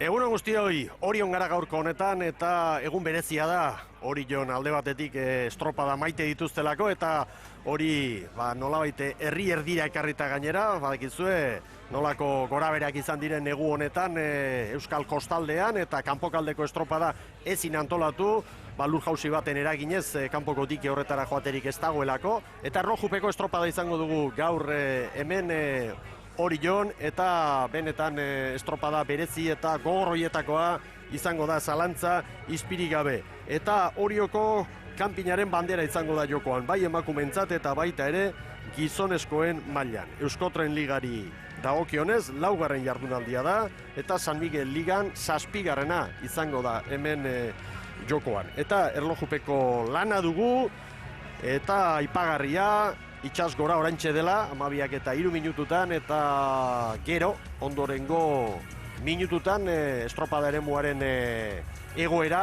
Egun guztioi, Orion gara gaurko honetan eta egun berezia da. Orion alde batetik estropada maite dituztelako eta hori nolabait herri erdira ekarrita gainera, badakizue nolako goraberak izan diren negu honetan Euskal Kostaldean eta kanpokaldeko estropada ezin antolatu, lur jausi baten eraginez kanpoko dike horretara joaterik ez dagoelako eta erlojupeko estropada izango dugu gaur hemen Orion eta benetan estropada berezi eta gogor horietakoa izango da zalantza izpirik gabe. Eta Orioko kanpinaren bandera izango da jokoan, bai emakumentzat eta baita ere gizonezkoen mailan. Euskotren Ligari dagokionez, 4. jardunaldia da eta San Miguel Ligan 7. izango da hemen jokoan. Eta erlojupeko lana dugu eta aipagarria, itxas gora oraintxe dela, 12 eta 3 minututan eta gero, ondorengo minututan estropada eremuaren egoera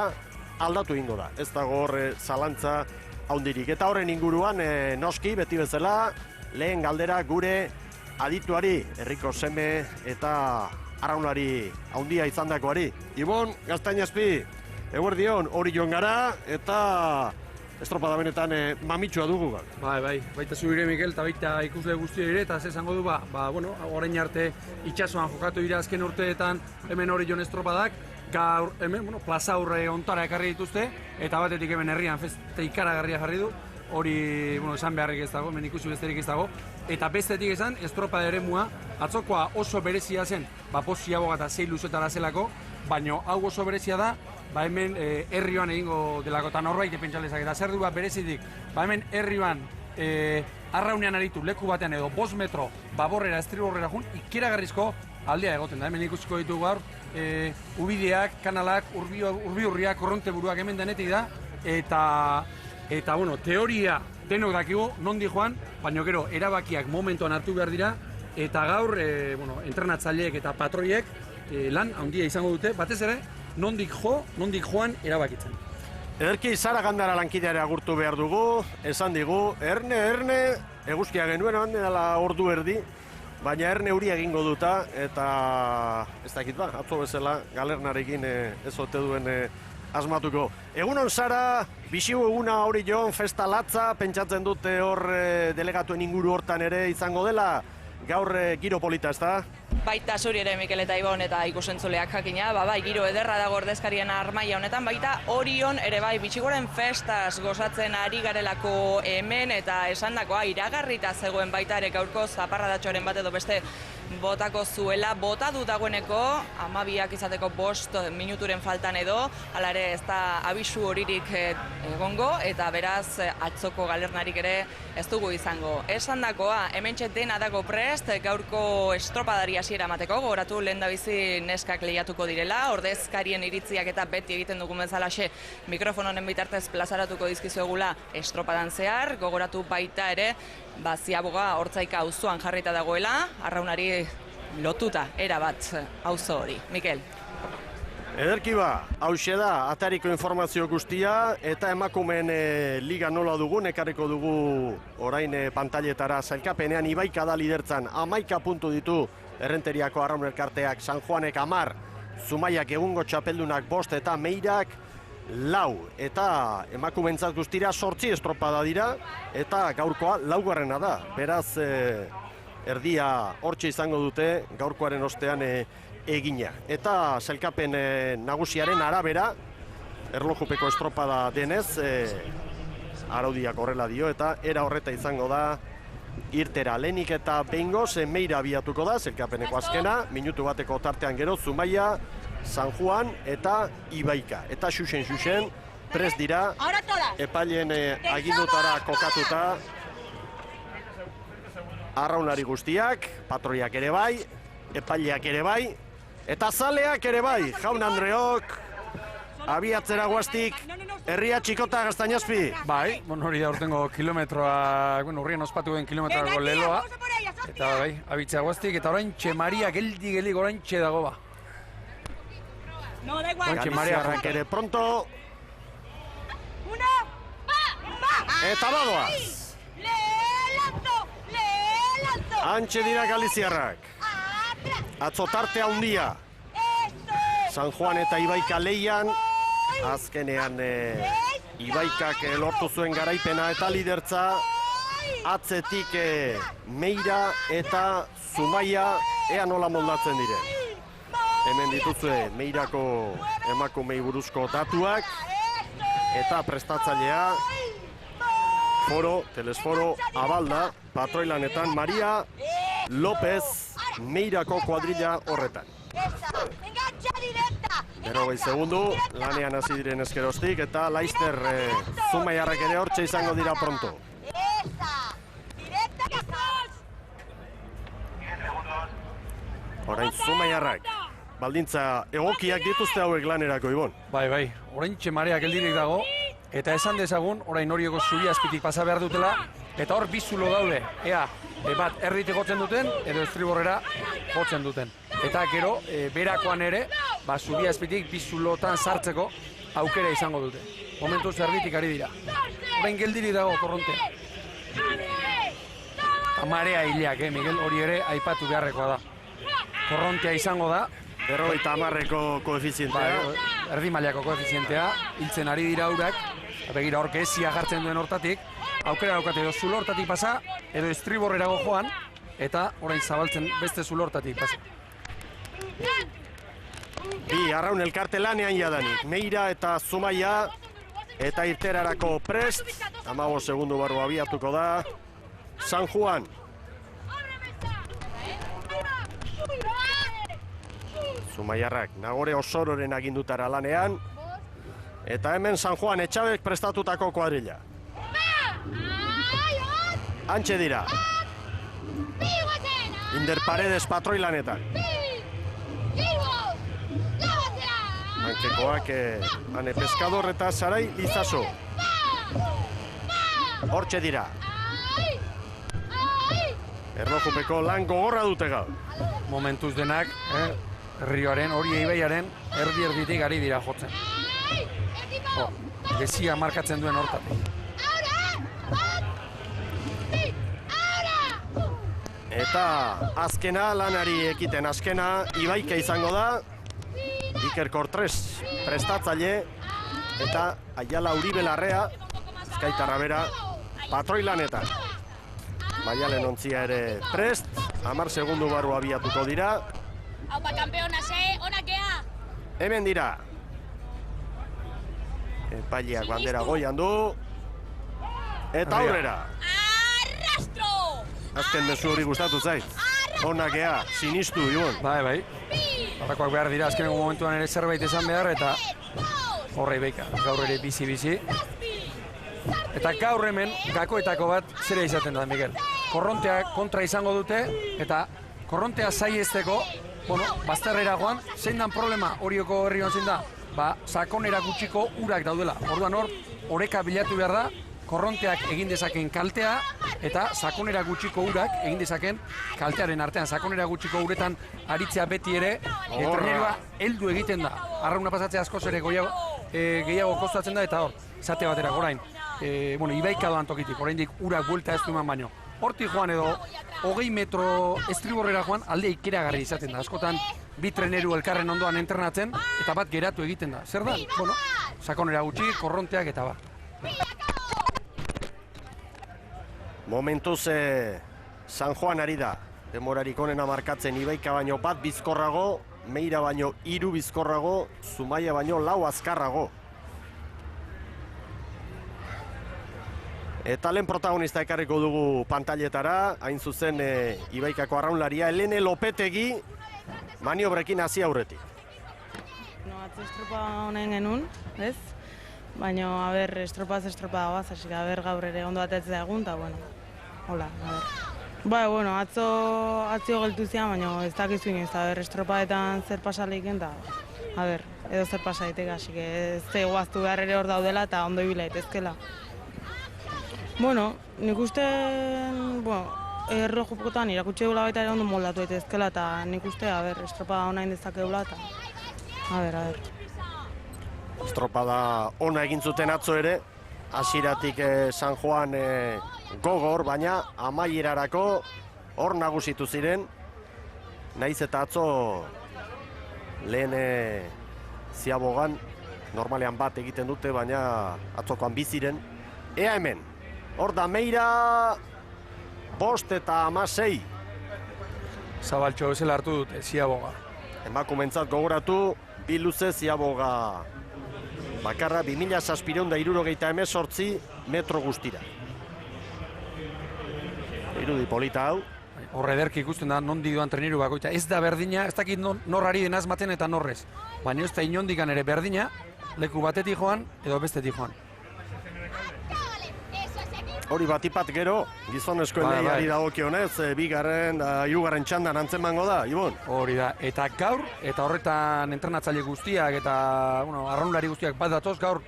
aldatu ingo da. Ez dago hor zalantza haundirik. Eta horren inguruan noski, beti bezala, lehen galdera gure adituari, herriko seme eta arraunari haundia izandakoari. Ibon, Gaztainazpi, eguerdion, Orion gara eta estropada benetan mamitsua dugu. Baita zure Mikel eta baita ikusle guztia ere, eta esango du, orain arte itxasuan jokatu dira azken urteetan hemen Orion estropadak, gaur hemen, plaza aurre ontara ekarri dituzte, eta batetik hemen herrian feste ikaragarria jarri du, hori, esan beharrik ez dago, hemen ikusi besterik ez dago, eta bestetik esan, estropada eremua, atzokoa oso berezia zen, poziago eta 6 luzetara zelako, baina hau oso berezia da, hemen herrioan egingo delako, eta norbait pentsalezak, eta zer du berezidik, hemen herrioan arraunean aritu leku batean edo 5 metro baborrera, estriborrera jun, ikeragarrizko aldea egoten da, hemen ikusiko ditugu gaur, ubideak, kanalak, urbi-urriak, korronte buruak hemen denetik da, eta teoria denok dakigu, nondi joan, baina gero, erabakiak momentuan hartu behar dira, eta gaur, entrenatzaileek eta patroiek lan handia izango dute, batez ere, nondik joan erabakitzen. Ederki Sara Gandara lankideare agurtu behar dugu, esan digu, erne, eguzkia genuen, handela ordu erdi, baina erne huri egingo duta, eta ez dakit atzo bezala, galernarekin ez ote duen asmatuko. Egunon Sara, bisiu eguna Orion, festa latza, pentsatzen dute hor delegatuen inguru hortan ere izango dela, gaur giro polita, ez da? Baita zuri ere Mikel eta Ibon eta ikusentzuleak jakina, giro ederra dago ordezkarien armaia honetan, baita Orion ere bitxigoren festaz gozatzen ari garelako hemen eta esandakoa iragarrita zegoen baita ere gaurko zaparradatxoaren bat edo beste botako zuela, bota du dagoeneko 12 izateko 5 minuturen faltan edo, hala ere ez da abisu horirik egongo eta beraz atzoko galernarik ere ez dugu izango. Esandakoa, hementxe dena dago prest, gaurko estropadari hasiera emateko, gogoratu lehendabizi neskak lehiatuko direla, ordezkarien iritziak eta beti egiten dugun bezalaxe mikrofon honen bitartez plazaratuko dizkizuegula estropadan zehar, gogoratu baita ere, Ziaboga Hortzaika auzoan jarrita dagoela, arraunari lotuta erabat auzo hori. Mikel. Ederki hauxe da, atariko informazio guztia eta emakumeen liga nola dugun, ekarriko dugu orain pantailetara sailkapenean Ibaika da lidertzan, 11 puntu ditu Errenteriako Arraun Elkarteak, San Juanek 10, Zumaiak egungo txapeldunak 5 eta Meirak 4, eta emakumentzat guztira 8 estropada dira, eta gaurkoa 4. da. Beraz, erdia hortxe izango dute gaurkoaren ostean egina. Eta sailkapen nagusiaren arabera, erlojupeko estropada denez, araudiak horrela dio, eta era horreta izango da irtera. Lehenik eta behingoz, Meira abiatuko da, sailkapeneko azkena, minutu bateko tartean gero, Zumaia, San Juan eta Ibaika. Eta xuxen, prest dira, epailen agindutara kokatuta, arraunari guztiak, patroiak ere bai, epaileak ere bai, eta zaleak ere bai, Jaun Andreok, abiatzera guaztik, herria txikota Gaztainazpi. Bai, hori da urtengo kilometroa, urrien ospatu den kilometroako leloa, eta bai, abitzea guaztik, eta orain Maria geldi orain dago ba. Galiziarrak ere pronto. Eta badoaz. Antxe dira Galiziarrak. Atzo tartea handia. San Juan eta Ibaika leian, azkenean Ibaikak lortu zuen garaipena eta lidertza, atzetik Meira eta Zumaia ea nola moldatzen diren. Hemen dituzue Meirako emakumei buruzko datuak eta prestatzailea Telesforo Abalda, patroilanetan Maria López Meirako kuadrilla horretan. 40 segundu, lanean hasi diren eskerostik eta Laister Zumaiarrak ere hortxe izango dira pronto. Orain Zumaiarrak, baldintza egokiak dituzte hauek lanerako, Ibon. Bai, orain txemareak geldirik dago, eta esan dezagun, orain horioko zubia azpitik pasa behar dutela, eta hor bizulo daude, ea, bat erritik jotzen duten, edo estriborrera jotzen duten. Eta gero, berakoan ere, zubia azpitik bizulotan sartzeko aukera izango dute. Momentuz erritik ari dira. Orain geldirik dago korrontea. Marea hileak, Miguel, hori ere aipatu beharrekoa da. Korrontea izango da. 50ko koefizientea. Erdi mailako koefizientea, hiltzen ari dira urak, begira hor gezia jartzen duen hortatik, aukera daukate edo zulo hortatik pasa, edo estriborrerago joan, eta orain zabaltzen beste zulo hortatik pasa. Bi arraun elkarte lanean jadanik, Meira eta Zumaia, eta irterarako prest, 15 segundu barru abiatuko da, San Juan. Zumaiarrak Nagore Osororen agindutara lanean, eta hemen San Juan Etxabek prestatutako kuadrilla. Antxe dira. Inder Paredes patroilanetan. Ankekoak Ane Pescador eta Sarai Lizaso. Hortxe dira. Erlojupeko lan gogorra dute gaur. Momentuz denak, Rioaren, hori Ibaiaren, erdi-erditik ari dira jotzen. Gezia markatzen duen hortatik. Eta azkena, lanari ekiten azkena, Ibaika izango da. Iker Kortres prestatzaile eta Aiala Uribe Larrea, Azkaitarra bera, patroilanetan. Maialen ontzia ere prest, 10 segundu barru abiatuko dira. Aupa kampeonas, onakea! Hemen dira. Epaileak bandera goian du. Eta aurrera. Arrastro! Azken mezu hori gustatu zait. Onakea, sinistu, Ibon. Bai. Horrekoak behar dira, azkeneko momentuan ere zerbait esan behar, eta horrei beika, gaur ere bizi-bizi. Eta gaur hemen, gakoetako bat zera izaten da, Miguel. Korrontea kontra izango dute, eta korrontea saiesteko, bazterrera joan, zein dan problema horioko herrioan zein da? Sakonera gutxiko urak daudela. Orduan hor, oreka bilatu behar da, korronteak egin dezaken kaltea, eta sakonera gutxiko urak egin dezaken kaltearen artean. Sakonera gutxiko uretan aritzea beti ere, trenerua heldu egiten da. Arrauna pasatzea askoz ere gehiago kostatzen da, eta hor, zate batera, orain. Ibaika doan tokitik, oraindik urak buelta ez du eman baino. Hortik joan edo, 20 metro estriborrera joan, alde ikeragarri izaten da. Askotan, bi treneru elkarren ondoan entrenatzen, eta bat geratu egiten da. Zer da? Sakonera gutxi, korronteak eta ba. Momentuz San Juan ari da. Demorarik onena markatzen Ibaika baino bat bizkorrago, Meira baino 3 bizkorrago, Zumaia baino 4 azkarrago. Eta lehen protagonista ekarriko dugu pantailetara, hain zuzen Ibaikako arraunlaria, Helene Lopetegi, maniobrekin hasi aurretik. Atzo estropa honen genuen, ez? Baina, estropaz dagoaz, hasi gaur ere ondo atetzea egun, eta hola, atzo geltu zian, baina ez dakizu inoiz, estropaetan zer pasalik eta, edo zer pasaitek, hasi ez guaztu behar ere hor daudela eta ondo ibila daitezkela. Nik uste, erlojupokotan irakutsi egula baita ere ondo moldatu daitezkela eta nik uste, estropa hona indezakegula eta, Estropada ona egin zuten atzo ere, hasieratik San Juan gogor, baina amaierarako hor nagusitu ziren, nahiz eta atzo lehen Ziabogan, normalean bat egiten dute, baina atzokoan biziren. Ea hemen, hor da Meira, 5 eta 16. Zabaltxo bezala hartu dute, Ziaboga. Emakumentzat gogoratu, bi luze Ziaboga bakarra 2768 metro guztira. Irudi polita hau. Horre ederki ikusten da, nondi doan treniru bakoitza. Ez da berdina, ez dakit norrari denaz maten eta norrez. Baina ez da inondikan ere berdina, leku batetik joan edo bestetik joan. Hori batipat gero, gizonezkoen lehiari dagokionez, bigarren, hirugarren txandan antzemango da, Ibon? Hori da, eta gaur, eta horretan entrenatzaile guztiak eta arraunlari guztiak bat datoz, gaur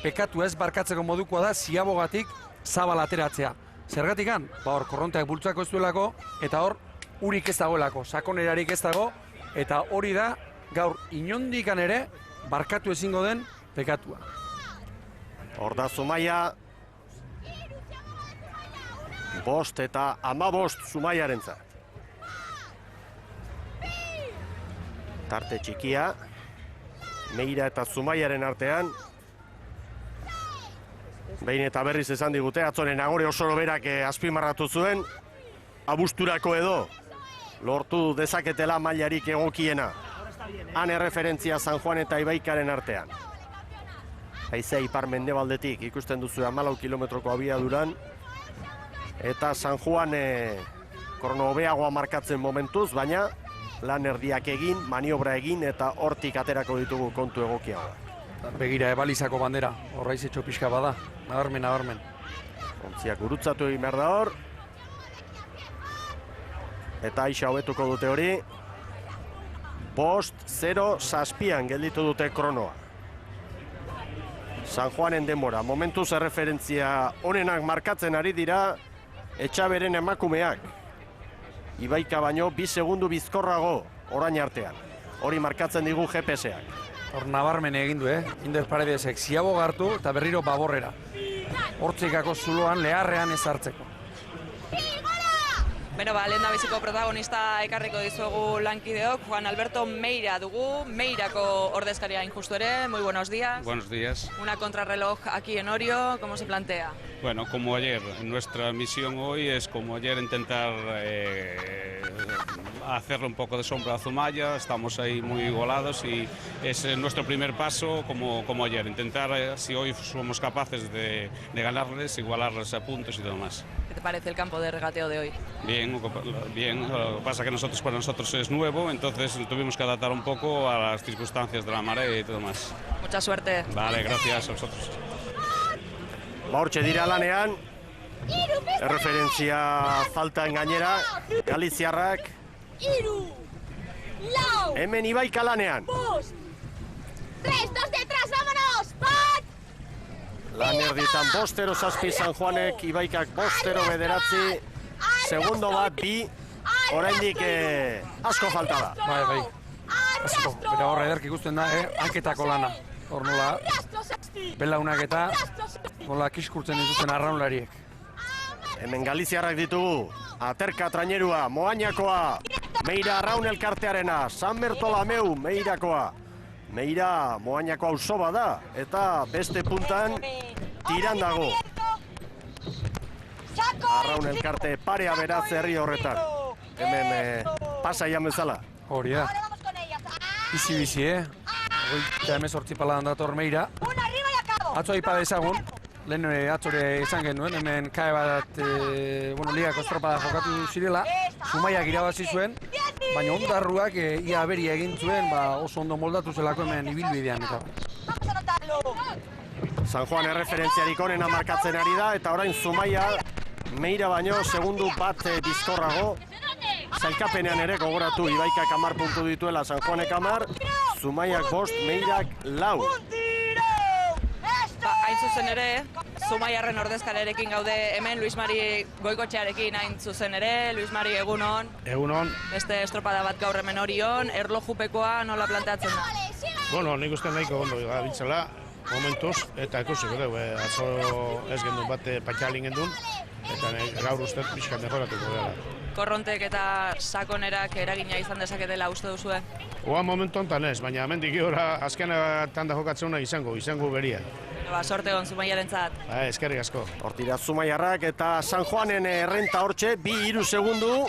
pekatu ez barkatzeko modukoa da Ziabogatik zabal ateratzea. Zergatikan, hor korronteak bultzako ez duelako, eta hor urik ez dagoelako, sakonerarik ez dago, eta hori da gaur inondikan ere barkatu ezingo den pekatua. Hor da Zumaia, 5 eta 15 Zumaiarentzat. Tarte txikia, Meira eta Zumaiaren artean. Behin eta berriz esan digute, atzoren Agore Osoro berak azpimarratu zuen, abusturako edo lortu dezaketela mailarik egokiena. Han erreferentzia San Juan eta Ibaikaren artean. Haizea ipar mendebaldetik ikusten duzu 14 kilometroko abiaduran. Eta San Juan krono hobeagoa markatzen momentuz, baina lan erdiak egin, maniobra egin eta hortik aterako ditugu kontu egokiagoa. Begira ebalizako bandera, horraiz etxo pixka bada, nabarmen. Ontziak gurutzatu egin behar da hor. Eta aixa hobetuko dute hori. 5-0 gelditu dute kronoa. San Juanen denbora, momentuz erreferentzia onenak markatzen ari dira Etxaberen emakumeak. Ibaika baino 2 segundu bizkorrago orain artean. Hori markatzen digu GPS-ak. Hor nabarmen egin du, Inder Paredesek Ziaboga hartu eta berriro Baborrera. Hortzikako zuloan leharrean ezartzeko. Beno, lehen da biziko protagonista ekarriko dizuegu lankideok. Juan Alberto Meira dugu, Meirako ordezkaria injustu ere. Muy buenos días. Buenos días. Una contrarreloj aquí en Orio, ¿cómo se plantea? Bueno, como ayer, nuestra misión hoy es como ayer intentar hacerle un poco de sombra a Zumaya. Estamos ahí muy igualados y es nuestro primer paso como ayer. Intentar, si hoy somos capaces de ganarles, igualarles a puntos y todo más. ¿Qué te parece el campo de regateo de hoy? Bien, lo que pasa es que para nosotros es nuevo, entonces tuvimos que adaptar un poco a las circunstancias de la marea y todo más. Mucha suerte. Vale, gracias a vosotros. Hortxe dira lanean, erreferentzia faltan gainera, Galiziarrak. Hemen Ibaika lanean. 3, 2 detrás, vámonos! ¡Bat! Lan erditan 5-0 San Juanek, Ibaikak 5-0 segundo bat, 2, oraindik asko falta da. Bai. Asko, bera horre ederki ikusten da, hanketako lana. Hor nola, belaunak eta nola kiskurtzen dituzten arraunlariek. Hemen Galiziarrak ditugu, Aterka trainerua, Moañakoa, Meira arraun elkartearena, San Bertolameu, Meirakoa. Meira Moañako auzo bada eta beste puntan tiran dago. Arraun elkarte parea beraz herri horretan. Hemen pasaian bezala. Hori da. Bizi, Eta 18 paladan dator Meira. Atzo aipa dezagun, lehen atzore izan genuen, hemen kae bat ligako estropada jokatu zirela, Zumaiak irabazi zuen, baina ondarruak ia aberia egin zuen, oso ondo moldatu zelako hemen ibilbidean eta. San Juan erreferentziarik onena markatzen ari da, eta orain Zumaia Meira baino segundu bat bizkorrago. Zailkapenean ere gogoratu Ibaikak 10 puntu dituela, San Juanek 10, Zumaiak 5, Meirak 4. Hain zuzen ere, Zumaiarren ordezkarekin gaude hemen, Luis Mari Goikotxearekin hain zuzen ere. Luis Mari, egunon. Egunon. Beste estropada bat gaur hemen Orion, erlojupekoa nola planteatzen da? Bueno, nik uste nahiko ondo gabiltzala, momentuz, eta ikusiko dugu, atzo ez gendun bat patxalin gendun, Eta gaur uste pixkat mejoratuko dela. Korrontek eta sakonerak eragina izan dezaketela uste duzue? Oa momentu honetan ez, baina hemendik gora azken tanda jokatzena izango beria. Sorte egon Zumaiarentzat. Eskerrik asko. Hortira Zumaiarrak eta San Juanen errenta hortxe, 2-3 segundu.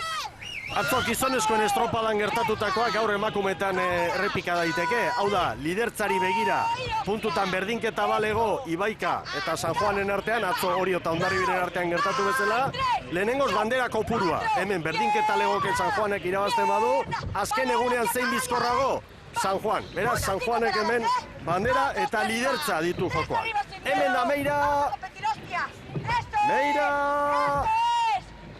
Atzo gizonezkoen estropadan gertatutakoak gaur emakumetan errepika daiteke. Hau da, lidertzari begira, puntutan berdinketa balego Ibaika eta San Juanen artean, atzo Orio eta Hondarribiren artean gertatu bezala, lehenengoz bandera kopurua. Hemen berdinketa legoken San Juanek irabazten badu, azken egunean zein bizkorrago, San Juan. Beraz, San Juanek hemen bandera eta lidertza ditu jokoan. Hemen da Meira! Meira!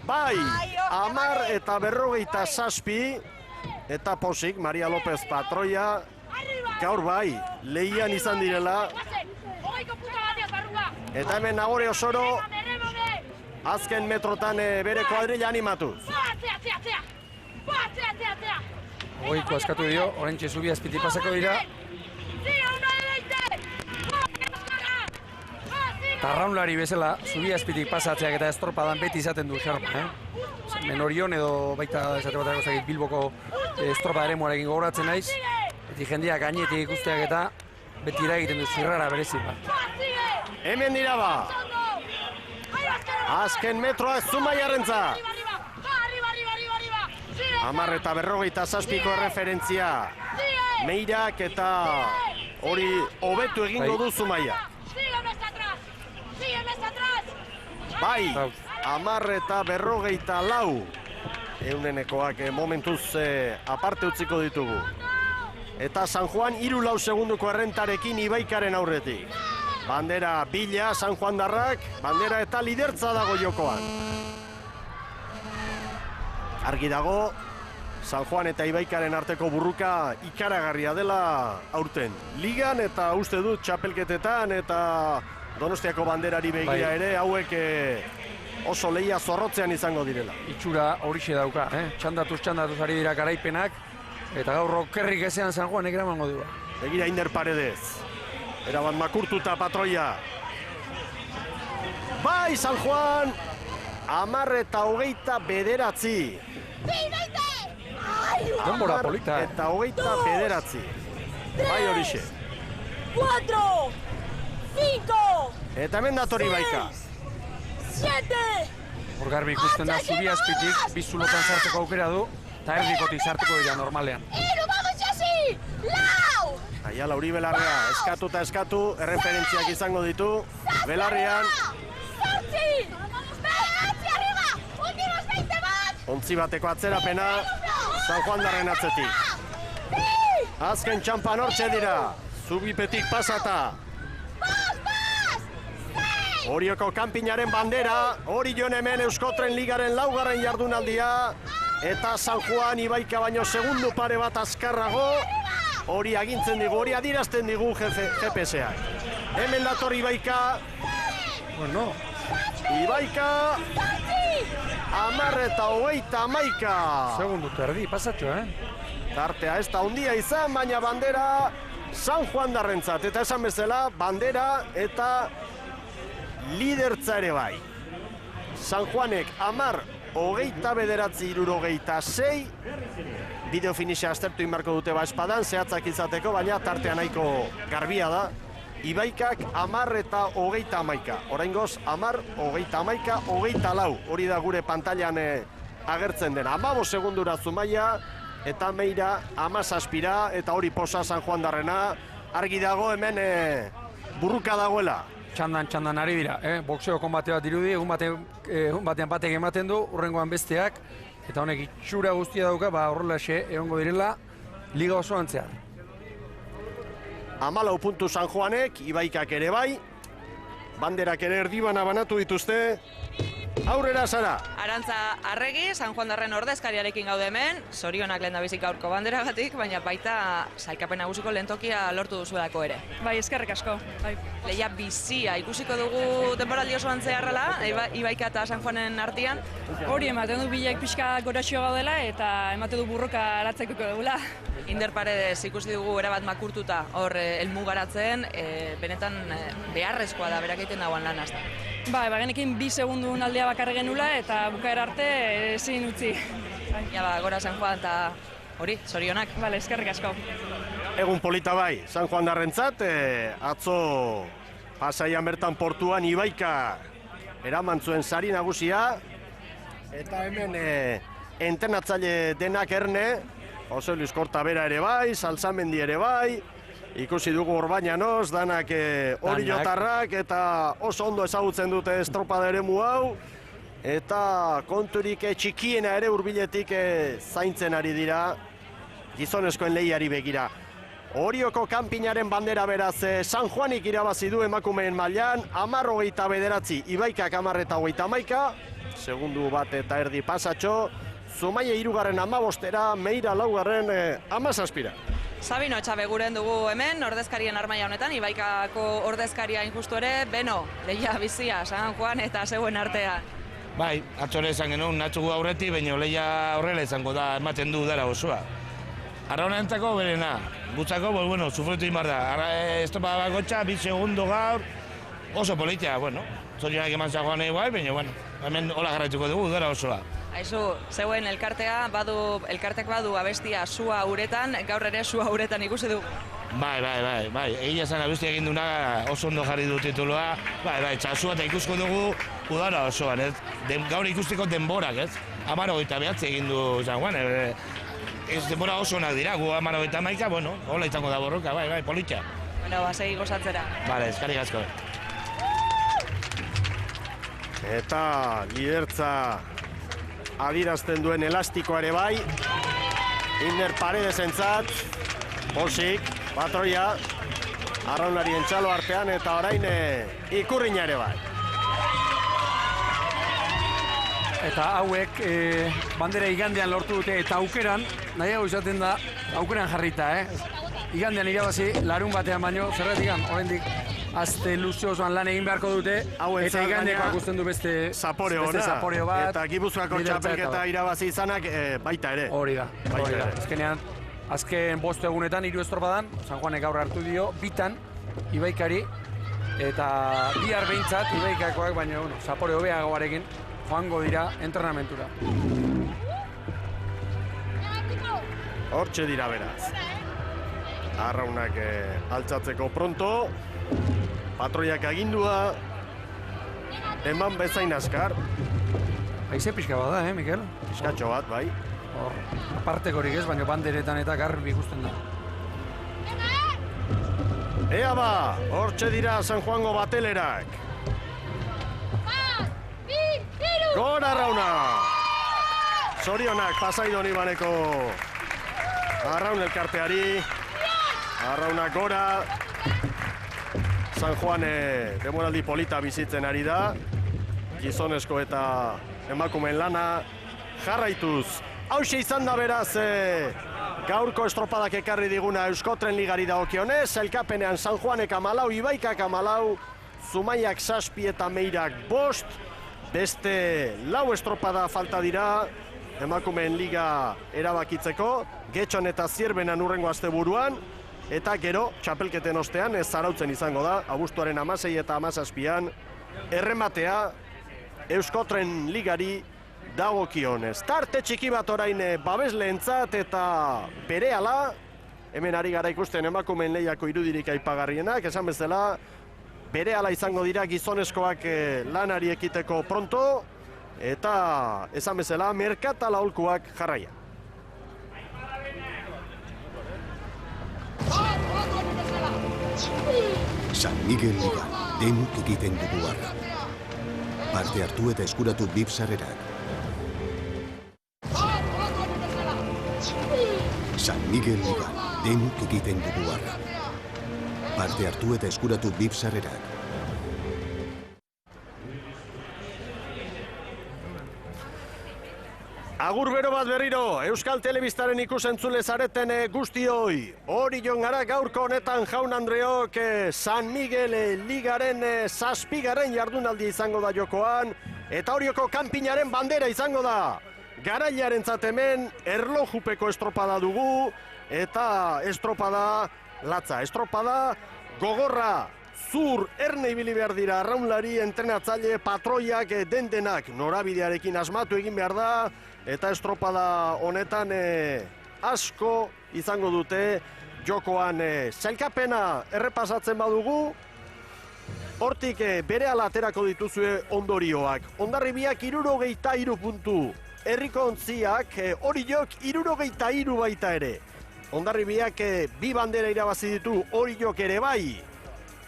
Bai, 10 eta 57 eta posik, Maria López patroia, gaur bai, lehian izan direla. Eta hemen Nagore Osoro, azken metrotan bere kuadrilla animatuz. Ogoiko askatu dio, orentxe zubi azpiti pasako dira. Tarraunlari bezala, zubi azpitik pasatzeak eta estropadan beti izaten du xarma, Menorion edo baita esate batako zagit Bilboko estropa ere moarekin gogoratzen naiz. Beti jendeak gainetik ikusteak eta beti egiten du zirrara berezi. Hemen dira ba. Azken metroa Zumaiarrentza. 10 eta 57ko erreferentzia. Meirak eta hori hobetu egingo du Zumaia. Bai, 10 eta 54. Eunenekoak momentuz aparte utziko ditugu. Eta San Juan 3-4 segunduko errentarekin Ibaikaren aurretik. Bandera bila San Juan darrak, bandera eta lidertza dago jokoan. Argi dago, San Juan eta Ibaikaren arteko burruka ikaragarria dela aurten. Ligan eta uste dut txapelketetan eta Donostiako banderari begira ere hauek oso lehia zorrotzean izango direla. Itxura horixe dauka, txandatuz ari dira garaipenak, eta gaur okerrik ezean San Juanek eramango du. Begira Inder Paredes, erabat makurtuta patroia. Bai, San Juan, 10 eta 29. Denbora polita. Eta 29. Bai horixe. 4, 5, Eta hemen dator Ibaika. 7. Hor garbi ikusten da zubi azpitik, bizulotan sarteko aukera du, eta erdikotik sartuko dira normalean. Vamos, Jasi! Lau! Aiala Uri Belarrea, eskatu, erreferentziak izango ditu. Belarrean. 8! Arriba! Últimos 20 bat! 11 bateko atzerapena, San Juan darren atzetik. Azken txampan hortxe dira, zubipetik pasata. Orioko kanpinaren bandera, Orion hemen Euskotren Ligaren 4. jardunaldia, eta San Juan Ibaika baino segundu pare bat azkarrago, hori agintzen digu, hori adirazten digu GPS-ak. Hemen dator Ibaika. Bueno. Ibaika. 10 eta 31. Segundu terdi, pasatxo, Tartea ez da handia izan, baina bandera San Juan darrentzat. Eta esan bezala, bandera eta lidertza ere bai. San Juanek 10, 29-66. Bideo finixa aztertu inbarko dute espadan, zehatzak izateko, baina tartea nahiko garbia da. Ibaikak 10 eta 31. Oraingoz 10, 31, 24. Hori da gure pantailan agertzen den. 15 segundura Zumaia eta Meira 17 eta hori posa San Juan darrena. Argi dago hemen burruka dagoela. Txandan ari dira, boxeo konbate bat dirudi, egun batean batek ematen du, urrengoan besteak, eta honek itxura guztia dauka, horrelaxe egongo direla, liga osoan zehar. 14 puntu San Juanek, Ibaikak ere bai, banderak ere erdibana banatu dituzte. Aurrera Sara. Arantza Arregi, San Juan darren ordezkariarekin gaude hemen, zorionak lehendabizik gaurko banderagatik, baina baita sailkapen nagusiko lehen tokia lortu duzuelako ere. Bai, eskerrik asko. Bai. Lehia bizia ikusiko dugu temporaldi osoan zeharrela, Ibaika eta San Juanen artean. Hori ematen du bilak pixka goraxio gaudela eta ematen du burruka aratzeko dugula. Inder Paredes ikusi dugu erabat makurtuta hor helmugaratzen, benetan beharrezkoa da berak egiten dagoen lan hasta. Ba, genekin 2 segundun aldea bakarri genula eta bukaera arte ezin utzi. Ja, ba, gora San Juan eta hori, zorionak. Bale, eskerrik asko. Egun polita bai, San Juan darrentzat, atzo Pasaian bertan portuan Ibaika eraman zuen sari nagusia, eta hemen entrenatzaile denak erne, Jose Luis Kortabera ere bai, Salsamendi ere bai, ikusi dugu Orbañanos, danak Orillotarrak, eta oso ondo ezagutzen dute estropada eremu hau, eta konturik txikiena ere hurbiletik zaintzen ari dira, gizonezkoen lehiari begira. Orioko kanpinaren bandera beraz San Juanik irabazi du emakumeen mailan, 10-29, Ibaikak 10-11, segundu bat eta erdi pasatxo, Zumaia 3. 15, Meira 4. 17. Sabino Etxabeguren dugu hemen, ordezkarien armaia honetan, Ibaikako ordezkaria injustu ere, beno, lehia bizia, San Juan eta zeuen artean. Bai, atzore esan genuen, natzugu aurreti, baina lehia horrela izango da, ematen du dara osoa. Arraunentzako berena, gutzako, bueno, sufritu imar da. Estropada bakotxa, 2 segundo gaur, oso politia, bueno, zorionak eman zagoan igual, baina, bueno, hemen hola jarraituko dugu, dara osoa. Aizu, zeuen elkartek badu abestia Sua Uretan, gaur ere Sua Uretan ikusi du. Bai, egia zen abestia egin duna oso ondo jarri du tituloa, bai, txasua eta ikusko dugu udara osoan, ez? Gaur ikustiko denborak, ez? 10-29 egin du San Juan, ez denbora oso onak dira, gu 10-11, bueno, hola izango da borroka, bai, politia. Bueno, segi gozatzera. Bale, eskarrik asko. Eta lidertza adirazten duen elastikoa ere bai, Inder Paredesentzat, posik, patroia, arraunlarien txalo artean eta orain ikurriña ere bai. Eta hauek bandera igandean lortu dute eta aukeran, nahiago izaten da, aukeran jarrita, Igandean irabazi, larun batean baino, zerretik oraindik azte luzio osoan lan egin beharko dute, eta igandeko akusten du beste zapore bat. Eta Gipuzkoako txapelketa irabazi izanak baita ere. Hori da. Azkenean, azken 5 egunetan, 3 estropadan, San Juanek gaur hartu dio, 2 Ibaikari, eta bihar behintzat, Ibaikakoak, baina, zapore hobeagoarekin, joango dira entrenamentura. Hortxe dira beraz. Arraunak altzatzeko pronto, patroiak agindua, eman bezain azkar. Haize pixka bada, Mikel? Piskatxo bat, bai. Apartekorik ez, baina banderetan eta garbi ikusten da. Ea ba, hortxe dira San Juango batelerak. Gora Arrauna! Zorionak Pasaidon Ibaneko Arraun elkarteari. Arrauna gora. San Juan demoraldi polita bizitzen ari da. Gizonezko eta emakumeen lana jarraituz. Hauxe izan da beraz gaurko estropadak ekarri diguna Euskotren Ligari dagokionez. Elkapenean San Juanek 14, Ibaikak 14, Zumaiak 7 eta Meirak 5. Beste 4 estropada falta dira emakumeen liga erabakitzeko. Getxon eta Zierbenan urrengo asteburuan. Eta gero, txapelketen ostean ez zarautzen izango da, abuztuaren 16 eta 17an, errematea Euskotren Ligari dagokionez. Tarte txiki bat orain babesleentzat eta berehala, hemen ari gara ikusten emakumeen lehiako irudirik aipagarrienak, esan bezala, berehala izango dira gizonezkoak lanari ekiteko pronto, eta esan bezala, merkatala aholkuak jarraia. San Miguel Ligan, denok egiten dugu arra. Parte hartu eta eskuratu VIP sarrerak. San Miguel Ligan, denok egiten dugu arra. Parte hartu eta eskuratu VIP sarrerak. Agur bero bat berriro, Euskal Telebistaren ikusentzule zareten guztioi. Orion gara gaurko honetan Jaun Andreok San Miguel Ligaren 7. jardunaldi izango da jokoan, eta Orioko kanpinaren bandera izango da. Garailearentzat hemen erlojupeko estropada dugu, eta estropada latza, estropada gogorra. zur erne ibili behar dira arraunlari, entrenatzaile, patroiak, dendenak norabidearekin asmatu egin behar da, eta estropada honetan asko izango dute jokoan. Sailkapena errepasatzen badugu, hortik berehala aterako dituzue ondorioak. Hondarribiak 63 puntu, Herriko Ontziak Oriok 63 baita ere. Hondarribiak bi bandera irabazi ditu, Oriok ere bai.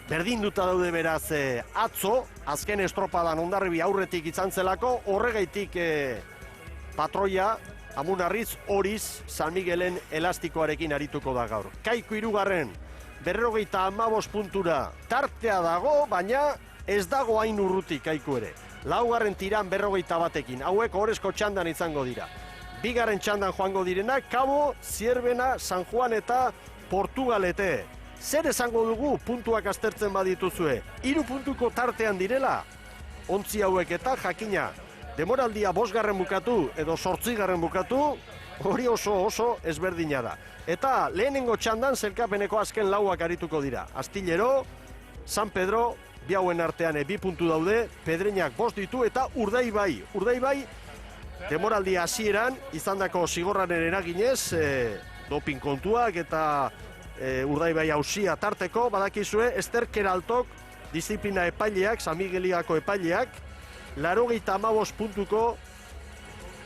Berdinduta daude beraz atzo, azken estropadan Hondarribi aurretik izan zelako, horregaitik patroia Amunarriz Oriz San Miguelen elastikoarekin arituko da gaur. Kaiku 3. 55 puntura tartea dago, baina ez dago hain urrutik Kaiku ere. 4. tiran 51ekin, hauek orezko txandan izango dira. 2. txandan joango direnak, Kabo, Zierbena, San Juan eta Portugalete. Zer esango dugu puntuak aztertzen badituzue? 3 puntuko tartean direla, ontzi hauek eta jakina. Demoraldia 5. bukatu edo 8. bukatu, hori oso ezberdina da. Eta lehenengo txandan zelkapeneko azken lauak arituko dira. Astillero, San Pedro, bi hauen artean 2 puntu daude, Pedreñak 5 ditu eta Urdaibai. Urdaibai, demoraldia hasieran izandako zigorraren eraginez, doping kontuak eta Urdaibai ausia tarteko, badakizue, Ester Keraltok, disiplina epaileak, San Migueliako epaileak, 85 puntuko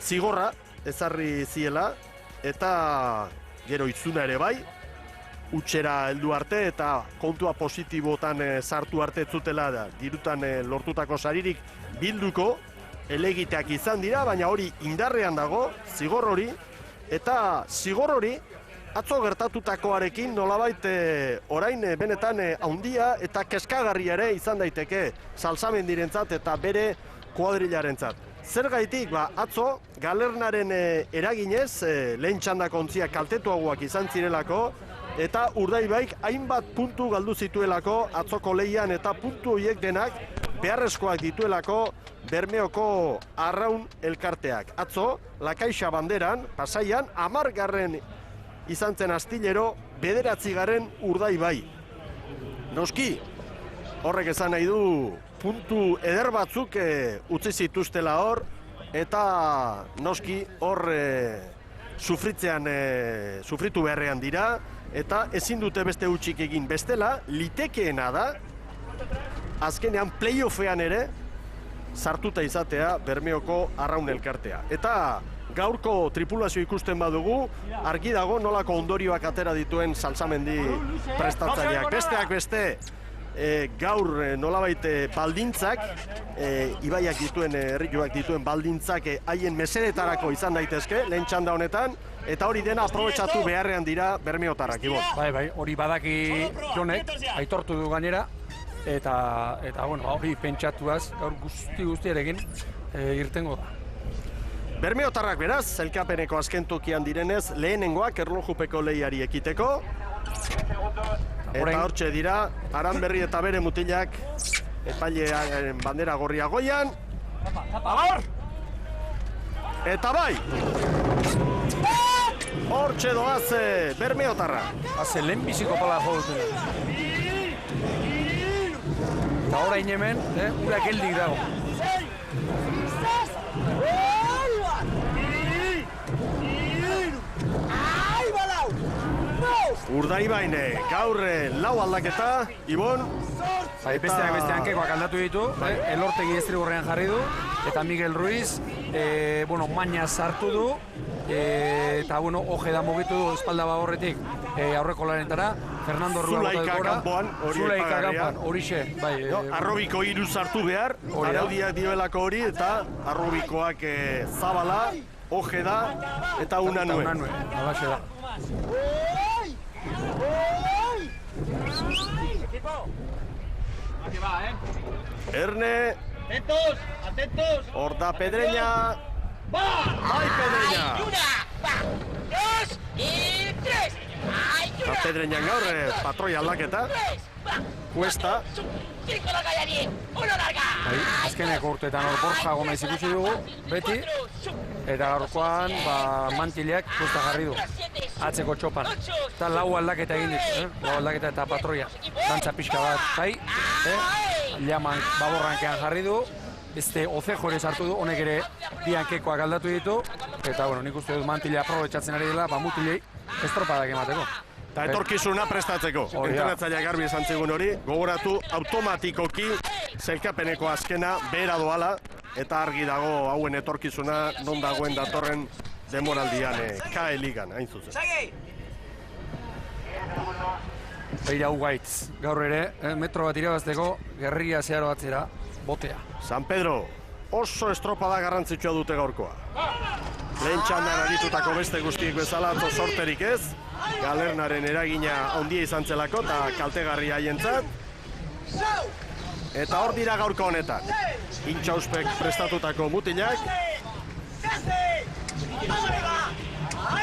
zigorra ezarri ziela, eta gero itzuna ere bai, utxera heldu arte eta kontua positibotan sartu arte zutela da, dirutan lortutako saririk bilduko, elegiteak izan dira, baina hori indarrean dago, zigor hori, eta zigor hori, atzo gertatutakoarekin nolabait orain benetan handia eta kezkagarria ere izan daiteke Salsamendirentzat eta bere kuadrilarentzat. Zergaitik, atzo galernaren eraginez lehen txandako ontziak kaltetuagoak izan zirelako eta Urdaibaik hainbat puntu galdu zituelako atzoko lehian eta puntu horiek denak beharrezkoak dituelako Bermeoko Arraun elkarteak. Atzo, Lakaixa banderan, Pasaian, 10. izan zen Astillero, 9. Urdaibai. Noski, horrek esan nahi du puntu eder batzuk utzi zituztela hor, eta noski hor sufritu beharrean dira, eta ezin dute beste hutsik egin. Bestela, litekeena da, azkenean playoffean ere, sartuta izatea Bermeoko Arraun elkartea. Eta gaurko tripulazio ikusten badugu, argi dago nolako ondorioak atera dituen Salsamendi prestatzaileak. Besteak beste, gaur nolabait baldintzak, ibaiak dituen, herrioak dituen baldintzak haien mesedetarako izan daitezke, lehen txanda honetan, eta hori dena aprobetxatu beharrean dira bermeotarrak, Ibon. Bai, hori badaki Jonek, aitortu du gainera, eta hori pentsatuaz, gaur guztiarekin irtengo da. Bermeotarrak beraz, zelkapeneko azken tokian direnez, lehenengoak erlojupeko lehiari ekiteko. Eta hortxe dira, Aranberri eta bere mutilak epailearen bandera gorria goian. Eta bai! Hortxe doaz Bermeotarra. Haze lehenbiziko pala jodutu. Eta orain hemen, urak heldik dago. Urdaibain gaur lau aldaketa, Ibon. Besteak beste hankekoak aldatu ditu, Elortegi estrigorrean jarri du, eta Miguel Ruiz, maina sartu du, eta Ojeda mugitu du espalda horretik aurreko lanetara, Fernando Rua Zulaika kanpoan, horixe. Arrobiko 3 sartu behar, araudiak dioelako hori, eta arrobikoak Zabala, Ojeda eta Unanue. Alaxe da. Erne. Atentos. Hor da Pedreña. Bai Pedreña. 1, 2 y 3. Eta Pedreñan gaur patroi aldaketa. Cuesta. Azkeneko urteetan hor Borja Gomez ikusi dugu, beti. Eta gaurkoan, mantileak kosta jarri du, atzeko txopan. Eta lau aldaketa egin ditu, lau aldaketa eta patroia. Dantza pixka bat zai, Llaman baborrankean jarri du, beste Ozejo ere sartu du, honek ere biankekoak aldatu ditu. Eta, nik uste dut mantile aprobetxatzen ari dela, mutilei estropadak emateko. Eta etorkizuna prestatzeko. Entrenatzailea garbi esan zigun hori, gogoratu automatikoki zelkapeneko azkena behera doala, eta argi dago hauen etorkizuna non dagoen datorren demoraldian KE Ligan, hain zuzen. Beira Ugaitz, gaur ere, metro bat irabazteko, gerria zeharo batzera, botea. San Pedro, oso estropada garrantzitsua dute gaurkoa. Lehen txandan aritutako beste guztiek bezala atzo sorterik ez, Galernaren eragina handia izan zelako eta kaltegarria haientzat. Eta hor dira gaurko honetan. Intxauspek prestatutako mutilak.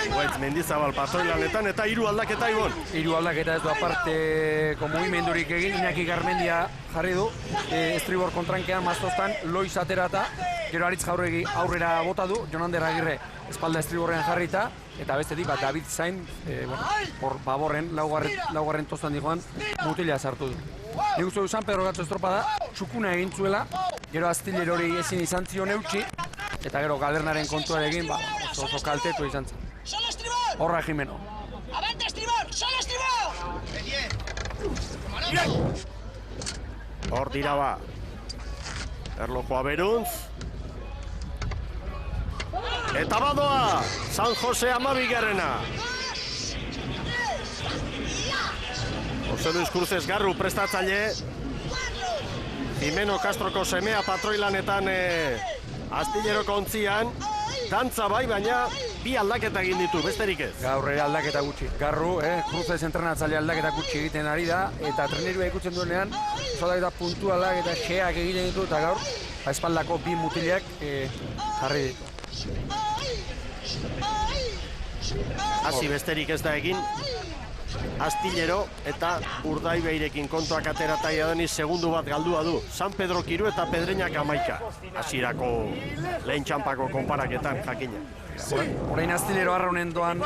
Ugaitz Mendizabal patroilanetan eta 3 aldaketa Ibon. 3 aldaketa ez du aparteko mugimendurik egin, Iñaki Garmendia jarri du, estribor kontrankean maztoztan Loiz aterata, gero Aritz Jauregi aurrera bota du, Jonander Agirre espalda estriborrean jarrita, eta bestetik David Zain, baborren, laugarren tostan dijoan, mutila sartu du. Nik uste du San Pedro Gatzo estropada, txukuna egin zuela, gero Astiller hori ezin izan zion eutxi, eta gero Galernaren kontuarekin, oso kaltetu izan zen. Horra Jimeno. ¡Avante, estribor! ¡Solo estribor! Hor dira ba. Erlojoa beruntz. Eta badoa! San Jose Amabigarrena. Jose Luis Cruzes Garru prestatzaile. Jimeno Castroko semea patroilanetan Astilleroko ontzian. Dantza bai, baina 2 aldaketa egin ditu, besterik ez. Gaur ere aldaketa gutxi. Garru, Cruzes entrenatzaile aldaketa gutxi egiten ari da, eta trenerua ikutzen duenean, eta puntualak eta xeak egiten ditu, eta gaur, espaldako 2 mutileak jarri ditu. Hasi besterik ez da egin, Astillero eta Urdaibeirekin kontuak aterata Iadoniz segundu bat galdua du. San Pedro 3 eta Pedreñak 11. Hasierako lehen txampako konparaketan jakina. Orain Astillero arraunen doan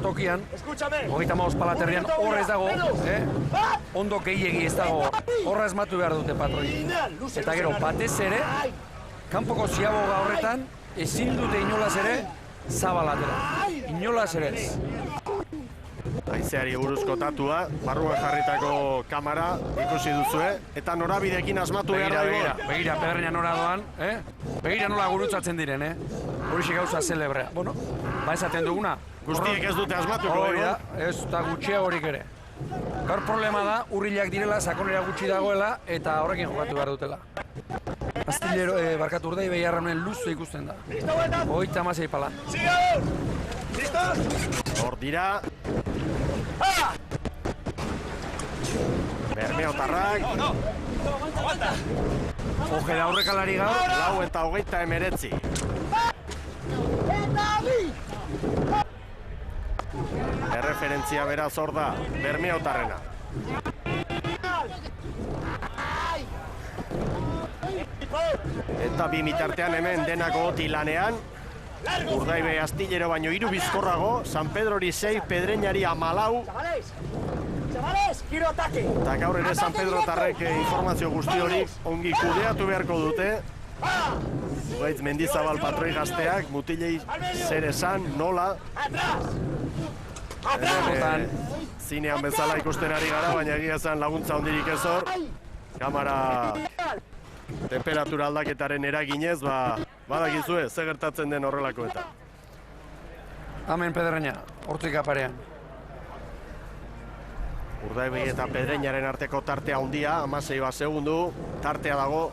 tokian, 35 palaterrian horrez dago, ondo gehiegi ez dago, horra esmatu behar dute patroi. Eta gero, batez ere, kanpoko ziaboga horretan, ezin dute inolaz ere, zabalatera. Inolaz ere ez. Haizeari buruzko tatua, barruan jarritako kamera ikusi duzue, eta norabidekin asmatu behar da. Begira, Pedreña nora doan, begira nola gurutzatzen diren, horixe gauza celebrea. Bueno, esaten duguna. Guztiek ez dute asmatuko, ez da gutxia horik ere. Gaur problema da, urrilak direla, sakonera gutxi dagoela, eta horrekin jokatu behar dutela. Astillero, barkatu Urdaibei arraunen luze ikusten da. 36 pala. Hor dira. Bermeotarrak. Ojeda aurrekalari gaur. 4 eta 29. Erreferentzia beraz hor da, Bermeotarrena. Eta 2 mitartean hemen denako oti lanean. Urdaibe Astillero baino 3 bizkorrago, San Pedrori 6, Pedreñari 14. Eta gaur ere San Pedro tarrek informazio guzti hori ongi kudeatu beharko dute. Ugaitz Mendizabal patroi gazteak, mutilei zer esan, nola. Zinean bezala ikusten ari gara, baina egia esan laguntza hondirik ez hor. Kamara temperatura aldaketaren eraginez, badakizue, ze gertatzen den horrelakoetan. Hemen Pedreña, hortzik aparean. Urdaibei eta Pedreñaren arteko tartea handia, 16 segundu, tartea dago.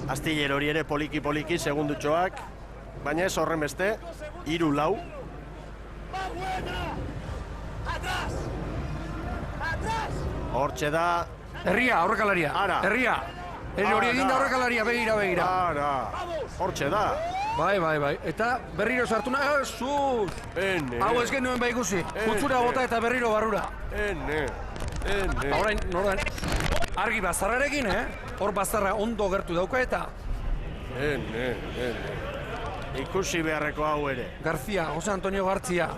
Astiller hori ere poliki-poliki segundutxoak, baina ez horren beste, 3-4. Hortxe da... Herria, aurrekalaria. Herria. Hori egin da aurrekalaria, begira. Hortxe da. Bai. Eta berriro sartu nahi, zuz! Hau ez genuen bai ikusi. Kutzura bota eta berriro barrura. Horain, argi bazarrarekin, hor bazarra ondo gertu dauka eta... Ikusi beharreko hau ere. García, Jose Antonio García.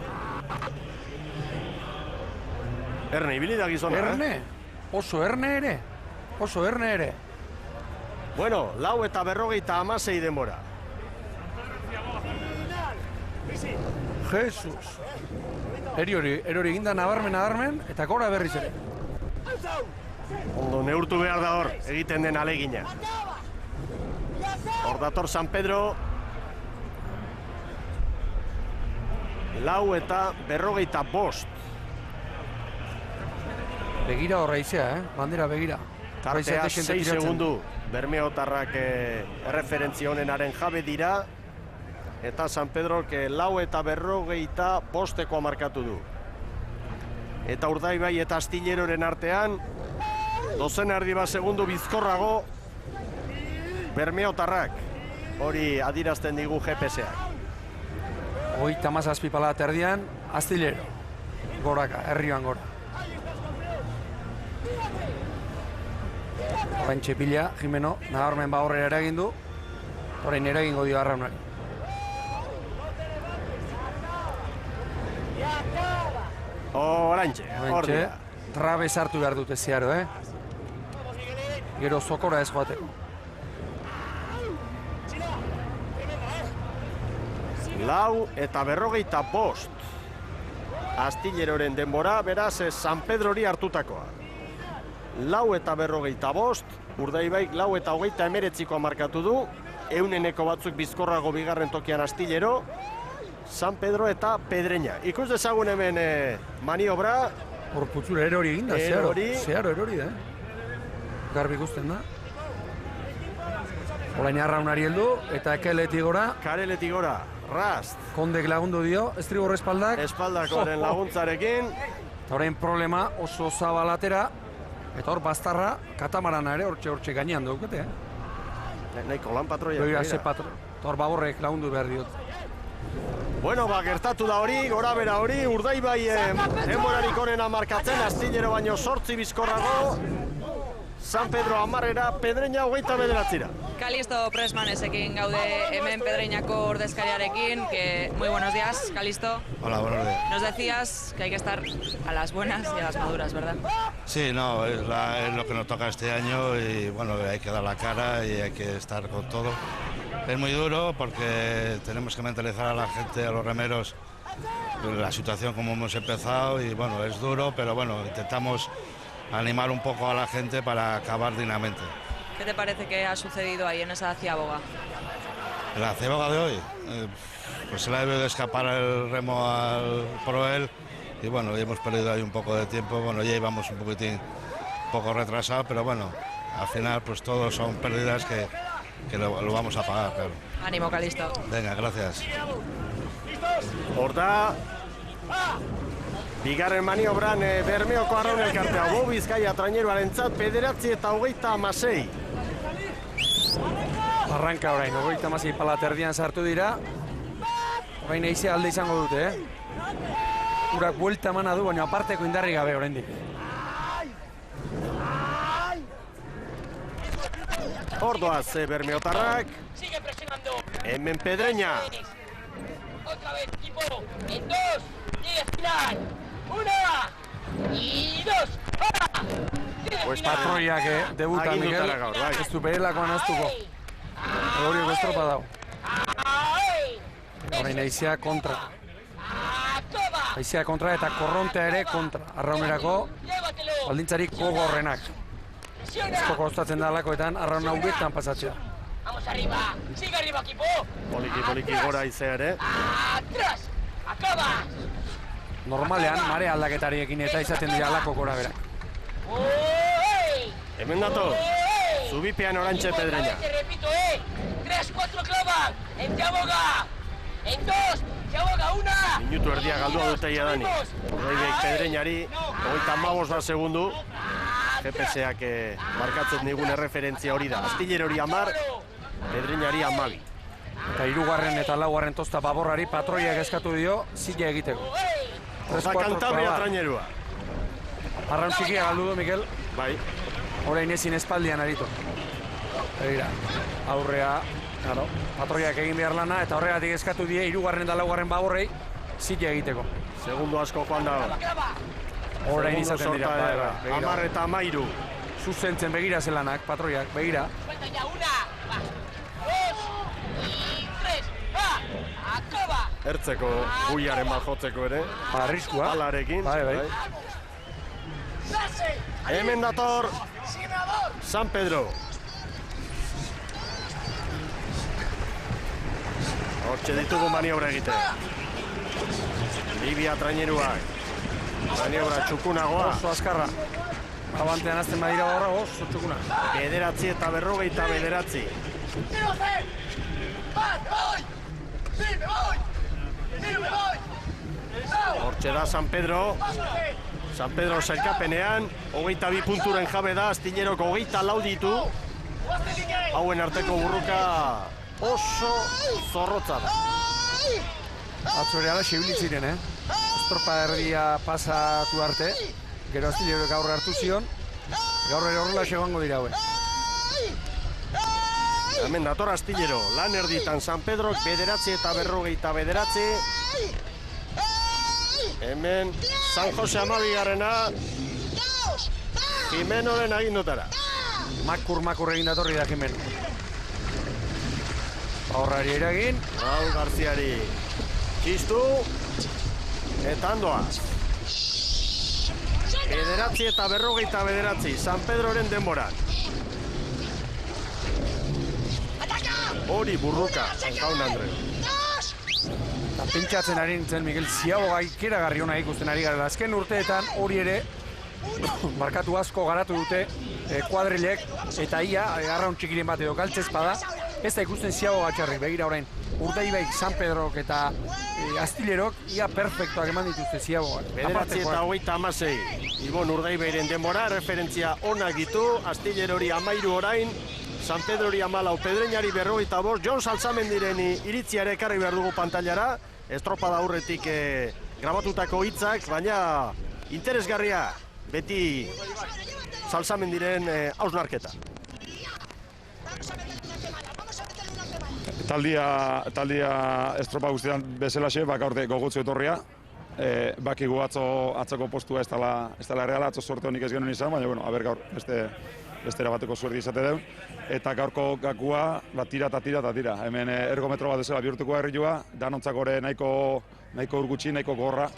Erne, ibili da gizona, Erne? Oso erne ere. Oso erne ere. Bueno, 4:56 denbora. Jesus. Erori eginda nabarmen, eta gora berriz ere. Ondo neurtu behar da hor, egiten den alegina. Hor dator San Pedro. 4:45. Begira horra izea, bandera begira. Tartea 6 segundu. Bermeotarrak erreferentzia honenaren jabe dira. Eta San Pedro 4:45 markatu du. Eta Urdaibai eta Astilleroren artean, dozen erdi bat segundu bizkorrago Bermeotarrak. Hori adirazten digu GPS-ak. 37 pala terdian, Astillero. Goraka, herrioan gora. Orain txepila, Jimeno, nabarmen horrela eragin du. Orain eragingo dio Arraunari. Orantxe, hor dira. Trabe sartu behar dute zeharo, Gero zokora ez joateko. 4:45. Astilleroren denbora, beraz, San Pedrori hartutakoa. 4:45, Urdaibaik 4:29 markatu du, euneneko batzuk bizkorrago bigarren tokian Astillero, San Pedro eta Pedreña. Ikus dezagun hemen maniobra. Hor putzura erori eginda, zeharo erori da, Garbi ikusten da. Orain Arraunari heldu, eta Kareletik gora. Kareletik gora, Rast. Kondek lagundu dio, estribor espaldak. Espaldakoaren laguntzarekin. Eta orain problema oso zabalatera. Eta hor bastarra, katamarana ere, hortxe gainean daukete, Nahiko lan patroia. Begira, ze patro. Eta hor baborrek lagundu behar diot. Bueno, gertatu da hori, gora bera hori, Urdaibai denborarik onena markatzen, Astillero baino 8 bizkorrago, San Pedro 10, Pedreña 29. Calisto Presmanesekin gaude hemen Pedreñako ordezkariarekin, que muy buenos días, Calisto. Hola, buenos días. Nos decías que hay que estar a las buenas y a las maduras, ¿verdad? Sí, no, es lo que nos toca este año y bueno, hay que dar la cara y hay que estar con todo. Es muy duro porque tenemos que mentalizar a la gente, a los remeros, la situación como hemos empezado y bueno, es duro, pero bueno, intentamos animar un poco a la gente para acabar dignamente. ¿Qué te parece que ha sucedido ahí en esa ciaboga? En la ciaboga de hoy, pues se le ha debido escapar el remo al Proel y bueno, hemos perdido ahí un poco de tiempo, bueno, ya íbamos un poco retrasados, pero bueno, al final pues todos son pérdidas que lo vamos a pagar, claro. Ánimo, Calisto. Venga, gracias. Hor da, bigarren maniobran Bermeoko Arraun elkartea, Bo Bizkaia traineruarentzat 9:36. Arranka orain, 36 pala terdian sartu dira. Orain eize alde izango dute, Urak buelta emana du, baina aparteko indarri gabe oraindik. Ordoaz Bermeotarrak. Hemen Pedreña. Otra vez, equipo. En 2, llega final. 1 y 2. Pues patroiak debuta, Miguel. Ez du behelakoan aztuko. Horiok estropa dago. Orain aizea kontra. Aizea kontra eta korrontea ere kontra. Arraunerako baldintzarik gogorrenak. Esto kostatzen da alakoetan Arraun hauetan pasatzea. Vamos arriba. Sigue arriba, equipo. Poliki gora aizea ere. Atrás. Acaba. Normalean, mare aldaketariekin eta izaten dira alako gora berak. Hemen dator. Zubipean orantxe Pedreña. Te repito, 3-4 clavan. En Ciaboga. En 2. Ciaboga 1. Minutu erdia galdua dute jadanik. Urdaibaik Pedreñari, 35 segundu. GPS-ak markatzen digun erreferentzia hori da. Astillero hori 10, Pedreñari 12. Eta 3. eta 4. tosta baborrari patroiak eskatu dio zila egiteko. Eta Kantabria trainerua. Arraun txikia galdu du, Mikel. Bai. Orain ezin espaldian aritu. Begira, aurrea Claro, patroiak egin behar lana eta horregatik eskatu die 3. eta 4. baborrei zitia egiteko. Segundo asko joan da. Orain izaten dira. 10 eta 13. Zuzentzen begira zelanak, patroiak, begira. Suelta ya, 1, 2 y 3, va, acaba. Ertzeko guiaren bat jotzeko ere. Arriskua. Balarekin. Bai. Hemen dator San Pedro. Hortxe ditugu maniobra egite. Libia traineruak. Maniobra txukunagoa. Oso azkarra. Abantean azten badira horra, oso txukuna. 9 eta 59. Hortxe da San Pedro. San Pedro sailkapenean, 22 punturen jabe da, Astilerok 24 ditu. Hauen arteko burruka oso zorrotza da. Atzo ere ala sebilitziren, Estropa erdia pasatu arte, gero Astilerok gaur hartu zion, gaur ere horrela segoango dira hauen. Hemen dator Astillero, lan erditan San Pedrok 9 eta 59. Hemen San Jose 12garrena Jimenoren agindutara. Makur egin datorri da Jimeno. Horrari eragin. Raul Garziari txistu eta andoa. 9 eta 59 San Pedroren denboran. Hori burruka, San Jaun Andre. Eta pentsatzen ari nintzen, Miguel, ziaboga ikeragarri hona ikusten ari gara. Azken urteetan hori ere, markatu asko garatu dute kuadrilek, eta ia, arraun txikiren bat edo galtzez bada, ez da ikusten ziaboga txarrik. Begira orain, Urdaibaik, San Pedrok eta Astilerok, ia perfektuak eman dituzte ziabogak. 9 eta 56. Ibon Urdaibairen denbora, referentzia onak ditu, Astilerori 13 orain, San Pedrori 14, Pedreñari 45, Jon Salzamendiren iritziare ekarri behar dugu pantailara, estropada aurretik grabatutako hitzak, baina interesgarria beti Salzamendiren hausnarketa. Taldia estropa guztietan bezalaxe, gaur gogotzu etorria. Bakigu atzoko postua ez dela reala, atzo sorte honik ez genuen izan, baina bueno, aber gaur bestera bateko suerdi izate deun. Eta gaurko gakua, tira. Hemen ergometro bat ezela bihurtuko herriua, danontzak gore nahiko urgutxi, nahiko gorra.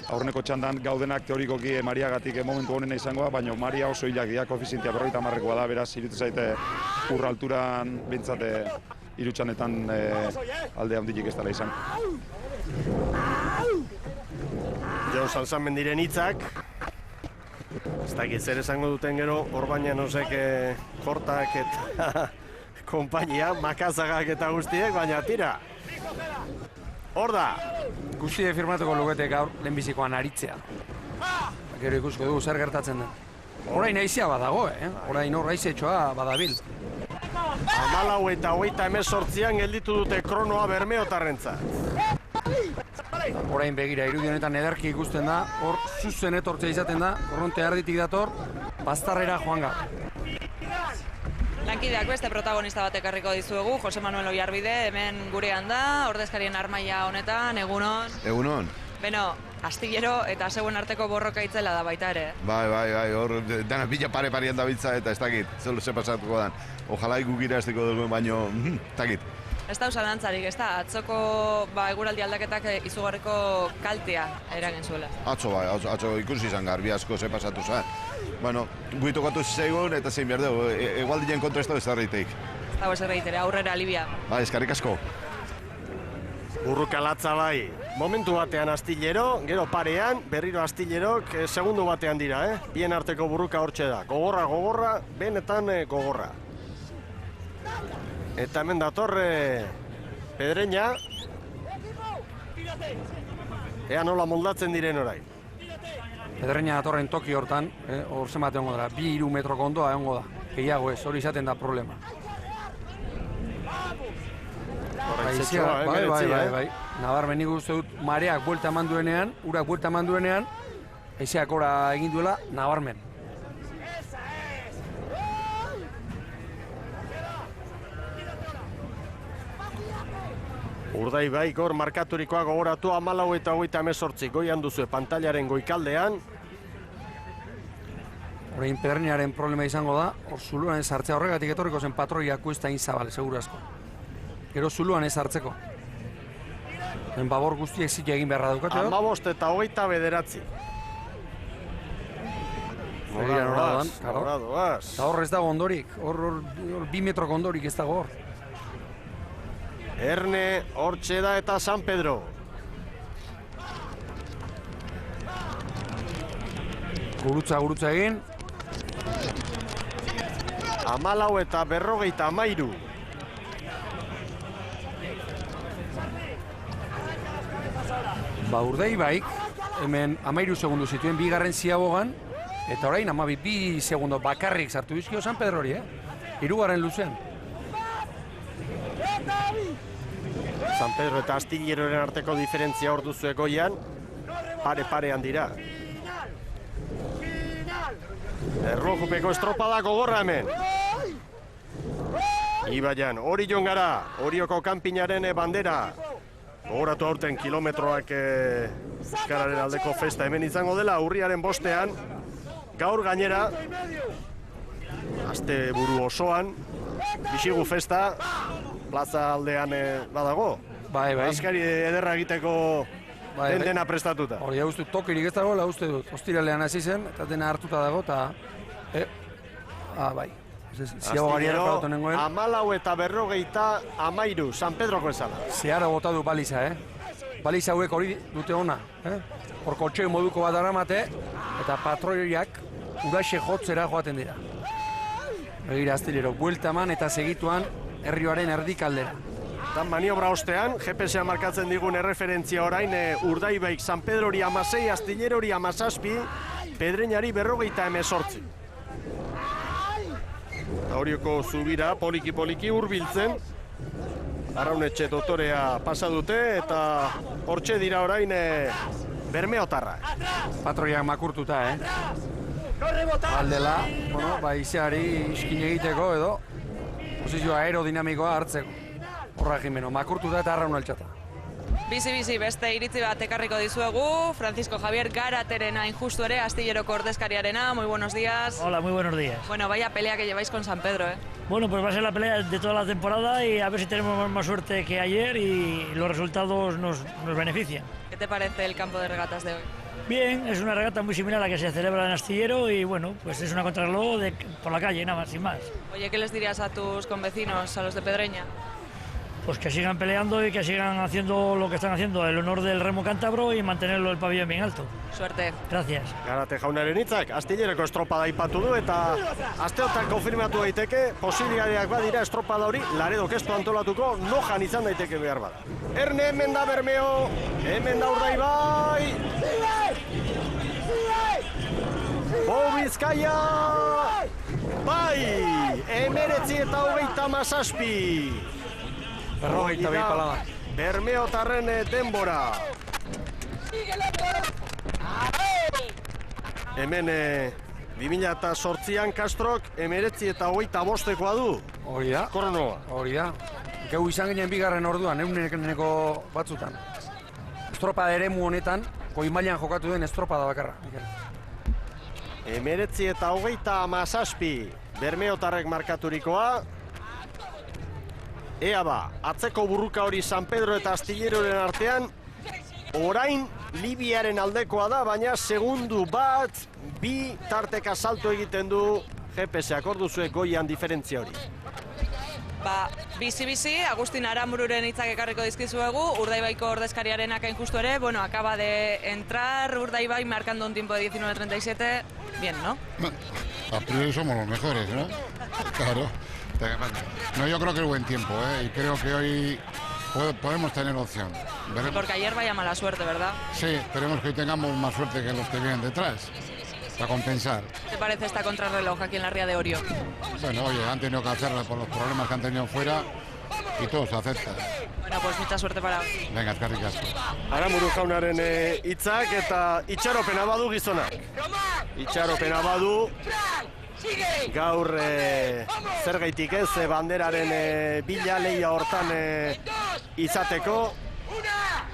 Aurreneko txandan gaudenak teorikoki Mariagatik momentu honena izangoa, baina Maria oso hilak dia, koefizientia 50-koa da, beraz, irutu zaite urra alturan bintzate irutxanetan alde handitik ez dela izan. Jon Salzamendiren hitzak. Ez dakit zer esango duten gero, hor baina nosek Kortak eta kompainia, Makazagak eta guztiek, baina tira. Hor da. Guztie firmatuko lukete gaur lehenbizikoan aritzea. Gero ikusko dugu zer gertatzen den. Orain aizea badago, Orain hor aizetxoa badabil. 14 eta 28an gelditu dute kronoa Bermeotarrentzat. Orain begira, irudi honetan ederki ikusten da, hor zuzen etortzea izaten da, korronte erditik dator, baztarrera joan gara. Lankideak beste protagonista bat ekarriko dizuegu, Jose Manuel Oiarbide, hemen gurean da, ordezkarien armaia honetan, egunon. Egunon. Beno, Astillero eta zeuen arteko borroka itzela da baita ere. Bai, hor dana pila pare-parean dabiltza eta ez dakit, ze pasatuko dan. Ojalai gukira ez dugu dugu, baino, ez dakit. Ez da usadantzarik, ez da, atzoko eguraldi aldaketak izugarriko kaltea eragin zuela. Atzo ikusi izan garbi asko ze pasatu zen. Bueno, guitokatu zizaigun eta zein behar dugu, egualdien kontra ez da bezarritik. Ez dago ez erreitere, aurrera, Libia. Bai, eskarrik asko. Burruka latza bai, momentu batean Astillero, gero parean, berriro Astillerok segundu batean dira, bien arteko burruka hortxe da. Gogorra, benetan gogorra. Eta hemen datorre Pedreña. Ea nola moldatzen diren orain. Pedreña datorren toki hortan, hor zenbat egongo dara, 2-3 metroko ondoa egongo da. Gehiago ez, hori izaten da problema. Bai. Nabarmen nik uste dut mareak buelta eman duenean, urak buelta eman duenean, haizeak ora egin duela, nabarmen. Urdaibai gor markaturikoa gogoratu 14:38 goian duzue pantailaren goikaldean. Orain Pedreñaren problema izango da, hor zuluan ez hartzea horregatik etorriko zen patroia kuestain zabal, seguru asko. Gero zuluan ez hartzeko. Babor guztiek zike egin beharra daukate. 15 eta 29. Nora doaz. Eta hor ez dago ondorik, hor 2 metroko ondorik ez dago hor. Erne, hortxe da eta San Pedro. Gurutza egin. 14 eta 53. Urdaibaik, hemen 13 segundu zituen bigarren ziabogan, eta orain 12 segundo bakarrik sartu dizkio San Pedro hori, hirugarren luzean. San Pedro eta Astilleroren arteko diferentzia hor duzu goian, pare-parean dira. Erlojupeko estropada gogorra hemen. Ibaian, Orion gara, Orioko kanpinaren bandera. Gogoratu aurten kilometroak Euskararen aldeko festa hemen izango dela, urriaren 5ean. Gaur gainera, aste buru osoan, bisigu festa, plaza aldean badago. Bai. Askari ederra egiteko dena prestatuta. Hori uste tokirik ez dago, uste dut. Ostiralean hasi zen, eta dena hartuta dago, eta... bai. Astillero, 14 eta 53, San Pedroko ezala. Zehara bota du baliza, Baliza hauek hori dute ona, Hor kotxe moduko bat daramate, eta patroiak uraxe jotzera joaten dira. Begira, Astillero, buelta eman eta segituan herrioaren erdikaldera. Eta maniobra ostean, GPS-a markatzen digun erreferentzia orain, Urdaibaik San Pedrori 16, Astillerori 17, Pedreñari 58. Orioko zubira poliki-poliki hurbiltzen. Arraunetxe dotorea pasa dute eta hortxe dira orain bermeotarrak. Patroiak makurtuta, Aldela, izeari iskin egiteko edo posizio aerodinamikoa hartzeko. Horra jimeno, makurtuta eta arraun altxata. Bizi, beste iritzi bat ekarriko dizuegu. Francisco Javier Garaterena, injustu ere, Astilleroko ordezkariarena. Muy buenos días. Hola, muy buenos días. Bueno, vaya pelea que lleváis con San Pedro, Bueno, pues va a ser la pelea de toda la temporada y a ver si tenemos más suerte que ayer y los resultados nos benefician. ¿Qué te parece el campo de regatas de hoy? Bien, es una regata muy similar a la que se celebra en Astillero y bueno, pues es una contrarreloj por la calle, nada más, sin más. Oye, ¿qué les dirías a tus convecinos, a los de Pedreña? Pues que sigan peleando y que sigan haciendo lo que están haciendo, el honor del remo cántabro y mantenerlo el pabellón bien alto. Suerte. Gracias. Garate jaunaren hitzak, Astilleroko estropada aipatu du eta asteotan konfirmatu daiteke posibilitateak badira estropada hori Laredok ez du antolatuko, Nojan izan daiteke behar bada. Erne, hemen da Bermeo, hemen da Urdaibai. Bou Bizkaia! Bai! 19 eta 37. Berrogeita bi palada. Bermeotarren denbora. Hemen 2008an Kastrok 19 eta 25 du. Hori da. Kronoa. Hori da. Geu izan ginen bigarren orduan, euneko batzutan. Estropada eremu honetan, goi mailan jokatu den estropada bakarra. 19 eta 37. Bermeotarrek markaturikoa. Ea ba, atzeko burruka hori San Pedro eta Astilleraren artean, orain Libiaren aldekoa da, baina segundu bat, 2 tarteka salto egiten du GPS-ak, orduzue goian diferentzia hori. Bizi, Agustin Aramururen hitzak ekarriko dizkizuegu, Urdaibaiko ordezkariarenak hain justu ere, bueno, acaba de entrar Urdaibai marcando un tiempo de 19:37, bien, ¿no? A priori somos los mejores, ¿no? Claro. No, yo creo que es buen tiempo, y creo que hoy podemos tener opción. Veremos. Porque ayer vaya mala suerte, ¿verdad? Sí, esperemos que hoy tengamos más suerte que los que vienen detrás, para compensar. ¿Qué te parece esta contrarreloj aquí en la Ría de Orio? Bueno, oye, han tenido que hacerla por los problemas que han tenido fuera y todo se acepta. Bueno, pues mucha suerte para hoy. Venga, eskerrik asko. Aramuru jaunaren hitzak eta itxaropena badu gizonak. Itxaropena badu. Gaur zergaitik ez banderaren bila lehia hortan izateko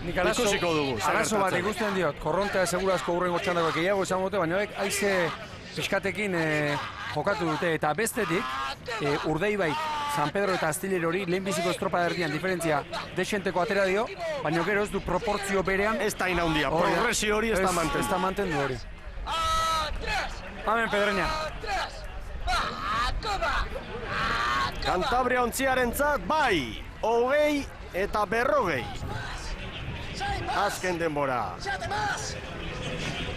ikusiko dugu. Arazo bat ikusten diot, korrontea segurazko hurrengo txandako gehiago izango dute, baina haize piskatekin jokatu dute, eta bestetik Urdaibai, San Pedro eta Astillero hori lehenbiziko estropa erdian diferentzia desenteko atera dio, baina gero ez du proportzio berean. Ez da inaundia, progresio hori ez da mantendu. Ez da mantendu hori. Amen, Pedreña. Kantabria ontziarentzat bai, 20 eta 40. Azken denbora.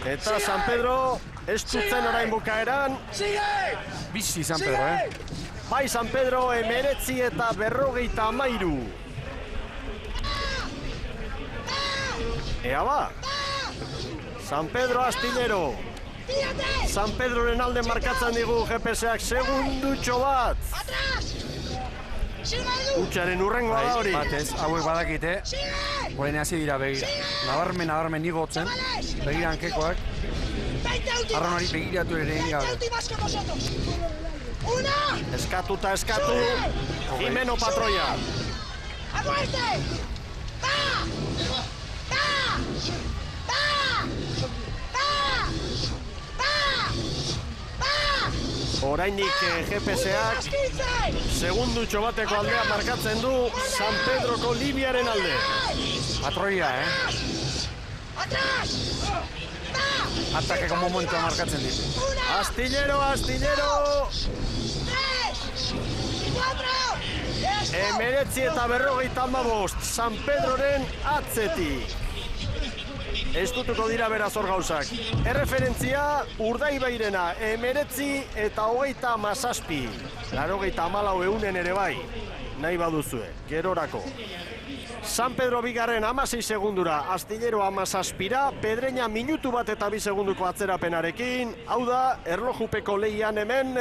Eta San Pedro ez dutzen orain bukaeran. Bizi San Pedro, Bai San Pedro 19 eta 53. Ea ba. San Pedro Astillero. San Pedroren alde markatzen digu GPS-ak segundutxo bat. Utxaren urrengoa da hori. Batez, hauek badakite, horren hasi dira begira. Nabarmen igotzen, begira hankekoak. Arron hori begiratu ere egin gabe. Eskatuta eskatu, Jimeno Patroia. Orainik GPS-ak segundutxo bateko aldea markatzen du San Pedroko Libiaren alde. Patroia, Atakeko momentua markatzen ditu. Astillero! Emeretzi eta 55, San Pedroren atzetik. Ez dutuko dira beraz hor gauzak. Erreferentzia Urdaibairena, emeretzi eta 37. 84 ere bai, nahi baduzue, gerorako. San Pedro bigarren 16 segundura, Astillero 17, Pedreña minutu bat eta 2 segunduko atzerapenarekin. Hau da, erlojupeko lehian hemen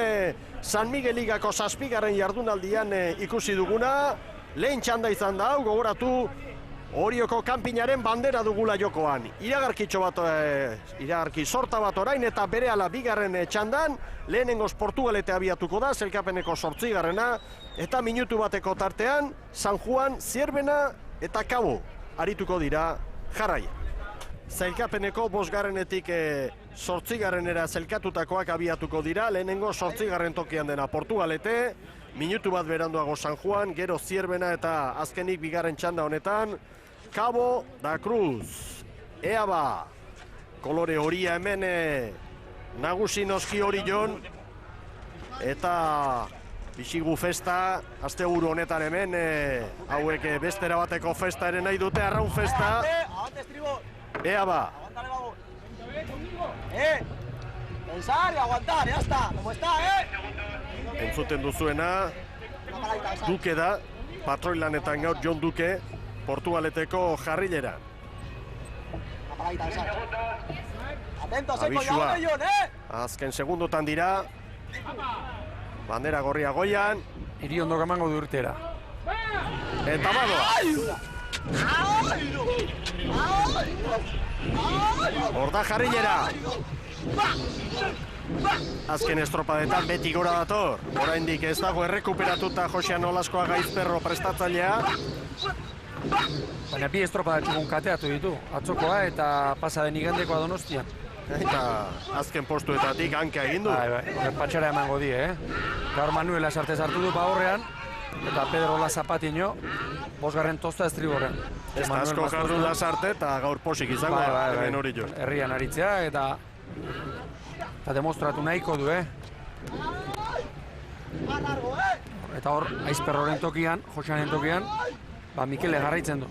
San Miguel Ligako 7. jardunaldian ikusi duguna. Lehen txanda izan da, hau gogoratu, Orioko kanpinaren bandera dugula jokoan. Iragarki sorta bat orain eta berehala bigarren txandan, lehenengoz Portugalete abiatuko da, zelkapeneko 8. eta minutu bateko tartean, San Juan, Zierbena eta Kabo arituko dira jarraia. Zelkapeneko 5. 8. zelkatutakoak abiatuko dira, lehenengo 8. tokian dena Portugalete, minutu bat beranduago San Juan, gero Zierbena eta azkenik bigarren txanda honetan, Cabo da Cruz. Ea ba, kolore horia hemen nagusi noski hori jon, eta bizigu festa, asteburu honetan hemen, hauek bestera bateko festa ere nahi dute, arraun festa. Ea ba. Pensar y aguantar, ya está, como está, Entzuten duzuena, Duke da, patroilanetan gaur Jon Duke, Portugaleteko jarrilera. Abisua, azken segundotan dira, bandera gorria goian. Hiri ondo gamango du urtera. Eta badoa. Hor da jarrilera. Azken estropadetan beti gora dator. Oraindik ez dago errekuperatuta Josean Olaskoa Gaizperro prestatzailea. Baina bi estropadatxukun kateatu ditu. Atzokoa eta pasaden igandekoa Donostian. Eta azken postuetatik hanka egin du. Bai, patxara emango die, Gaur Manuela sartez hartu du horrean. Eta Pedro Lazapatino, 5. tosta estriborren. Ez da asko jardu Lazarte eta gaur posik izango hemen hori jo. Herrian aritzea eta demostratu nahiko du, Eta hor, Aizperroren tokian, Joseanen tokian, Mikel garraitzen du.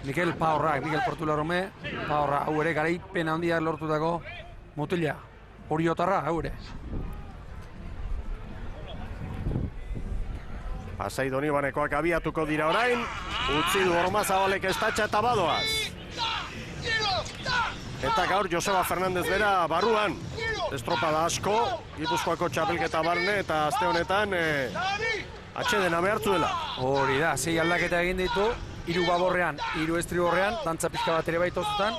Mikel Paorrak, Mikel Portularome, Paorra, hau ere garaipen handia lortutako mutila. Oriotarra, hau ere. Pasai Donibanekoak abiatuko dira orain, utzi du Ormazabalek estatxa eta badoaz. Eta gaur Joseba Fernandez bera barruan, estropada asko, Gipuzkoako txapelketa barne eta aste honetan atxedena behartu dela. Hori da, 6 aldaketa egin ditu, 3 baborrean, 3 estriborrean, dantza pixka bat ere baitozutan,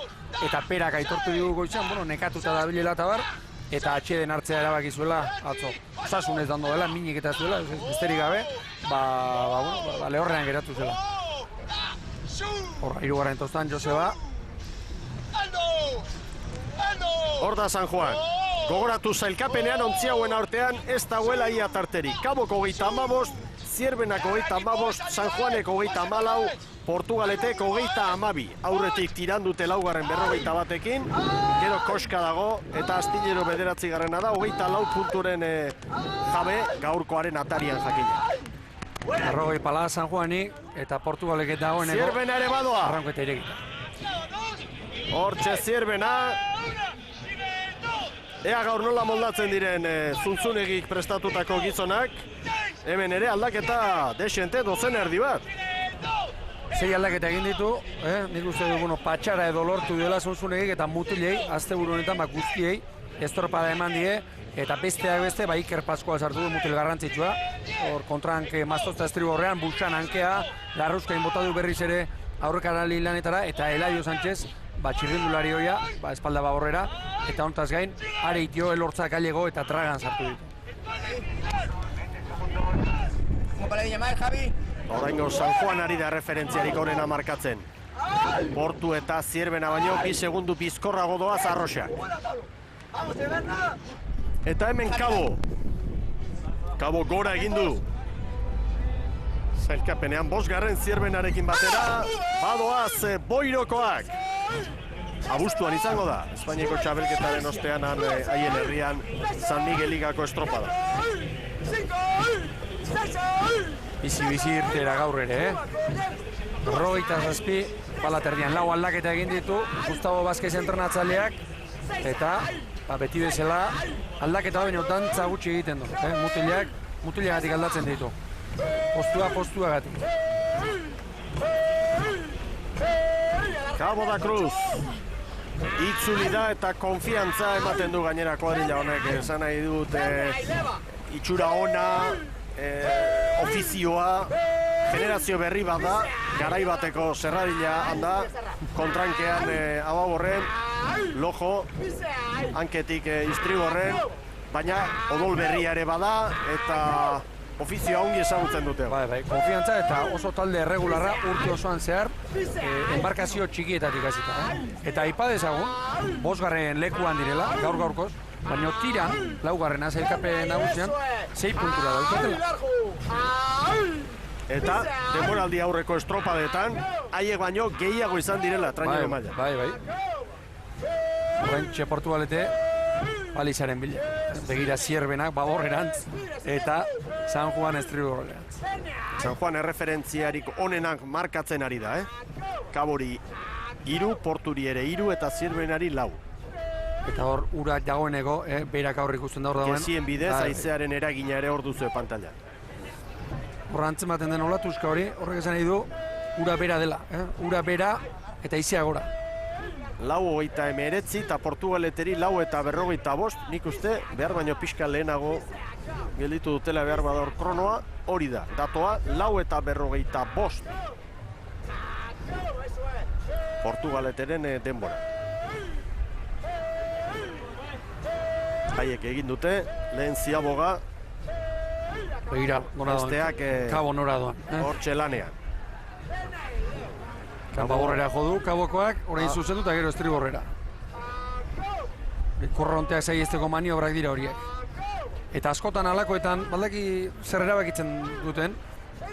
eta perak aitortu dugu goizan, nekatuta da bilela eta bar, eta atxeden hartzea erabaki zuela, atzo. Osasun ez dando dela, minik eta zuela, besterik gabe, lehorrean geratu zela. Horra, hirugarren tostan, Joseba. Hor da San Juan. Gogoratu zailkapenean ontzi hauen artean ez dagoela ia tarterik. Kaboko 35, Zierbenako 35, San Juaneko 34, Portugaletek 32. Aurretik tirandute laugarren 41ekin, gero koska dago eta astillero 9. da, 24 punturen jabe gaurkoaren atarian jakina. Arrogei pala San Juani eta Portugalek dagoeneko. Zierbena ere badoa. Arranketa irekita. Hortxe Zierbena. Ea gaur nola moldatzen diren Zuntzunegik prestatutako gizonak. Hemen ere aldaketa desente dozen erdi bat. 6 aldaketa egin ditu, nik uste dugu patxara edo lortu dela Zuntzunegik eta mutilei, azteburu honetan guztiei, estropada eman die, eta besteak beste, Iker Pascual sartu du mutil garrantzitsua. Hor kontranke maztozta estribo horrean, bultsan hankea, Larruzkain bota du berriz ere aurrekarali lanetara, eta Eladio Sánchez, txirrindulari hoia, espalda baborrera, eta hontaz gain, Areit Jo, Elortza, Gallego eta Tragan sartu ditu. Oraingo San Juan ari da referentziarik onena markatzen. Portu eta Zierbena baino, 2 segundu bizkorrago doaz Arroxak. Eta hemen Kabo. Kabo gora egin du. Zailkapenean 5. Zierbenarekin batera, badoaz Boirokoak. Abuztuan izango da, Espainiako txabelketaren ostean haien herrian San Migueligako estropada. Bizi irtera gaur ere, Rogeita zazpi, palaterdian 4 aldaketa egin ditu, Gustavo Vázquez entrenatzaileak, eta beti bezala aldaketa baino dantza gutxi egiten du, mutilagatik aldatzen ditu, postuagatik. Cabo da Cruz, itzuli da eta konfiantza ematen du gainera kuadrilla honek, esan nahi dut itxura ona, ofizioa, generazio berri bat da, garai bateko zerradila handa, kontrankean ababorren, lojo, hanketik istriborren, baina odol berria ere bada eta ofizioa ongi ezagutzen dute. Bai, konfiantza eta oso talde erregularra urte osoan zehar embarkazio txikietatik hasita. Eta aipa dezagun, 5. lekuan direla, gaur-gaurkoz, baina tira, 4. zailkapen nagusian, 6 puntura daukatela. Eta denboraldi aurreko estropadetan, haiek baino gehiago izan direla, trainero maila. Bai. Horrentxe Portugalete, balizaren bila. Begira Zierbenak, baborrerantz, eta San Juan estriborrerantz. San Juan erreferentziarik onenak markatzen ari da, Kabori 3, Porturi ere 3 eta Zierbenari 4. Eta hor, ura dagoeneko, berak aurrik ikusten da hor dagoen. Gezien bidez, haizearen eragina ere hor duzu pantalla. Horra antzematen den olatuzka hori, horrek esan nahi du, ura bera dela. Ura bera eta haizea gora. 4:29 eta Portugaleteri 4:45, nik uste behar baino pixka lehenago gelditu dutela behar bador kronoa, hori da, datoa 4:45. Portugaleteren denbora. Haiek egin dute, lehen Ziaboga, begira, nora doan, Kabo nora doan. Hortxe lanean. Baborrera jo du, Kabokoak, orain zuzendu eta gero estriborrera. Korronteak saihesteko maniobrak dira horiek. Eta askotan alakoetan, baldaki zer erabakitzen duten,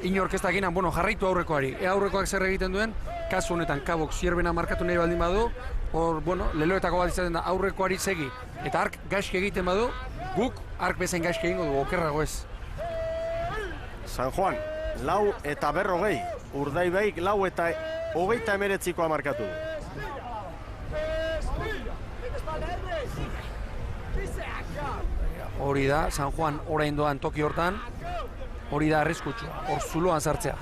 inork ez dakinan, jarraitu aurrekoari. Aurrekoak zer egiten duen, kasu honetan Kabok Zierbena markatu nahi baldin badu, hor, leloetako bat izaten da aurrekoari segi. Eta ark gaizki egiten badu, guk ark bezain gaizki egingo du, okerrago ez. San Juan, 4:40, Urdaibaik 4:29 markatu du. Hori da, San Juan orain doan toki hortan, hori da arriskutsua, hor zuloan sartzea.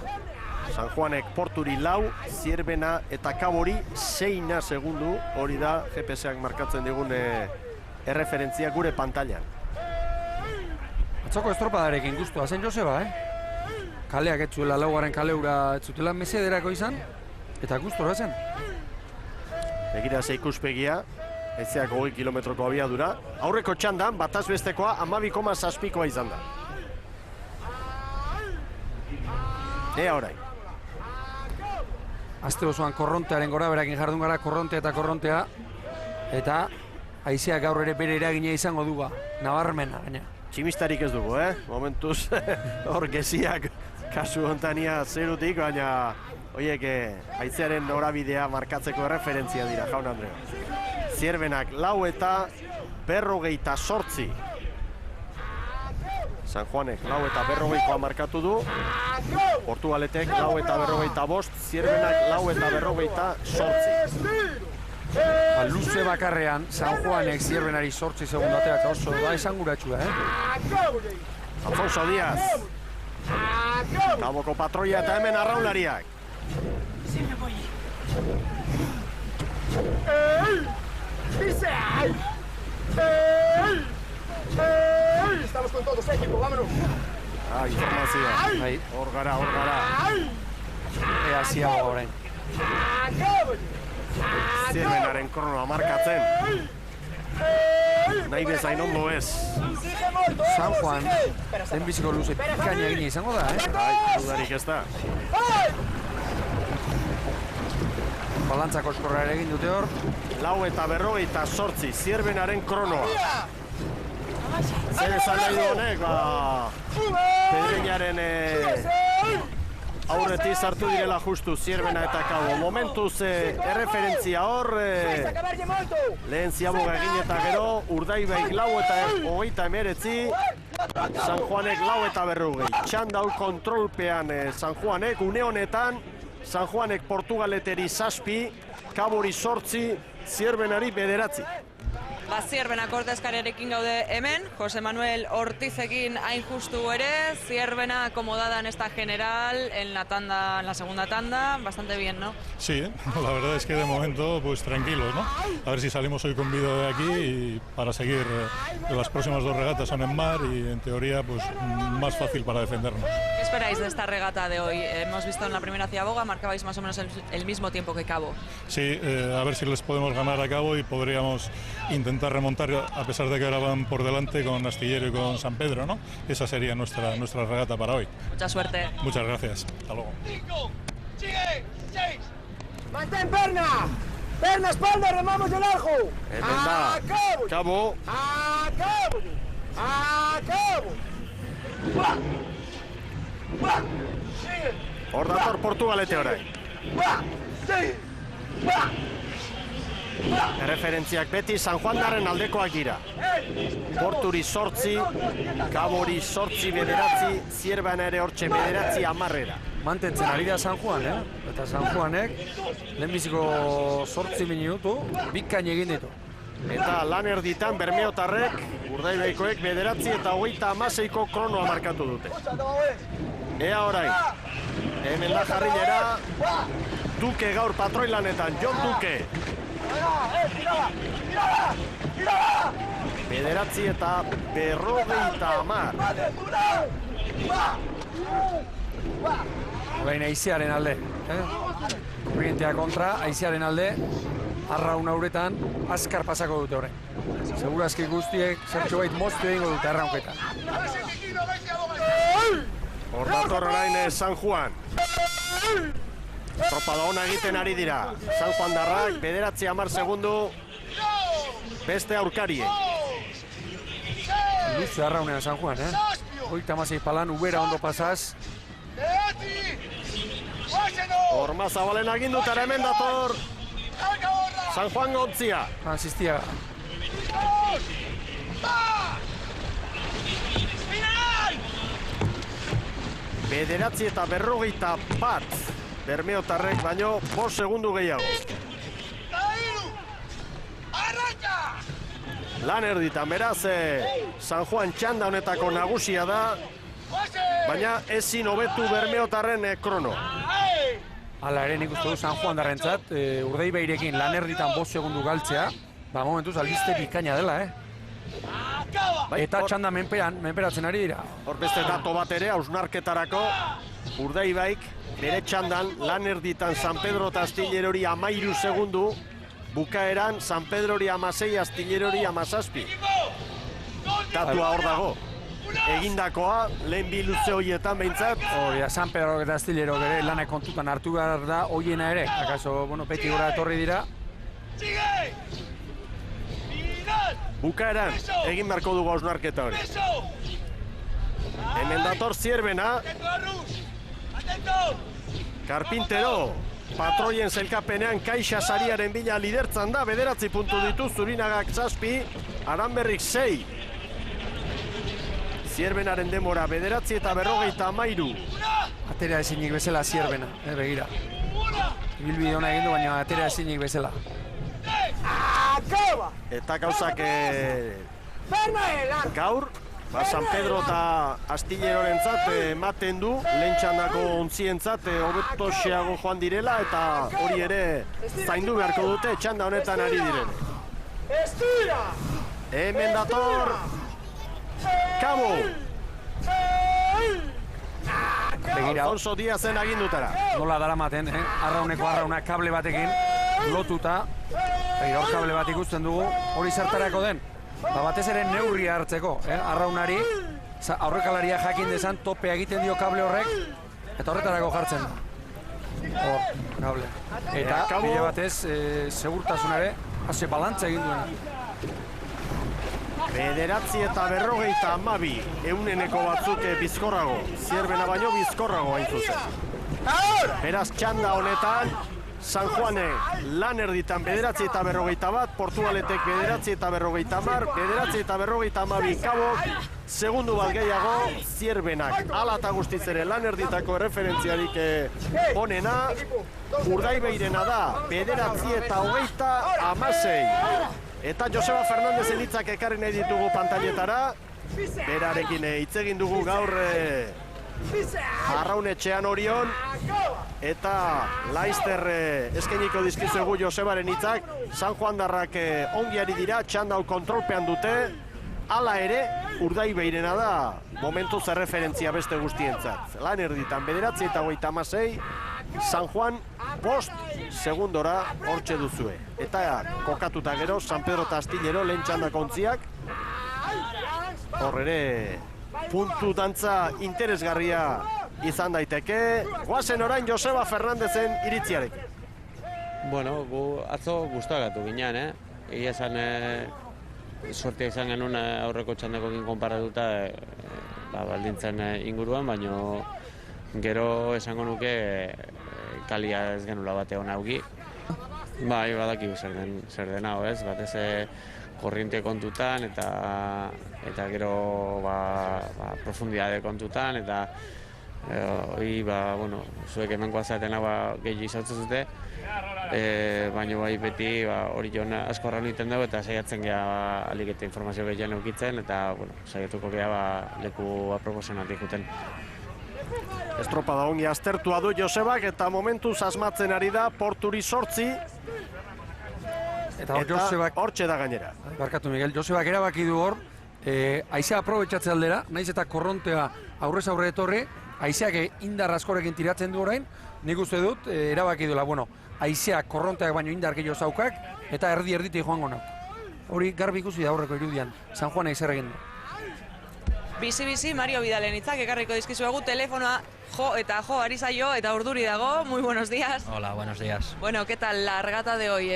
San Juanek Porturi 4, Zierbena eta Kabori 6 segundu, hori da GPS-ak markatzen digun erreferentzia gure pantailan. Atzoko estropadarekin guztua zen Joseba, Kaleak ez zuela, 4. kaleura ez zutela mesederako izan, eta guztora zen. Begira ze ikuspegia, haizeak 20 kilometroko abiadura. Aurreko txandan, bataz bestekoa 12,7 izan da. Ea orain. Aste osoan korrontearen gora berakin jardun gara, korrontea, eta haizeak gaur ere bere eragina izango duga, nabarmena, gaina. Tximistarik ez dugu, momentuz, hor geziak kasu hontania zerutik, baina horiek haizearen norabidea markatzeko referentzia dira, jaun Andrea. Zierbenak 4 eta 48. San Juanek 4 eta 40koa markatu du, Portugaletek 4 eta 45, Zierbenak 4 eta 48. Luze bakarrean, San Juanek Zierbenari 8 segundatea eta oso da esanguratxua, Alfonso Díaz. Kaboko patroia eta hemen arraunlariak. Estamos con todos, equipo, vámonos. Informazioa. Hor gara. Ea ziago orain. Zierbenaren kronoa markatzen. Nahi bezain ondo ez. San Juan, lehenbiziko luze pikaina egine izango da, Dudarik ez da. Balantzako eskorra ere egin dute hor. 4 eta 48, Zierbenaren kronoa. Zer esan nahi du honek, Pedreñaren aurretik sartu direla justu Zierbena eta Kabo. Momentuz erreferentzia hor, lehen Ziaboga egin eta gero, Urdaibaik 4 eta 29, San Juanek 4 eta 40. Txandau kontrolpean San Juanek, une honetan, San Juanek Portugaleteri 7, Kabori 8, Zierbenari 9. Zierbenak ordezkariarekin gaude hemen, Jose Manuel Ortizekin hain justu ere, Zierbena acomodada en esta general, en la segunda tanda, bastante bien, ¿no? Sí, la verdad es que de momento pues tranquilos, ¿no? A ver si salimos hoy con vida de aquí y para seguir, las próximas 2 regatas son en mar y en teoría pues más fácil para defendernos. ¿Qué esperáis de esta regata de hoy? Hemos visto en la primera Ciaboga, marcabais más o menos el mismo tiempo que Cabo. Sí, a ver si les podemos ganar a Cabo y podríamos intentar remontar, a pesar de que ahora van por delante con Astillero y con San Pedro, ¿no? Esa sería nuestra regata para hoy. Mucha suerte. Muchas gracias. Hasta luego. 5, sigue, 6. Mantén perna. Perna, espalda, remamos del arco. A Cabo. A Cabo. A Cabo. Hor dator Portugalete orain. Erreferentziak beti San Juandaren aldekoak dira. Porturi 8, Kabori 8, 9, Zierbena ere hortxe 9, 10. Mantentzen ari da San Juan, Eta San Juanek lehenbiziko 8 minutu bikain egin ditu. Eta lan erditan Bermeotarrek, Urdaibaikoek 9 eta 36ko kronoa markatu dute. Ea orain, hemen da jarrilera, Duke gaur patroilanetan, Jon Duke. 9 eta 50. Orain aizearen alde, Korrientea kontra, aizearen alde, arraun hauretan, azkar pasako dute horrein. Segurazki guztiek, zertxo bait moztu egingo dute arraunketa. Hor dator orain San Juan. Estropada ona egiten ari dira. San Juan darrak, 9 segundu, beste aurkarie. Luze arraunean San Juan, 36 palan, ubera ondo pasaz. Horma zabalen agindutara hemen dator San Juan gontzia. Asistia. Bederatzi eta 51. Bermeotarrek baino 5 segundu gehiago. Lan erditan beraz, San Juan txanda honetako nagusia da, baina ezin hobetu Bermeotarren krono. Hala ere nik uste du San Juan darrentzat, Urdaibairekin lan erditan 5 segundu galtzea, momentuz albiste bikaina dela, Eta txanda menperatzen ari dira. Hor beste dato bat ere, hausnarketarako, Urdaibaik bere txandan lan erditan San Pedro eta Astillerori 13 segundu, bukaeran San Pedrori 16, Astillerori 17. Datua hor dago. egindakoa, lehen bi luze horietan behintzat. Hori, San Pedro eta Astillero ere lanek kontutan hartu behar da hoiena ere. Akaso, beti gora etorri dira. Bukaeran, egin beharko dugu hausnarketa hori. Hemen dator Zierbena. Carpintero, patroien zelkapenean Kaixa sariaren bila lidertzan da, 9 puntu ditu, Zurinagak 7, Aranberrik 6. Zierbenaren demora, 9:53. Atera ezinik bezala Zierbena, begira. Ibilbide hona egin du, baina atera ezinik bezala. Eta gauzak gaur, San Pedro eta Astillerorentzat ematen du, lehen txandako ontzientzat hobetoxeago joan direla, eta hori ere zaindu beharko dute txanda honetan ari diren. Hemen dator Cabo! Alfonso Diazen agindutara. Nola daramaten, arraunak kable batekin lotuta. Hor kable bat ikusten dugu, hori zertarako den. Batez ere neurria hartzeko, arraunari, aurrekalaria jakin dezan, topea egiten dio kable horrek, eta horretarako jartzen. Hor, kable. Eta bide batez, segurtasunare, hase balantza egin duena. 9:52, euneneko batzuk bizkorrago, Zierbena baino bizkorrago hain zuzen. Beraz txanda honetan, San Juane lan erditan 9:51, Portugaletek 9:50, 9:52 Kabok, segundu bat gehiago, Zierbenak ala eta guztiz ere lan erditako erreferentziarik onena, Urdaibeirena da 9:26. Eta Joseba Fernandezen hitzak ekarri nahi ditugu pantailetara, berarekin hitz egin dugu gaur Arraunetxean Orion, eta Laister eskainiko dizkizuegu Josebaren hitzak. San Juandarrak ongi ari dira, txanda hau kontrolpean dute, hala ere Urdaibeirena da momentuz erreferentzia beste guztientzat. Lan erditan 9:56, San Juan 5 segundora hortxe duzue. Eta kokatuta gero, San Pedro eta Astillero lehen txandako ontziak. Hor ere puntu dantza interesgarria izan daiteke. Goazen orain Joseba Fernandezen iritziarekin. Bueno, atzo gustagatu ginean, Egia esan, sortea izan genuen aurreko txandakoekin konparatuta baldintzen inguruan, baino gero esango nuke kalia ez genula bate hona auki. Bai, badakigu zer den hau, ez? Batez korriente kontutan eta gero profundidade kontutan eta zuek hemenkoa zaten hau gehi izautzen zute, baina bai beti hori joan asko arraun egiten dugu eta saiatzen geha alik eta informazio gehiago eukitzen eta saiatuko geha leku aproposenatik juten. Estropada ongi aztertua du Josebak eta momentuz asmatzen ari da Porturi 8. Eta hortxe da gainera. Barkatu Miguel, Josebak erabaki du hor, haizea aprobetxatze aldera, naiz eta korrontea aurrez aurre etorri, haizeak indar askorekin tiratzen du orain, nik uste dut, erabaki duela, haizeak korronteak baino indar gehiago zaukak, eta erdi-erditik joango nauk. Hori garbi ikusi da aurreko irudian, San Juana izer egin du. Bizi, Mario Vidalen hitzak ekarriko dizkizuegu, telefonoa jo ari zaio eta urduri dago. Muy buenos días. Hola, buenos días. Bueno, ¿qué tal la regata de hoy?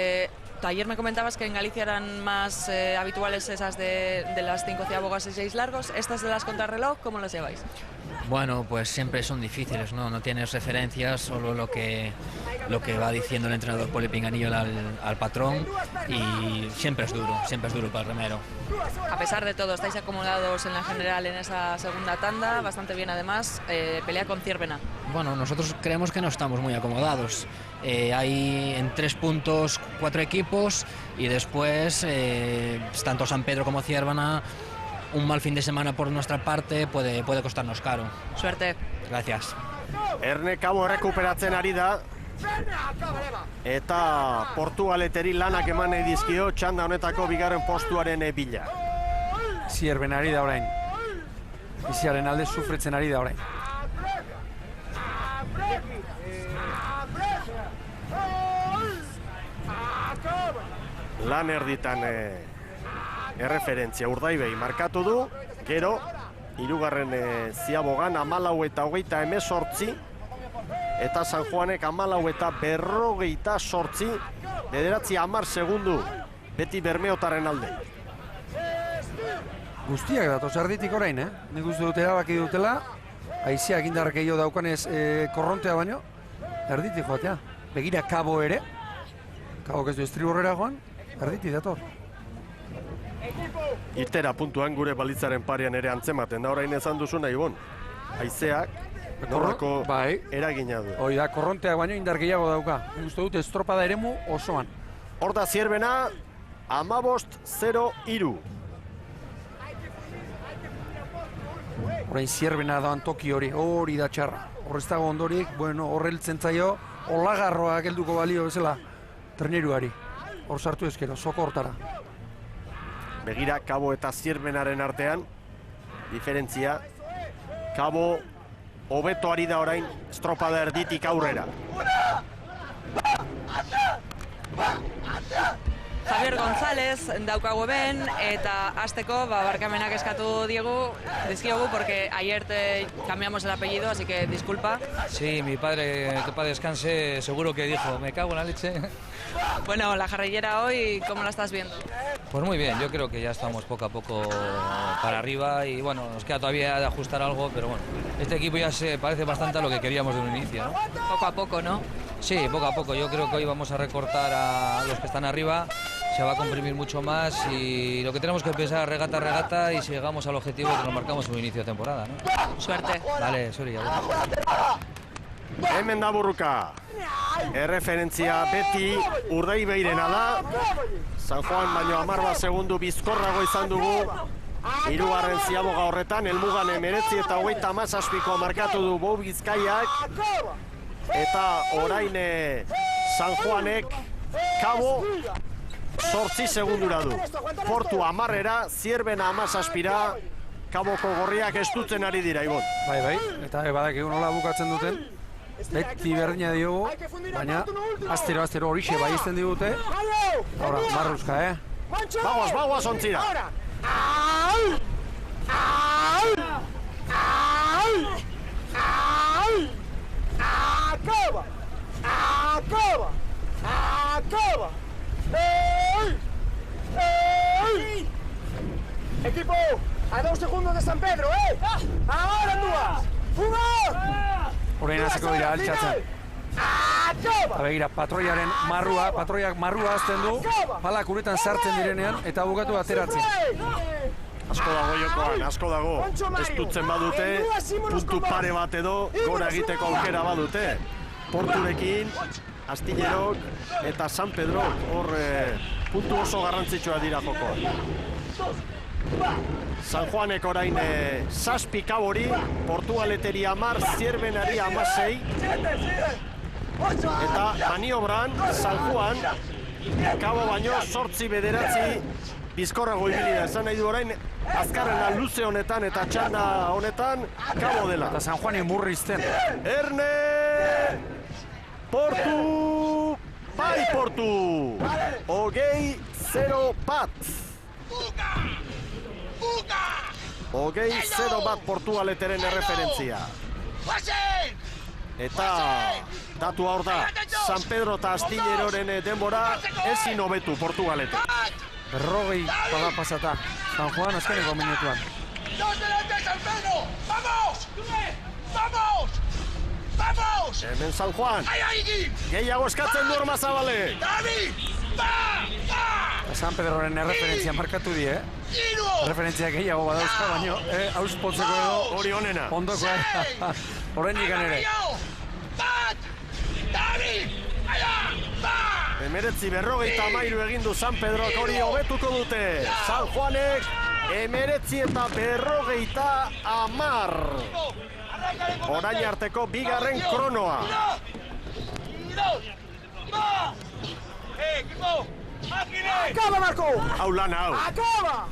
Ayer me comentabas que en Galicia eran más habituales esas de las 5 ciabogas y 6 largos. ¿Estas de las contrarreloj, cómo las lleváis? Bueno, pues siempre son difíciles, ¿no? No tienes referencias, solo lo que va diciendo el entrenador Poli Pinganillo al patrón, y siempre es duro para el remero. A pesar de todo, estáis acomodados en la general en esa segunda tanda, bastante bien además, pelea con Zierbena. Bueno, nosotros creemos que no estamos muy acomodados. Hay en 3 puntos 4 equipos y después tanto San Pedro como Zierbena. Un mal fin de semana por nuestra parte puede costarnos caro. Suerte. Gracias. Erne Cabo errekuperatzen ari da. Eta Portugaleteri lanak eman nahi dizkio txanda honetako bigarren postuaren bila. Zierben ari da orain. Biziaren alde sufritzen ari da orain. Lan erditan erreferentzia Urdaibei markatu du, gero hirugarren Ziabogan 14-28, eta San Juanek 14-58, bederatzi 10 segundu, beti Bermeotaren alde. Guztiak datoz erditik orain, Nik uste dut erabaki dutela, haizeak indarrak gehiago daukanez korrontea baino, erditik joatea. Begira Kabo ere, Kabok ez du estriborrera joan, erditik dator. Irtera puntuan gure balitzaren parean ere antzematen da orain ezan duzuna, Ibon. Haizeak norako eragina du. Hoi da, korronteak baino indar gehiago dauka. Uste dut estropada eremu osoan. Hor da Zierbena, 15-0-3. Orain Zierbena doan toki hori da txarra. Horrez dago ondorik, bueno, horreltzen zaio, olagarroak helduko balio bezala treneruari. Hor sartu ezkero, soko hortara. Begira, Kabo eta Zierbenaren artean, diferentzia. Kabo hobeto ari da orain estropada erditik aurrera. Javier González daukagu ben, eta hasteko barkamenak eskatu dizkiogu, porque ayer cambiamos el apellido, así que disculpa. Sí, mi padre, que para descanse, seguro que dijo, me cago en la leche. Bueno, la jarrillera hoy, ¿cómo la estás viendo? Pues muy bien, yo creo que ya estamos poco a poco para arriba y bueno, nos queda todavía de ajustar algo, pero bueno, este equipo ya se parece bastante a lo que queríamos de un inicio, ¿no? Poco a poco, ¿no? Sí, poco a poco. Yo creo que hoy vamos a recortar a los que están arriba, se va a comprimir mucho más y lo que tenemos que pensar es regata a regata y si llegamos al objetivo que nos marcamos en un inicio de temporada, ¿no? Suerte. Vale, Soria. Hemen da burruka. Erreferentzia beti Urdaibeirena da. San Juan baino 10 segundu bizkorrago izan dugu. Hirugarren Ziaboga horretan, helmugan 19 eta 37 markatu du Bou Bizkaiak. Eta orain San Juanek Kabo 8 segundura du. Portu 10era, Zierbena 17ra, Kaboko gorriak estutzen ari dira, Ibon. Bai, eta badakigu nola bukatzen duten. Beti berdina diogu, baina astero horixe bai izten digute. Ahora, Marruska, Bagoaz ontzira. Acaba! Equipo, a 2 segundos de San Pedro, Ahora duas! Orain hasiko dira altxatzen. Begira, patroiak marrua azten du, palak uretan sartzen direnean eta bukatu ateratzen. Asko dago jokoan, asko dago. Estutzen badute, puntu pare bat edo gora egiteko aukera badute. Porturekin, Astillerok eta San Pedro hor puntu oso garrantzitsua dira jokoan. San Juanek orain 7 Kabori, Portugaleteri 10, Zierbenari 16. Eta maniobran, San Juan, Kabo baino 8-9 bizkorrago ibili da. Esan nahi du orain, azkarrena luze honetan eta txanda honetan, Kabo dela. Eta San Juanen murrizten. Erne! Portu! Bai Portu! 20-0 bat! 20-0 bat Portugaleteren erreferentzia. Eta datu hor da, San Pedro eta Astilleraren denbora ezin hobetu Portugalete. 40 bada pasata, San Juan azkeneko minutuan. Hemen San Juan, gehiago eskatzen du Ormazabale. San Pedroren erreferentzia markatu die, Referentzia gehiago badauzka, baino, auspotzeko edo hori honena. Ondokoa, horrein ikan ere. 19-53 egin du San Pedrok hori hobetuko dute. San Juanek 19-50. Orain arteko bigarren kronoa. Acaba, Marco! Hau lan hau. Acaba!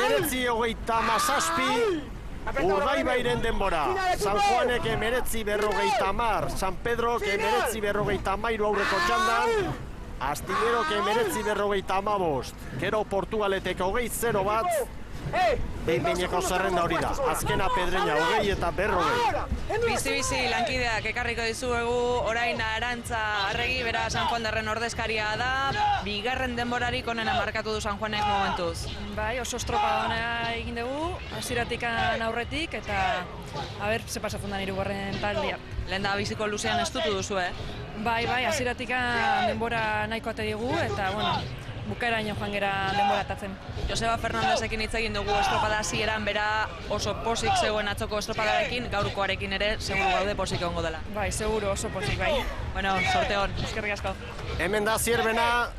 19-57. Urdaibairen denbora. San Juanek 19-50. San Pedrok 19-53 aurreko txandan. Astillerok 19-55. Gero Portugaleteko 20-0 bat. behin-behineko zerrenda hori da. Azkena Pedreña 20 eta 40. Bizi-bizi lankideak ekarriko dizuegu, orain Arantza Arregi, bera San Juan derren ordezkaria da, bigarren denborarik onena markatu du San Juanek momentuz. Bai, oso estropada ona egin dugu, hasieratik aurretik, eta ze pasatzen da hirugarren taldea. Lehen da biziko luzean estutu duzu, Bai, hasieratik denbora nahiko ate digu, eta, bukaeraino joan gera denbora atatzen. Joseba Fernandezekin hitz egin dugu estropada hasieran bera oso posik zegoen atzoko estropadarekin, gaurkoarekin ere seguru gaude posik egongo dela. Bai, seguru oso posik, bai. Bueno, sorte hon. Eskerrik asko. Hemen da Zierbena.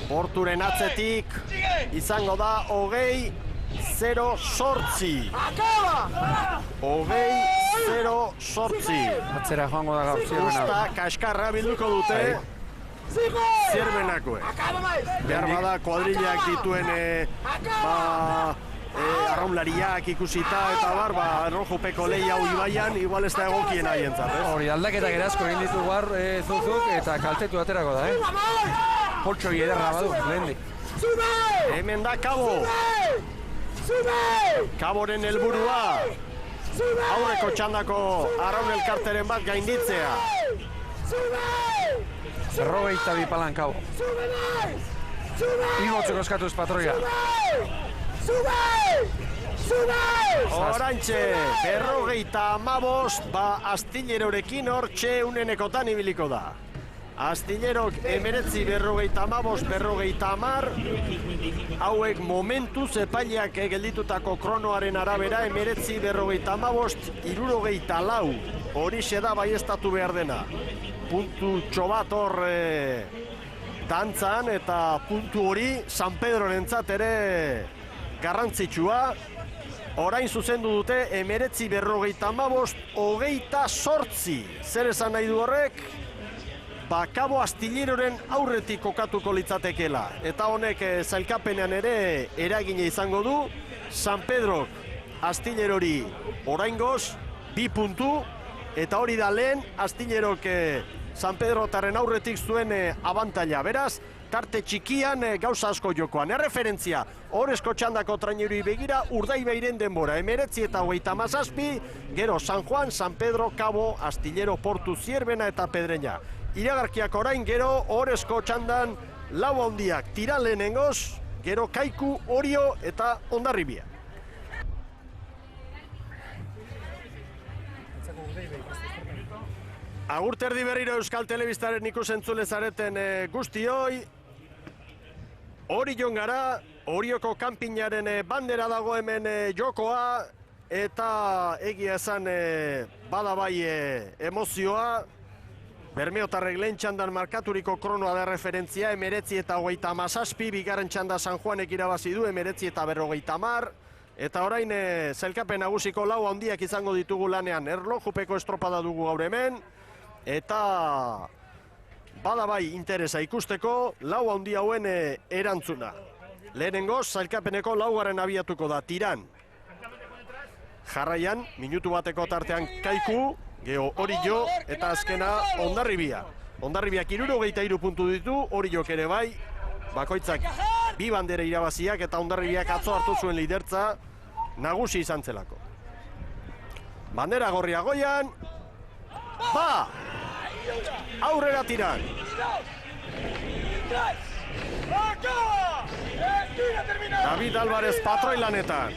Porturen atzetik izango da 20-0-8. 20-0-8. Atzera joango da gaur Zierbena. Usta kaskarra bilduko dute. Zierbenakoek. Behar bada kuadrillak dituen arraunlariak ikusita eta rojopeko lehi hau ibaian, igual ez da egokien haientzat. Hori, aldaketak erazko egin ditu gar zuzuk eta kaltetu aterako da, Poltsoi ederra badu, lehendik. Hemen da Kabo. Kaboren helburua. Aurreko txandako arraun elkarteren bat gainditzea. 52 palan Kabo. Igotzeko eskatuz patroia. Orantxe, 55, Astillerorekin hortxe unenekotan ibiliko da. Astillerok 19-55, hauek momentuz epaileak gelditutako kronoaren arabera 19-55, horixe da baiestatu behar dena. Puntu txobat hor dantzan eta puntu hori San Pedrorentzat ere garrantzitsua. Orain zuzendu dute 19-58, zer esan nahi du horrek? Kabo Astilleroren aurretik kokatuko litzatekela. Eta honek zailkapenean ere eragine izango du. San Pedrok Astillerori oraingoz 2 puntu. Eta hori da lehen Astillerok San Pedrotaren aurretik zuen abantaila. Beraz, tarte txikian gauza asko jokoan. Erreferentzia, horrezko txandako trainerui begira, Urdaibairen denbora. 19-57, gero San Juan, San Pedro, Kabo, Astillero, Portu, Zierbena eta Pedreña. Iragarkiak orain, gero horrezko txandan lau handiak tiran lehenengoz, gero Kaiku, Orio eta Hondarribia. Agurterdi berriro Euskal Telebistaren ikusentzule zareten guztioi. Orion gara, Orioko kanpinaren bandera dago hemen jokoa, eta egia esan bada bai emozioa. Bermeotarrek lehen txandan markaturiko kronoa da referentzia, 19-57, bigarren txanda San Juanek irabazi du, 19-50. Eta orain zailkapen nagusiko lau handiak izango ditugu lanean, erlojupeko estropada dugu gaur hemen. Eta bada bai interesa ikusteko lau handi hauen erantzuna. Lehenengoz, zailkapeneko laugarren abiatuko da Tiran. Jarraian, minutu bateko tartean Kaiku, geho Orio eta azkena Hondarribia. Hondarribiak 73 puntu ditu, Oriok ere bai, bakoitzak 2 bandera irabaziak eta Hondarribiak atzo hartu zuen lidertza nagusi izan zelako. Bandera gorria goian, aurrera Tiran. David Álvarez patroi lanetan.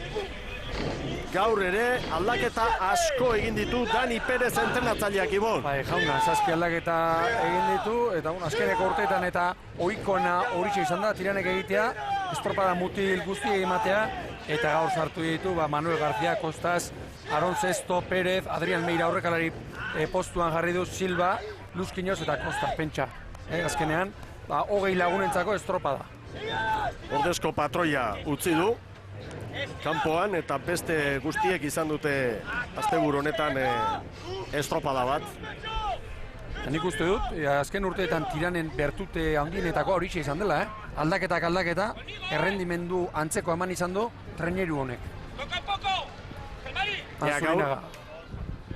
Gaur ere aldaketa asko egin ditu Dani Perez entrenatzaileak Ibon. Bai, jauna, 7 aldaketa egin ditu eta azkeneko urteetan eta ohikoena horixe izan da Tiranek egitea, estropada mutil guztiei ematea eta gaur sartu ditu Manuel García, Kostas, Aron Sesto, Perez, Adrián Meira aurrekalari postuan jarri du Silva, Luzkinoz eta Kostas pentsa. Azkenean, 20 lagunentzako estropada. Ordezko patroia utzi du kanpoan eta beste guztiek izan dute asteburu honetan estropada bat. Nik uste dut, azken urteetan Tiranen bertute handienetako horixe izan dela, aldaketa, errendimendu antzeko eman izan du traineru honek.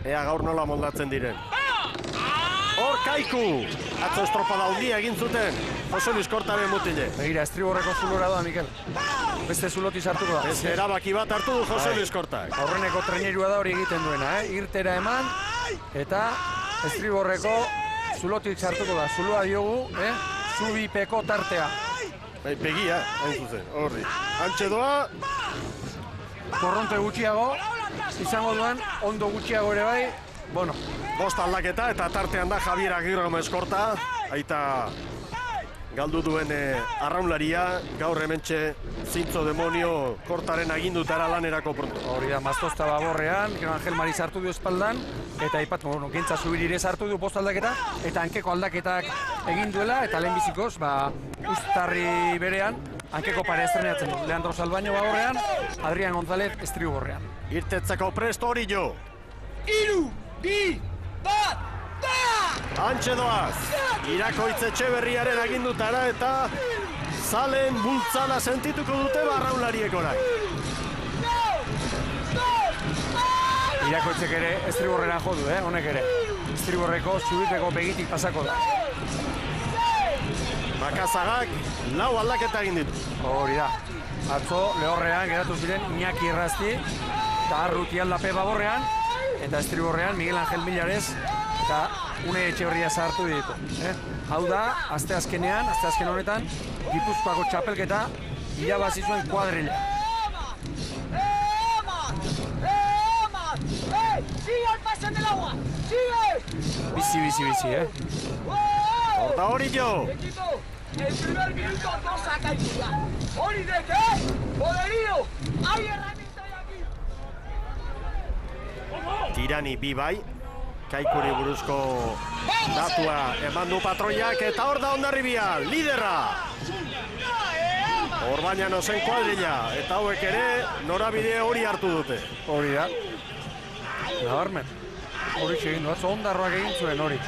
Ea gaur nola moldatzen diren. Hor Kaiku! Atzo estropada handia egin zuten. Jose Luis Kortaren mutile. Begira, estriborreko zulora da, Mikel. Beste zuloti sartuko da. Beste erabaki bat hartu du Jose Luis Kortak. Aurreneko trenerua da hori egiten duena, irtera eman, eta estriborreko zulotik sartuko da. Zulua diogu, zubipeko tartea. Begia, hain zuzen, horri. Antxe doa. Korronte gutxiago, izango duen, ondo gutxiago ere bai. Bueno, bost aldaketa eta tartean da Javier Agirre Gomez Korta. Aita galdu duen arraunlaria, gaur hementxe zintzo demonio Kortaren agindutara lanerako pronto. Hori da, Maztozta baborrean, Angel Mari sartu du espaldan, eta aipatu, Gentza Zubirire sartu du post aldaketa, eta hankeko aldaketak egin duela, eta lehenbizikoz, uztarri berean, hankeko pare estrenatzen du. Leandro Salbaño baborrean, Adrián González estriborrean. Irtetzeko prest hori jo. Iru, bi, bat, Antxe doaz, Irakoitz Etxeberriaren agindutara eta zalen bultzala sentituko dute barraunlariek orai. Irakoitzek ere estriborrera jo du, honek ere. Estriborreko zubipeko begitik pasako da. Makazagak lau aldaketa egin ditu. Hori da. Atzo lehorrean geratu ziren Iñaki Errazti eta Arruti aldape baborrean, eta estriborrean Miguel Angel Millares eta Une Etxeberria sartu ditu. Hau da, asteazken honetan, Gipuzkoako txapelketa irabazi zuen kuadrilla. Bizi, Horta hori jo! El primer minuto no saca el día. Hori de qué? Poderío. Hay herramienta aquí. Tirani bi bai. Kaikuri buruzko datua eman du patroiak eta hor da Hondarribia, liderra! Hor baina nozen kuadrilla eta hauek ere norabide hori hartu dute. Hori da. Nabarmen. Hori egin du, atzo Hondarroak egin zuen hori.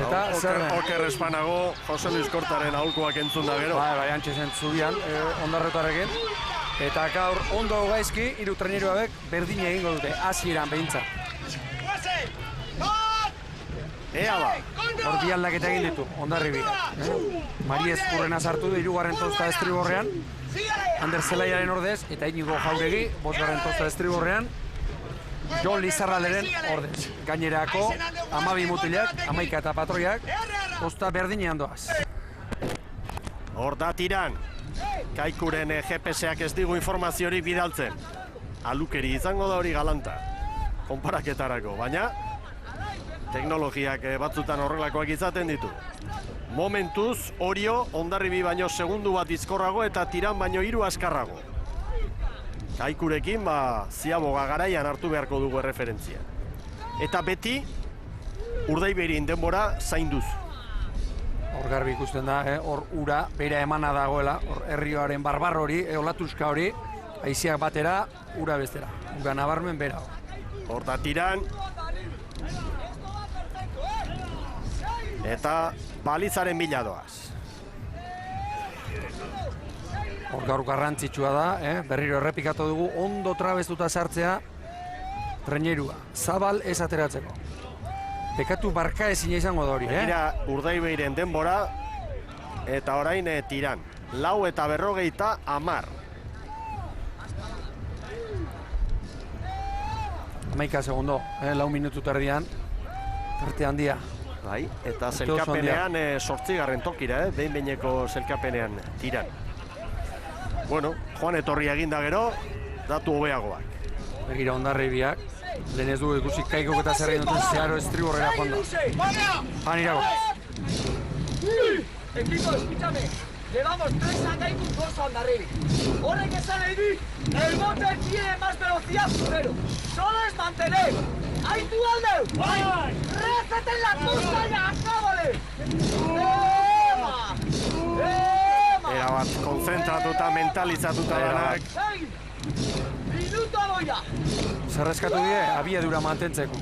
Eta zer den? Oker espanago Jose Luis Kortaren aholkoak entzun da gero. Bai, antxe zen zubian, Hondarretarekin. Eta gaur ondo gaizki, hiru traineru hauek berdina egingo dute, hasieran behintzat. Ea ba! Hor bi aldaketa egin ditu, Hondarribia. Mari Ezkurrena sartu du, hirugarren tosta estriborrean. Ander Zelaiaren ordez, eta Inigo Jauregi, bosgarren tosta estriborrean. Jon Lizarralderen ordez. Gainerako, 12 mutilak, 11 eta patroiak, tosta berdinean doaz. Hor da Tiran. Kaikuren GPS-ak ez digu informaziorik bidaltzen. Alukeri izango da hori galanta. Konparaketarako, baina teknologiak batzutan horrelakoak izaten ditu. Momentuz, Orio, Hondarribi baino segundu bat izkorrago eta Tiran baino 3 askarrago. Kaikurekin, Ziaboga garaian hartu beharko dugu erreferentzia. Eta beti, Urdaiberin denbora zainduz. Hor garbi ikusten da, hor ura bera emana dagoela, hor herrioaren barbar hori, olatuska hori, haiziak batera, ura bestera. Ura nabarmen bera. Hor da Tiran. Eta balizaren bila doaz. Hor gaur garrantzitsua da, berriro errepikatu dugu, ondo trabestuta sartzea trainerua. Zabal ez ateratzeko. Bekatu barka ezina izango da hori, Begira Urdaibeiren denbora, eta orain Tiran. 4 eta 50. 11 segundo, 4 minutu terdian, arte handia. Bai, eta zelkapenean 8. tokira, behin-behineko zelkapenean Tiran. Bueno, joan etorri eginda gero, datu hobeagoak. Begira Hondarribiak, lehen ez dugu ikusi Kaikok eta zer egin duten zeharo estriborrera joan da. Han irago. Equipo, escúchame. Llevamos 3 a Kaikok, 2 a Hondarribi. Horrek esan nahi dit, el bote tiene más velocidad primero. Solo es mantener. ¡Ahí tú, Aldeu! ¡Récete en la puta ya! ¡Acábale! ¡Ema! Era bat konzentratuta, mentalizatuta denak. Minuto doia! Zerrezkatu die, abiadura mantentzeko.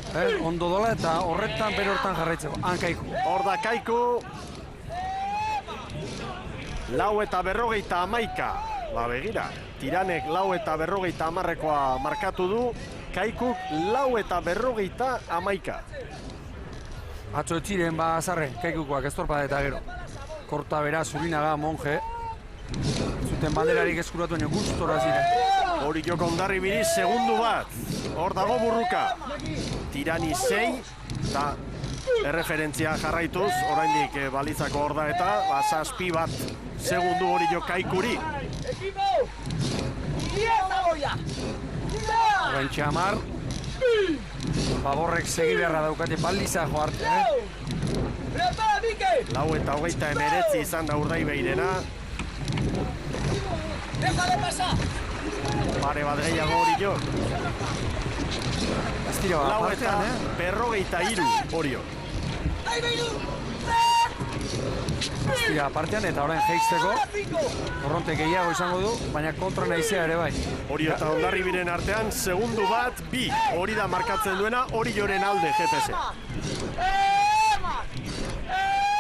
Ondo dola eta horretan bere hortan jarraitzeko. Han Kaiku. Hor da Kaiku. 4 eta 51. Begira, Tiranek 4 eta 50 markatu du. Kaikuk 4 eta 51. Atzo etziren azarre, kaikukoak estorpada eta gero. Korta bera, Zurinaga, Monje. Zuten banderarik eskuratu baino gustora ziren. Hori joko Hondarribiri segundu bat. Hor dago burruka. Tirani 6 eta erreferentzia jarraituz, oraindik balizako hor da eta 7 bat segundu hori jo Kaikuri. Orain txamar. Baborrek segi beharra daukate baliza joarte, Lau eta 29 izan da Urdaibairena. Pare bat gehiago hori jo. Lau eta 53 hori jo. Tira partean eta orain jeizteko korronte gehiago izango du, baina kontra naizea ere bai. Hori eta Hondarribiren artean segundu bat 2. Hori da markatzen duena, hori joren alde GPS.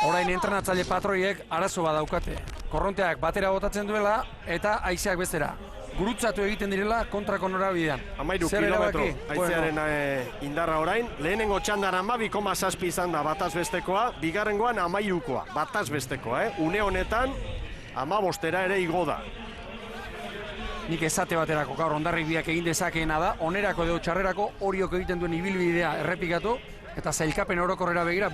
Orain entrenatzaile patroiek arazo bat daukate. Korronteak batera botatzen duela eta haizeak bestera. Gurutzatu egiten direla kontrako norabidean. 13 kilometro haizearen indarra orain. Lehenengo txandan 12,7 izan da bataz bestekoa, bigarrengoan 13koa, bataz bestekoa. Une honetan 15era ere igo da. Nik esate baterako gaur Hondarribiak egin dezakeena da, onerako edo txarrerako Oriok egiten duen ibilbidea errepikatu, eta zailkapen orokorrera begira,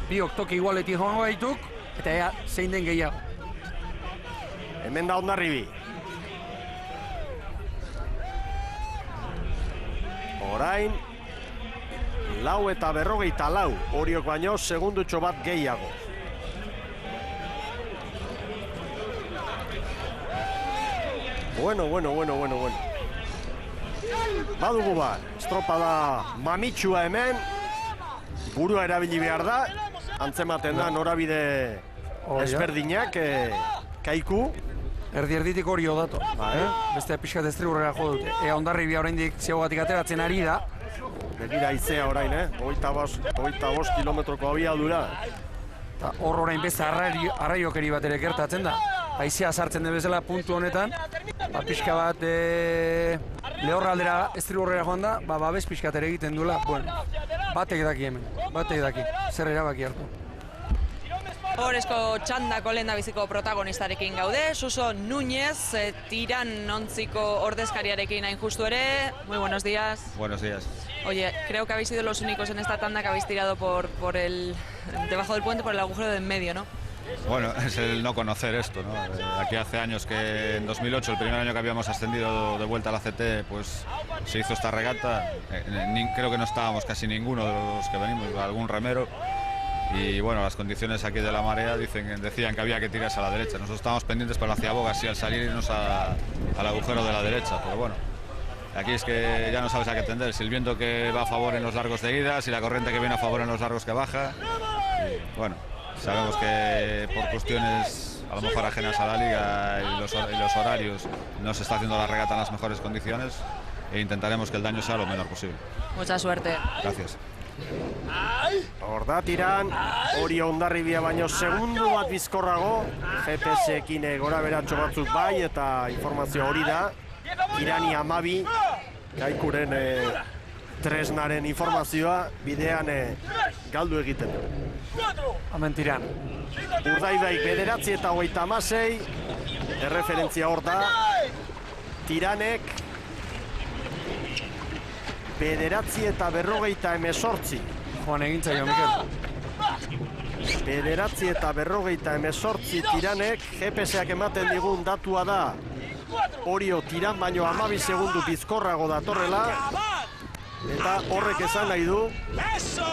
biok toki igualetik joango baituk, eta ea zein den gehiago. Hemen da Hondarribi. Orain, 4 eta 54, Oriok baino segundutxo bat gehiago. Bueno. Badugu bat, estropada mamitsua hemen, burua erabili behar da, antzematen da norabide ezberdinak, Kaiku. Erdi-erditik hori odatu, beste pixkat estriburrera jo dute. Hondarribia oraindik ziogatik ateratzen ari da. Begira haizea orain, 25 kilometroko abiadura. Eta hor orain beste arraiokeri bat ere gertatzen da. Haizea sartzen den bezala puntu honetan, pixka bat lehorraldera estriburrera joan da, babes pixkat ere egiten duela. Batek daki hemen, zer erabaki hartu. Horrezko txandako lehendabiziko protagonistarekin gaude, Suso Núñez, Tiran ontziko ordezkariarekin hain justu ere. Muy buenos días. Buenos días. Oye, creo que habéis sido los únicos en esta tanda que habéis tirado debajo del puente por el agujero de en medio, ¿no? Bueno, es el no conocer esto, ¿no? Aquí hace años que en 2008, el primer año que habíamos ascendido de vuelta a la CT, pues se hizo esta regata. Creo que no estábamos casi ninguno de los que venimos, algún remero. Y bueno, las condiciones aquí de la marea decían que había que tirarse a la derecha. Nosotros estábamos pendientes para hacia Boga, así al salir irnos al agujero de la derecha. Pero bueno, aquí es que ya no sabes a qué tender. Si el viento que va a favor en los largos de ida, si la corriente que viene a favor en los largos que baja. Y bueno, sabemos que por cuestiones a lo mejor ajenas a la liga y los horarios no se está haciendo la regata en las mejores condiciones e intentaremos que el daño sea lo menor posible. Mucha suerte. Gracias. Hor da Tiran, hori Hondarribia baino segundu bat bizkorrago, GPS-ekin gora beratxo batzuk bai eta informazio hori da. Tirani 12, Kaikuren tresnaren informazioa bidean galdu egiten du. Hemen Tiran. Urdaibaik 9 eta 36, erreferentzia hor da. Tiranek 9 eta 48. Joan egintzaio, Mikel. 9 eta 48 Tiranek, GPS-ak ematen digun datua da. Orio Tiran baino 12 segundu bizkorrago datorrela. Eta horrek esan nahi du,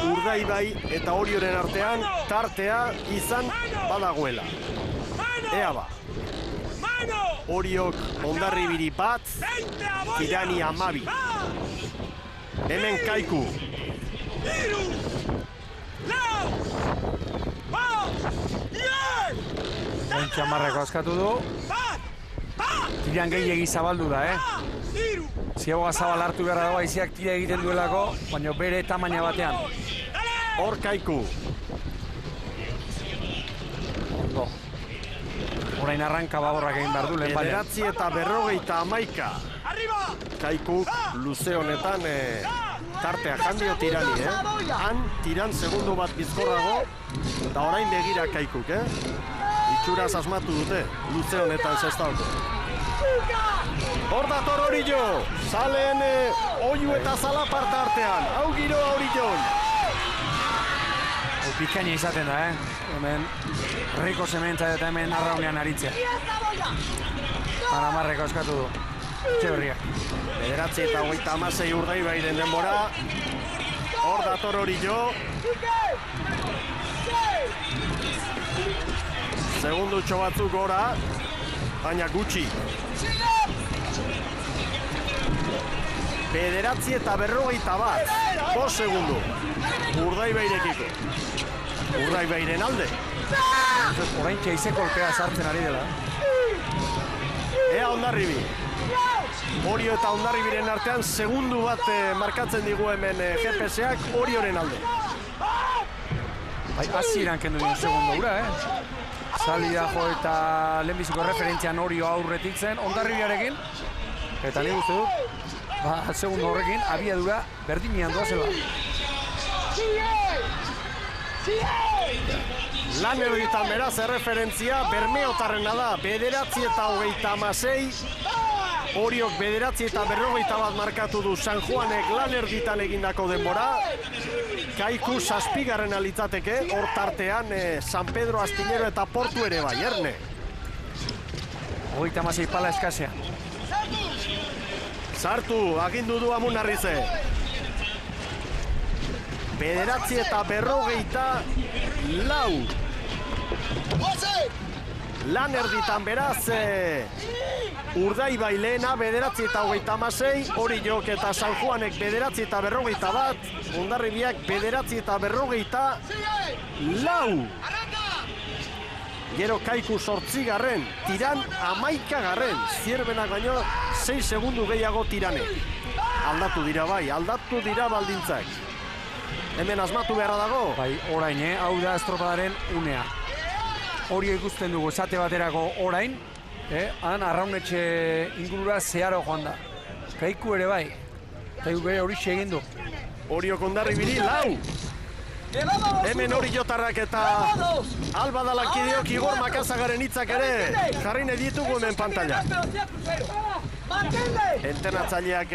Urdaibai eta Orioren artean tartea izan badagoela. Ea ba. Oriok Hondarribiri bat, Tirani 12. Hemen Kaiku. Txamarreko askatu du. Tiran gehiegi zabaldu da, Ziaboga zabal hartu beharra dago aiziak tira egiten duelako, baina bere tamaina batean. Hor Kaiku. Ondo. Orain arranka Baborrak egin behar du lehen baina. 9 eta 51. Kaiku luze honetan tartea jandio tirani, Han tiran segundu bat bizkorrago, eta orain begira Kaikuk, Itxuraz asmatu dute, luze honetan sextaoko. Hor dator Orillo, salen Oiu eta Zalaparta artean, hau giroa Orillon. Bikaina izaten da, Hemen Riko Sementza eta hemen arraunean aritzea. Aramarreko eskatu du. Txeberriak. 9:26 Urdaibairen denbora. Hor dator Orillo. Segundutxo batzuk gora, baina gutxi. 9:41, 5 segundu. Urdaibairekiko. Urdaibairen alde. Orain txaize kolpea sartzen ari dela. Ea Hondarribi. Orio eta Hondarribiren artean segundu bat markatzen digu hemen GPS-ak Orioren alde. Hasieran kendu dien segundu ura, Salida jo eta lehenbiziko referentzian Orio aurretik zen Hondarribiarekin. Eta nik uste dut, segundu horrekin abiadura berdinean doazela. Lanerditan beraz erreferentzia Bermeotarrena da, 9:26. Oriok 9:41 markatu du San Juanek Lanerditan egindako denbora. Kaiku 7. litzateke, hor tartean San Pedro Astillero eta Portu ere bai, Erne. 36 pala eskasean. Sartu, agindu du Amunarrize. 9:44. Lanerditan beraz Urdaibai lehena 9:26, Orillok eta San Juanek 9:41, Hondarribiak 9:44. Gero Kaiku 8. Tiran 11. Zierbenak baino 6 segundu gehiago Tirane. Aldatu dira baldintzak. Hemen asmatu beharra dago. Bai, orain, hau da estropadaren unea. Orio ikusten dugu esate baterako orain, han arraunetxe ingurura zeharo joan da. Kaiku ere bai, Kaiku ere hori egin du. Orio Hondarribiri 4. Hemen Orillotarrak eta Alba Dalankideok Igor Makazagaren hitzak ere jarri nahi ditugu hemen pantalla. Entenatzaileak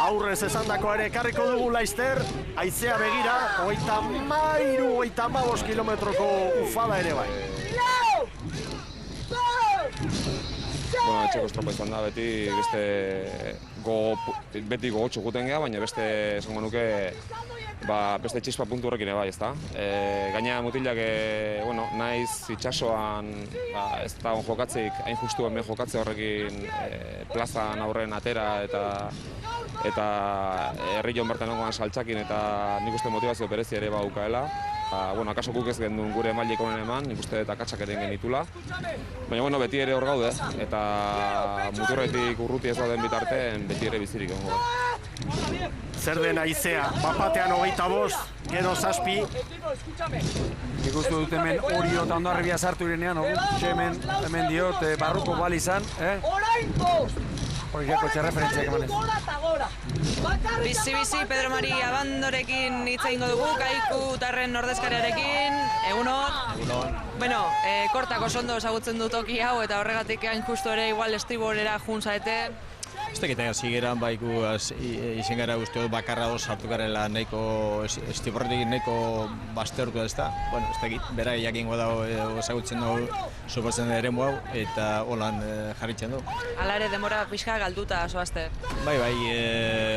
aurrez esandako ere ekarriko dugu Laister, haizea begira, 33-35 kilometroko ufada ere bai. Bueno, etxeko estropa izan da, beti gogotxo guten geha, baina beste esango nuke beste txispa puntu horrekin bai, ezta? Gaina mutilak, naiz itxasoan ez da on jokatzeik, hain justu hemen jokatze horrekin plazan aurren atera eta herri bertan ongoan saltzakin eta nik uste motivazio berezi ere baukaela. Akaso guk ez gendun gure emailik honen eman, nik uste eta katxak ere genitula. Baina, beti ere hor gaude, eta muturretik urruti ez dauden bitartean beti ere bizirik egongo da. Zer den haizea, bapatean 25, gero 7. Nik uste dut hemen Orio eta Hondarribia sartu irenean, hemen diot barruko bal izan, Horiako txerreferentziak emanez. Bizi, Pedro Mari Abandorekin hitz egingo dugu, Kaiku tarren ordezkariarekin, egunon. Bueno, kortako sondo ezagutzen du toki hau, eta horregatik hain justu ere igual estriborera jun zaete. Ez tekiten hasi geran, baiku izen gara uste dut bakarra doz hartu garela nahiko, estiborretik nahiko bastertu ez da. Bueno, ez tekit, bera jakingo dago ezagutzen dugu supotzen ere hau eta holan jarritzen du. Hala ere demora pixka galduta zoazte. Bai,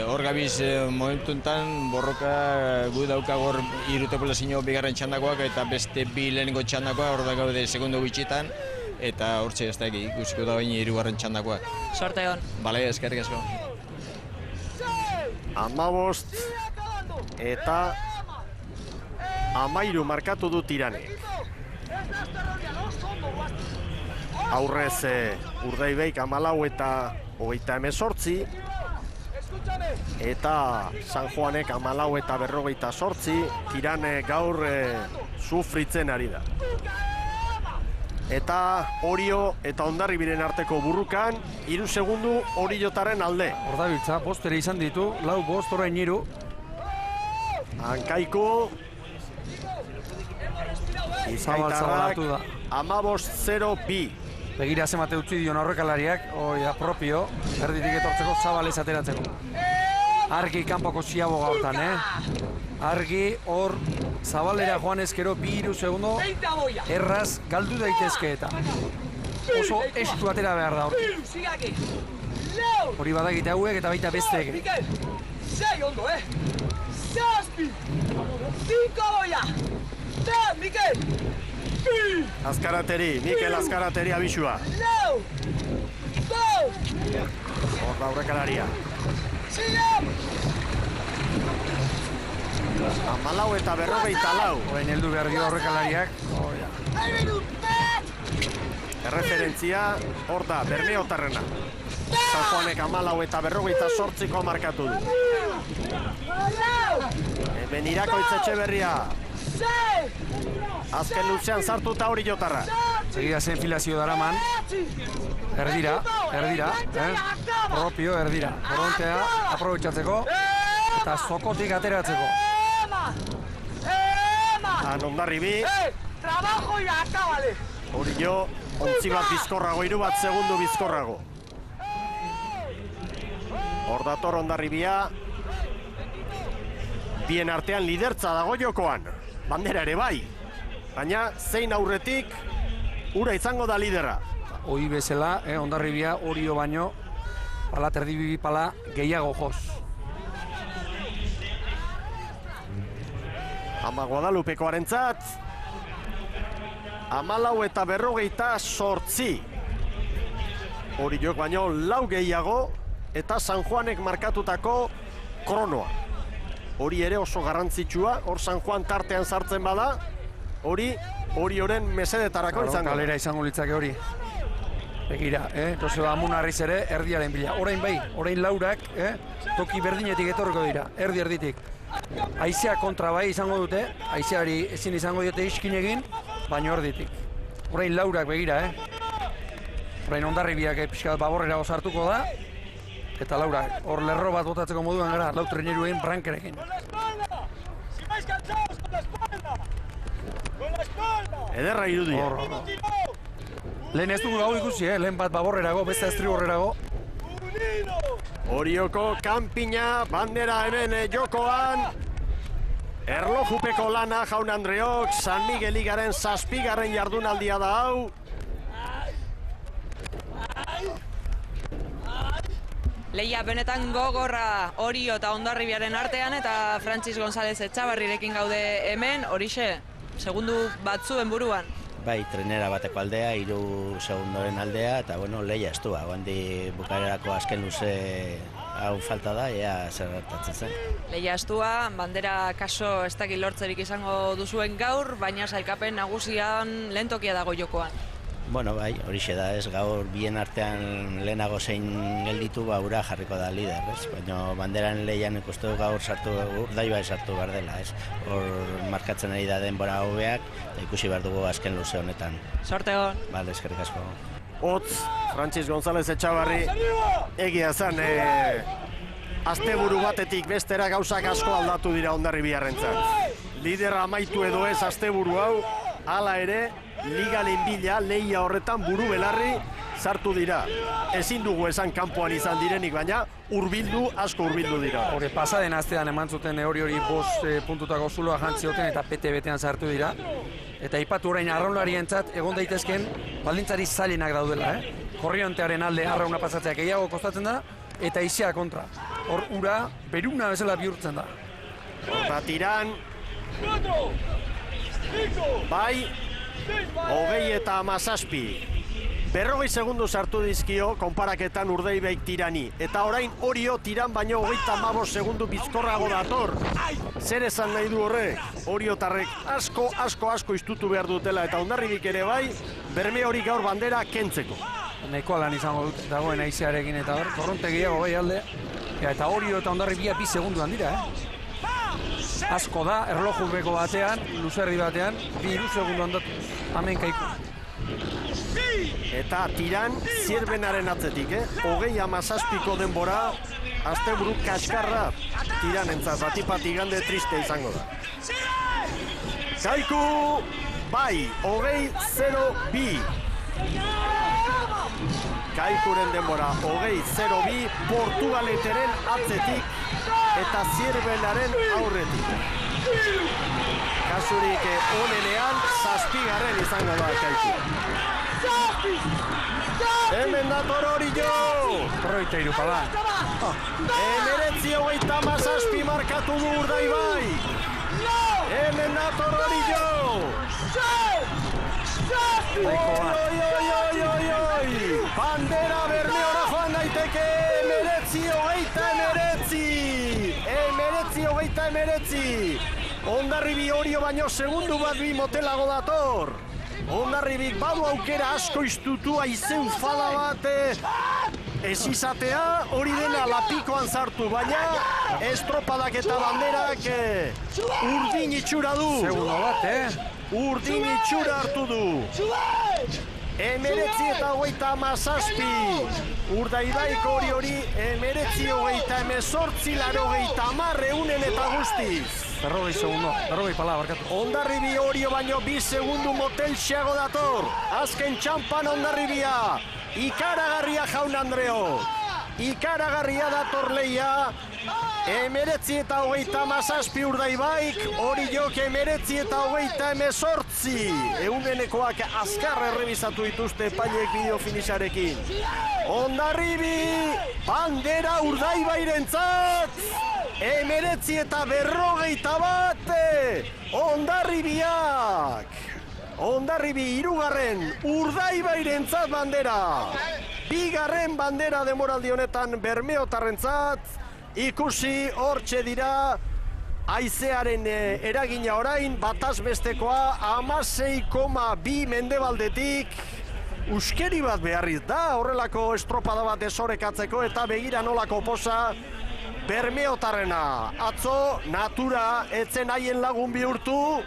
hor gabiz momentu enten borroka gu daukagor irutepolezio bigarren txandakoak eta beste bi lehenengo txandakoak hor da gaude segundo bitxitan. Eta hortxe ez da ikusiko da baina hirugarren txandakoak. Sorte hon. Bale, eskerrik asko. 15 eta 13 markatu du Tiranek. Aurrez Urdaibaik 14 eta 38. Eta San Juanek 14 eta 48. Tirane gaur sufritzen ari da. eta Orio eta Hondarribiren arteko burrukan, 3 segundu Oriotaren alde. Ordabiltza, bost ere izan ditu, 4-5 orain 3. Hankaiku. Izkaitarrak 15-0-2. Begira zemate utzi dion aurrekalariak, propio, erditik etortzeko Zabalez ateratzeko. Argi kanpoko ziago gaurtan, Argi hor Zabalera joan ezkero 2 segundo erraz galdu daitezke eta oso estu atera behar da hor. Hori badakite hauek eta baita besteek. Sei ondo, Zazpi! 5 boia! Da, Mikel! Azkarateri, Mikel Azkarateri abisua. Lau! Gol! Hor da aurrekalaria. Zilam! 14 eta 44. Orain heldu behar dio aurrekalariak. Erreferentzia, hor da, Bermeotarrena. San Juanek 14 eta 48 markatu du. Hemen Irakoitz Etxeberria. Azken luzean sartuta Oriotarra. Segida zen filazio daraman. Erdira. Propio erdira. Korontea aprobetxatzeko eta zokotik ateratzeko. Hondarribi. Trabajo y acábale. Orio, 11 bat bizkorrago, 3 bat segundu bizkorrago. Hor dator Hondarribia. Bien artean lidertza dago jokoan. Bandera ere bai. Baina zein aurretik ura izango da lidera. Hoi bezala, Hondarribia Orio baino pala terdi pala gehiago joz. Ama Guadalupekoarentzat 14 eta 48. Oriok baino 4 gehiago eta San Juanek markatutako kronoa. Hori ere oso garrantzitsua, hor San Juan tartean sartzen bada, hori Orioren mesedetarako izango. Kalera izango litzake hori. Begira, Joseba Amunarriz ere erdiaren bila. Orain bai, orain laurak, toki berdinetik etorriko dira, erditik. Haizea kontra bai izango dute, haizeari ezin izango diote iskin egin, baino erditik. Orain laurak begira, Orain Hondarribiak pixka baborrera osartuko da, eta laurak, hor lerro bat botatzeko moduan gara, lau treneruen brankerekin. Ederra irudia. Lehen ez dugu gau ikusi, lehen bat baborrerago, beste estriborrerago. Orioko kanpina, bandera hemen jokoan. Erlojupeko lana Jaun Andreok, San Miguel Ligaren 7. jardunaldia da hau. Lehia benetan gogorra Orio eta Hondarribiaren artean eta Frantsis González Etxabarrirekin gaude hemen, horixe, segundu batzuen buruan. Bai, trenera bateko aldea, 3 segundoren aldea, eta lehia estua. Handi bukaerako azken luze hau falta da, ea zer gertatzen zen. Lehia estua, bandera kaso ez dakit lortzerik izango duzuen gaur, baina sailkapen nagusian lehen tokia dago jokoan. Bai, horixe da, gaur bien artean lehenago zein gelditu, ura jarriko da lider, baina banderan lehian ikustu gaur urdaiba sartu behar dela, hor markatzen ari da denbora hobeak, eta ikusi behar dugu azken luze honetan. Sorte hon. Bale, eskerrik asko. Hotz, Frantsis González Etxabarri, egia zen, asteburu batetik bestera gauzak asko aldatu dira Hondarribiarrentzat. Lidera amaitu edo ez asteburu hau, hala ere, ligalen bila, lehia horretan buru belarri sartu dira. Ezin dugu esan kanpoan izan direnik, baina asko hurbildu dira. Hore, pasaden astean eman zuten hori 5 puntutako zuloa jantzioten eta bete-betean sartu dira. Eta ipatu orain arraunlarientzat egon daitezken baldintzari zailenak daudela, Korriontearen alde arrauna pasatzea gehiago kostatzen da, eta haizea kontra. Hor, ura, beruna bezala bihurtzen da. Horta tiran. Bai, 20 eta 17. 40 segundu sartu dizkio, konparaketan Urdaibaik tirani. Eta orain Orio tiran baino 35 segundu bizkorrago dator. Zer esan nahi du horrek? Oriotarrek asko istutu behar dutela eta Hondarribik ere bai, berme hori gaur bandera kentzeko. Nahikoa lan izango dut dagoen haizearekin eta hor, korronte gehiago bai alde. Eta Orio eta Hondarribia 2 segunduan dira, Asko da, erlojupeko batean, luzerdi batean, 2 segunduan dut, hemen kaiku. Eta tiran Zierbenaren atzetik, 20-17ko denbora, asteburu kaskarra tiran entzat, batipat igande triste izango da. Kaiku, bai, 20-0-2. Kaikuren denbora, 20-0-2, Portugaleteren atzetik eta Zierbenaren aurretik. Kasurik onenean, 7. izango da Kaiku. Hemen dator Orillo! Proita irupala. 19-17 markatu du Urdaibai. Hemen dator Orillo! Bandera Bermeora joan daiteke, 19-19! Hondarribi Orio baino segundu bat bi motelago dator. Hondarribik badu aukera asko iztutua izen fada bat ez izatea, hori dena lapikoan sartu, baina estropadak eta banderak urdin itxura du. Segundo bat, Urdin itxura hartu du. 19-17. Urdaibaiko hori 19-18 eunen eta guztiz. 40 segundo, 40 pala, barkatu. Hondarribi Orio baino 2 segundu motelxeago dator. Azken txampan Hondarribia. Ikaragarria Jaun Andreo. Ikaragarria dator leia. 19-17 Urdaibaik, Oriok 19-18. Eunenekoak azkar errebizatu dituzte epaileek bideo finixarekin. Hondarribi, bandera Urdaibairentzat. 19-41 Hondarribiak. Hondarribi 3. Urdaibairentzat bandera. 2. bandera demoraldi honetan Bermeotarrentzat. Ikusi hortxe dira haizearen eragina orain, batazbestekoa 16,2 mendebaldetik. Uskeri bat beharriz da, horrelako estropada bat desorekatzeko eta begira nolako posa Bermeotarrena. Atzo, natura, etzen haien lagun bihurtu,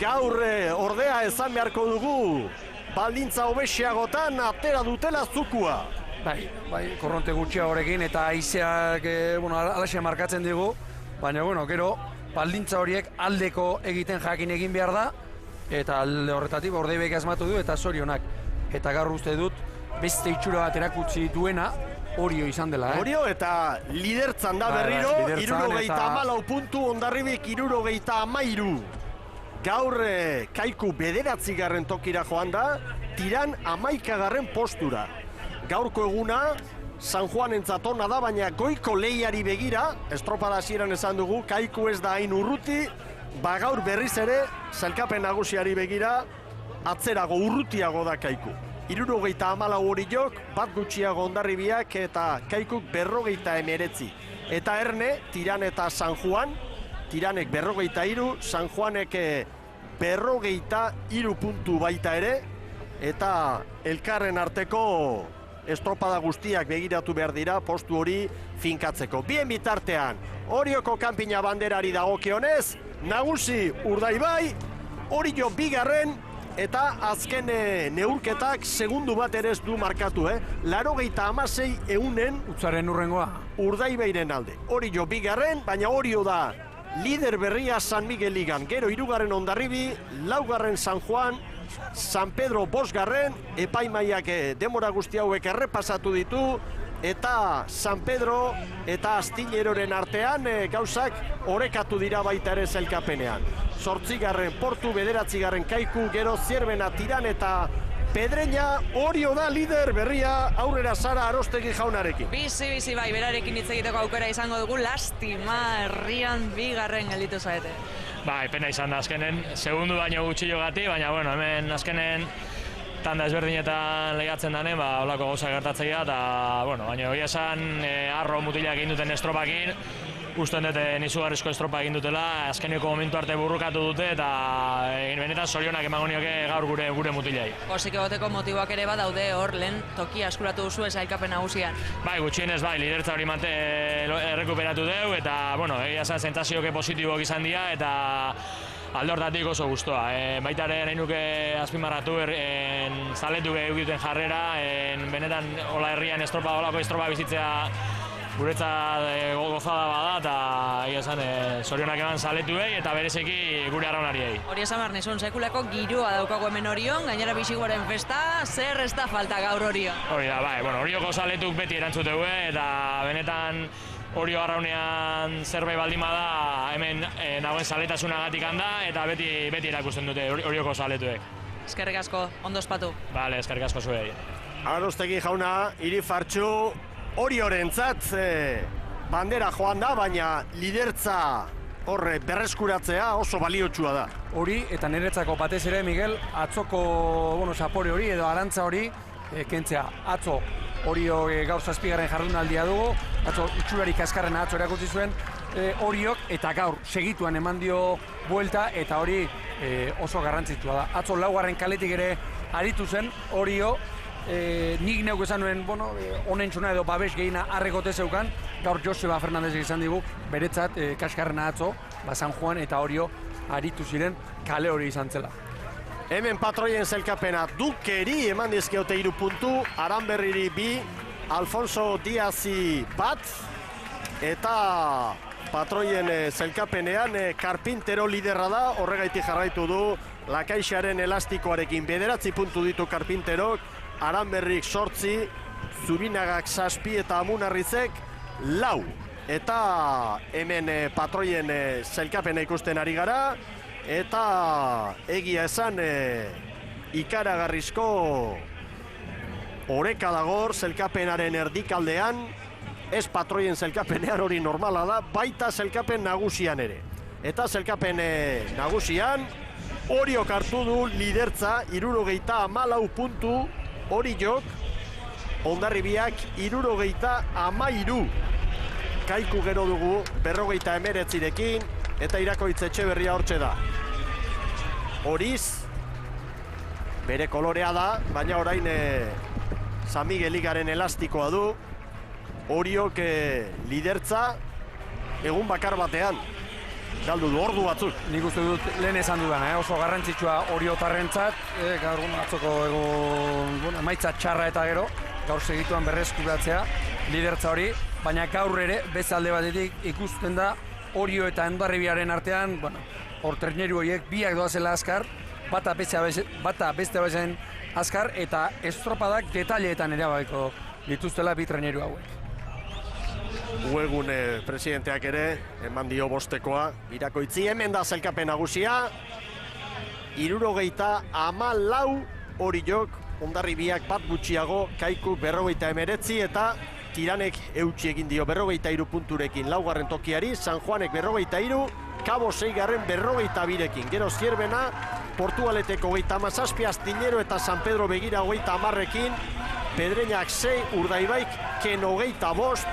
gaur ordea esan beharko dugu, baldintza hobexiagotan atera dutela zukua. Bai, korronte gutxia horrekin eta haizeak alaxe markatzen digu, baina, gero, baldintza horiek aldeko egiten jakin egin behar da, eta alde horretatik Urdaibaik asmatu du eta zorionak. Eta gaur uste dut, beste itxura bat erakutsi duena, Orio izan dela, Orio eta lidertzan da berriro, 74 puntu, Hondarribik 73. Gaur Kaiku 9. tokira joan da, tiran 11. postura. Gaurko eguna, San Juanentzat ona da, baina goiko lehiari begira, estropada hasieran esan dugu, Kaiku ez da hain urruti, gaur berriz ere, sailkapen nagusiari begira, atzerago urrutiago da Kaiku. 74 Oriok, bat gutxiago Hondarribiak eta Kaikuk 49. Eta erne, Tiran eta San Juan, Tiranek 43, San Juanek 43 puntu baita ere, eta elkarren arteko estropada guztiak begiratu behar dira postu hori finkatzeko. Bien bitartean, Orioko kanpina banderari dagokionez, nagusi Urdaibai, Orio 2. Eta azken neurketak segundu bat ere ez du markatu, 86 eunen Utzaren urrengoa Urdaibairen alde. Orio 2, baina Orio da lider berria San Miguel Ligan. Gero 3. Hondarribi, 4. San Juan, San Pedro 5. Epaimaiak demora guzti hauek errepasatu ditu, eta San Pedro eta Astilleroren artean gauzak orekatu dira baita ere sailkapenean. 8. Portu, 9. Kaiku, gero Zierbena, Tiran eta Pedreña. Orio da lider berria, aurrera Sara Arostegi jaunarekin. Bizi bai, berarekin hitz egiteko aukera izango dugu, lastima herrian 2. gelditu zaete. Bai, pena izan da azkenen, segundu baino gutxillo gati, baina hemen azkenen tanda ezberdinetan lehiatzen danen, holako gauza gertatzea, eta, baina egia esan, arro mutilak egin duten estropakin, usten dut izugarrizko estropa egin dutela, azkeneko momentu arte burrukatu dute, eta benetan zorionak emango nioke gaur gure mutilai. Pozik egoteko motiboak ere badaude hor, lehen tokia eskuratu duzu sailkapen nagusian. Bai, gutxienez bai, lidertza hori errekuperatu deu, eta, egia esan sentsazioke positibok izan dira, eta alde hortatik oso gustoa. Baita ere nahi nuke azpimarratu zaletu egiten jarrera, benetan hola herrian olako estropa bizitzea guretzat gozada bada, eta egia esan zorionak eman zaletuei eta berezeki gure arraunariei. Hori esan behar nizun, sekulako giroa daukago hemen Orion, gainera Bisiguaren festa, zer ez da falta gaur Orion? Hori da, bai, Orioko zaletuk beti erantzuteu, eta benetan Orio arraunean zerbait baldin bada hemen nagoen zaletasunagatik handa, eta beti erakusten dute Orioko zaletuek. Eskerrik asko, ondo ospatu. Bale, eskerrik asko zuei. Arostegi jauna, Irifartxu Oriorentzat bandera joan da, baina lidertza horre berreskuratzea oso baliotsua da. Hori, eta niretzako batez ere, Miguel, atzoko zapore hori edo arantza hori kentzea. Atzo Orio gaur 7. jardunaldia dugu, atzo itxurarik kaskarrena atzo erakutsi zuen Oriok, eta gaur segituan eman dio buelta, eta hori oso garrantzitsua da. Atzo 4. kaletik ere aritu zen Orio, nik neuk esan nuen, honen txuna edo babes gehiena arrekote zeukan, gaur Joseba Fernandez izan digu, beretzat kaskarrena atzo, San Juan eta Orio aritu ziren kale hori izan zela. Hemen patroien zelkapena Dukeri eman dizkiote 3 puntu, Aranberriri 2, Alfonso Diazi 1, eta patroien zelkapenean Karpintero liderra da, horregaitik jarraitu du Lakaixaren elastikoarekin 9 puntu ditu Karpinterok, Aranberrik 8, Zubinagak 7 eta Amunarrizek 4. Eta hemen patroien zelkapena ikusten ari gara, eta egia esan ikaragarrizko oreka dagor zelkapenaren erdikaldean, ez patroien zelkapenean hori normala da, baita zelkapen nagusian ere. Eta zelkapen nagusian Oriok hartu du lidertza 74 puntu, Oriok, Hondarribiak 73. Kaiku gero dugu 59rekin, eta Irakoitz Etxeberria hortxe da. Horiz, bere kolorea da, baina orain San Miguel Ligaren elastikoa du. Oriok lidertza egun bakar batean. Galdu du, ordu batzuk. Nik uste dut lehen esan dudan, oso garrantzitsua Oriotarrentzat, gaur atzoko egun emaitza txarra eta gero, gaur segituan berreskuratzea, lidertza hori, baina gaur ere, beste alde batetik ikusten da Orio eta Hondarribiaren artean, hor traineru horiek biak doazela azkar, bata beste bezen azkar, eta estropadak detaileetan ere baiko dituztela bi traineru hauek. Uegun presidenteak ere, eman dio bostekoa, Irakoitzi hemen da zelkapen nagusia, 74 Oriok, Hondarribiak 1 gutxiago, Kaiku 59 eta Tiranek eutsi egin dio 43 punturekin 4. tokiari, San Juanek 43, Kabo 6. 42rekin. Gero Zierbena, Portugaleteko 37, Astillero eta San Pedro Begira 30rekin, Pedreñak 6, Urdaibaik Keno 25,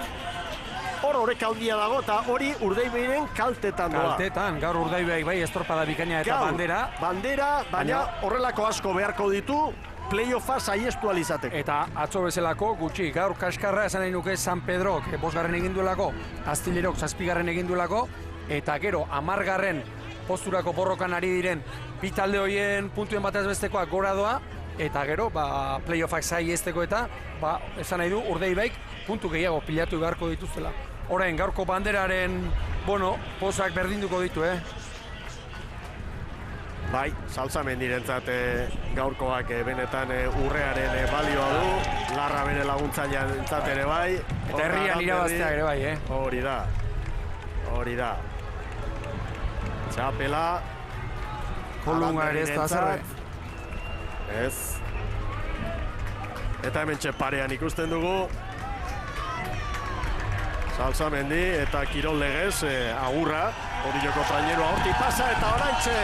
hor horrek handia dago eta hori Urdaibiren kaltetan doa. Kaltetan, gaur Urdaibaik bai estropada bikaina eta bandera. Bandera, baina horrelako asko beharko ditu, playoffa saiestu alizateko. Eta atzo bezalako gutxi, gaur kaskarra esan nahi nuke San Pedrok 5. egin duelako, Astillerok 7. egin duelako, eta gero 10. posturako borrokan ari diren bi talde horien puntuen batez bestekoak gora doa, eta gero playoffak saiesteko eta esan nahi du Urdaibaik puntu gehiago pilatu beharko dituztela. Orain, gaurko banderaren, pozak berdinduko ditu, Bai, Salsamendirentzat gaurkoak benetan urrearen balioa du, Larra bere laguntzaileantzat ere bai. Eta herrian irabaztea ere bai, Hori da. Txapela. Kolunga ere ez da zerre. Ez. Eta hemen txeparean ikusten dugu. Salsamendi eta Kirol Legez agurra. Orioko trainerua hortik pasa eta oraintxe.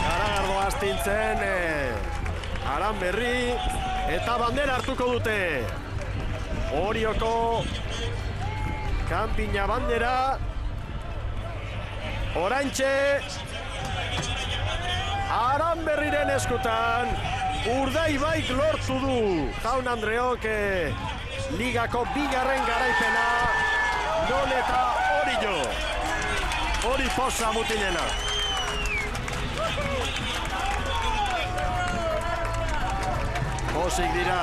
Garagardo astintzen Aranberri eta bandera hartuko dute. Orioko kanpina bandera. Oraintxe Aranberriren eskutan. Urdaibaik lortu du. Jaun Andreok ligako 2. garaipena. Non eta Orio. Hori posa mutilena. Pozik dira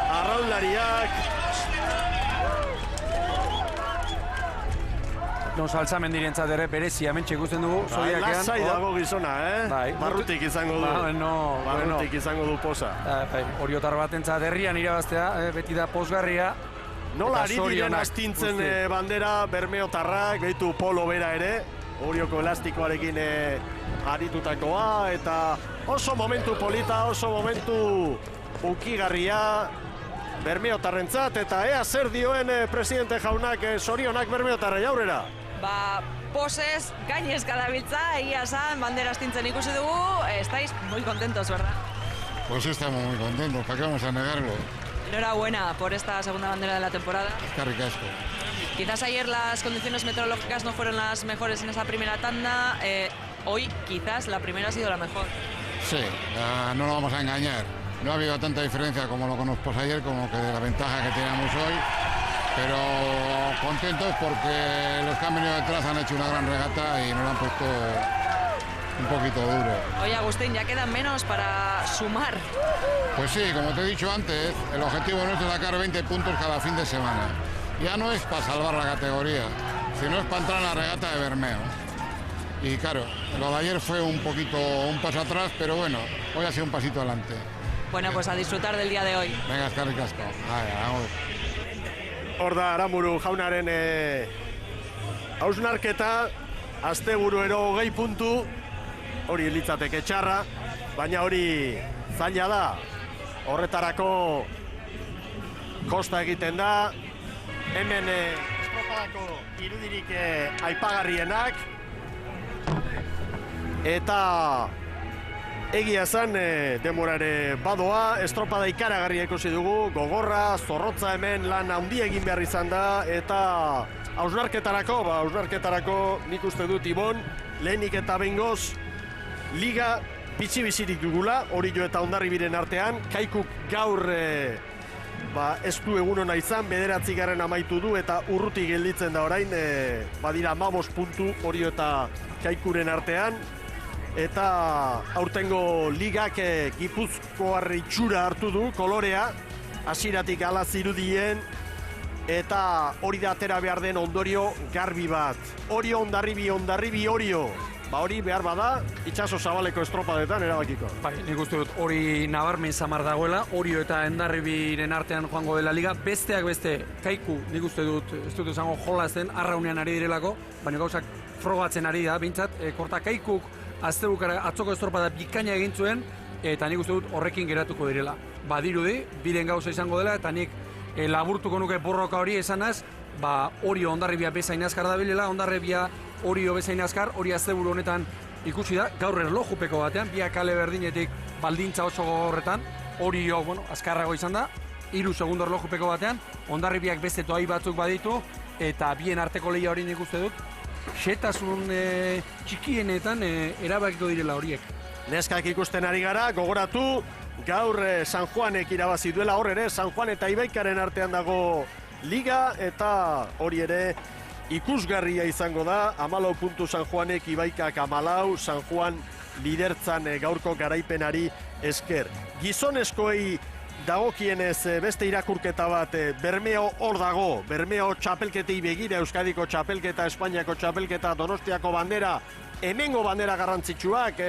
arraunlariak. Saltzamendirentzat ere berezi hementxe ikusten dugu zodiakean. Lasai dago gizona, Barrutik izango du. Barrutik izango du posa. Oriotar batentzat herrian irabaztea, beti da pozgarria. Nola ari diren astintzen bandera bermeotarrak, behitu polo bera ere, Orioko elastikoarekin aritutakoa, eta oso momentu polita, oso momentu ukigarria bermeotarrentzat, eta ea zer dioen presidente jaunak zorionak bermeotarra aurrera. Posez, gainezka dabiltza, egia esan, bandera astintzen ikusi dugu, estáis muy contentos, ¿verdad? Pues estamos muy contentos, ¿para qué vamos a negarlo? Enhorabuena por esta segunda bandera de la temporada. Eskerrik asko. Quizás ayer las condiciones meteorológicas no fueron las mejores en esa primera tanda, hoy quizás la primera ha sido la mejor. Sí, no lo vamos a engañar. No ha habido tanta diferencia como lo que nos pasó ayer, como que de la ventaja que teníamos hoy. Pero contentos porque los que han venido detrás han hecho una gran regata y nos lo han puesto un poquito duro. Oye, Agustín, ya quedan menos para sumar. Pues sí, como te he dicho antes, el objetivo nuestro es sacar 20 puntos cada fin de semana. Ya no es para salvar la categoría, sino es para entrar en la regata de Bermeo. Y claro, lo de ayer fue un paso atrás, pero bueno, hoy ha sido un pasito adelante. Bueno, pues a disfrutar del día de hoy. Venga, eskerrik asko. Vamos. Hor da, Aramuru jaunaren hausnarketa, asteburuero 20 puntu, hori litzateke txarra, baina hori zaila da, horretarako kosta egiten da, hemen estropadako irudirik aipagarrienak, eta egia esan denbora ere badoa, estropada ikaragarria ikusi dugu, gogorra, zorrotza hemen lan handi egin behar izan da, eta hausnarketarako nik uste dut Ibon, lehenik eta behingoz, liga bitxi-bizirik dugula, Orio eta Hondarribiren artean, Kaikuk gaur ez du egun hona izan, 9. amaitu du eta urruti gelditzen da orain, badira 15 puntu Orio eta Kaikuren artean, eta aurtengo ligak Gipuzkoar itxura hartu du, kolorea, hasieratik ala zirudien, eta hori da atera behar den ondorio garbi bat. Orio, Hondarribi, Hondarribi, Orio. Hori behar bada, itxaso zabaleko estropadetan erabakiko. Nik uste dut hori nabarmen samar dagoela, Orio eta Hondarribiren artean joango dela liga, besteak beste, Kaiku, nik uste dut, ez dut esango jolazen, arraunean ari direlako, baina gauzak frogatzen ari da, bintzat, korta Kaikuk, aztebukara atzoko estropada bikaina egin zuen, eta nik uste dut horrekin geratuko direla. Badirudi, biren gauza izango dela, eta nik laburtuko nuke borroka hori esanaz, Orio Hondarribia bezain azkar dabilela, Hondarribia Orio bezain azkar, hori azteburu honetan ikusi da, gaur erlojupeko batean, biak kale berdinetik baldintza oso gogorretan, Orio, azkarrago izan da, 3 segundo erlojupeko batean, Hondarribiak beste toai batzuk baditu, eta bien arteko lehia hori nik uste dut, xetasun txikienetan erabakiko direla horiek. Neskak ikusten ari gara, gogoratu, gaur San Juanek irabazi duela, hor ere San Juan eta Ibaikaren artean dago liga, eta hori ere ikusgarria izango da, 14 puntu San Juanek, Ibaikak 14, San Juan lidertzan gaurko garaipenari esker. Gizonezkoei dagokienez beste irakurketa bat, Bermeo hor dago, Bermeo txapelketei begira, Euskadiko txapelketa, Espainiako txapelketa, Donostiako bandera, hemengo bandera garrantzitsuak,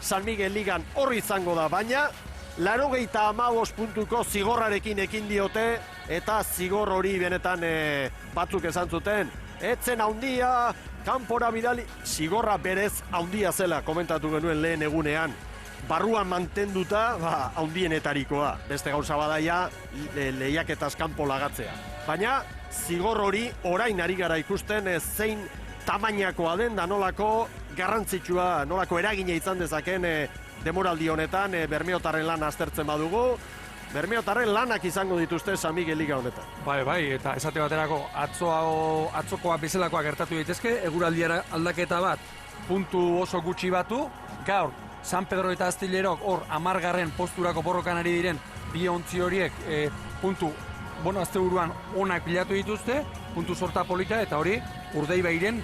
San Miguel Ligan hor izango da, baina 85 puntuko zigorrarekin ekin diote, eta zigor hori benetan batzuk esan zuten, etzen haundia, kanpora bidali, zigorra berez haundia zela, komentatu genuen lehen egunean, barruan mantenduta, haundienetarikoa, beste gauza badaia lehiaketaz kanpo lagatzea. Baina, zigor hori orain ari gara ikusten zein tamainakoa den, da nolako garrantzitsua, nolako eragina izan dezaken demoraldi honetan, Bermeotarren lan aztertzen badugu, Bermeotarren lanak izango dituzte San Miguel Liga honetan. Bai, eta esate baterako atzokoa bezalakoa gertatu daitezke, eguraldiara aldaketa bat, puntu oso gutxi batu, gaur, San Pedro eta Astilerok hor 10. posturako borrokan ari diren bi ontzi horiek puntu, asteburuan onak bilatu dituzte, puntu sorta polita, eta hori Urdeibairen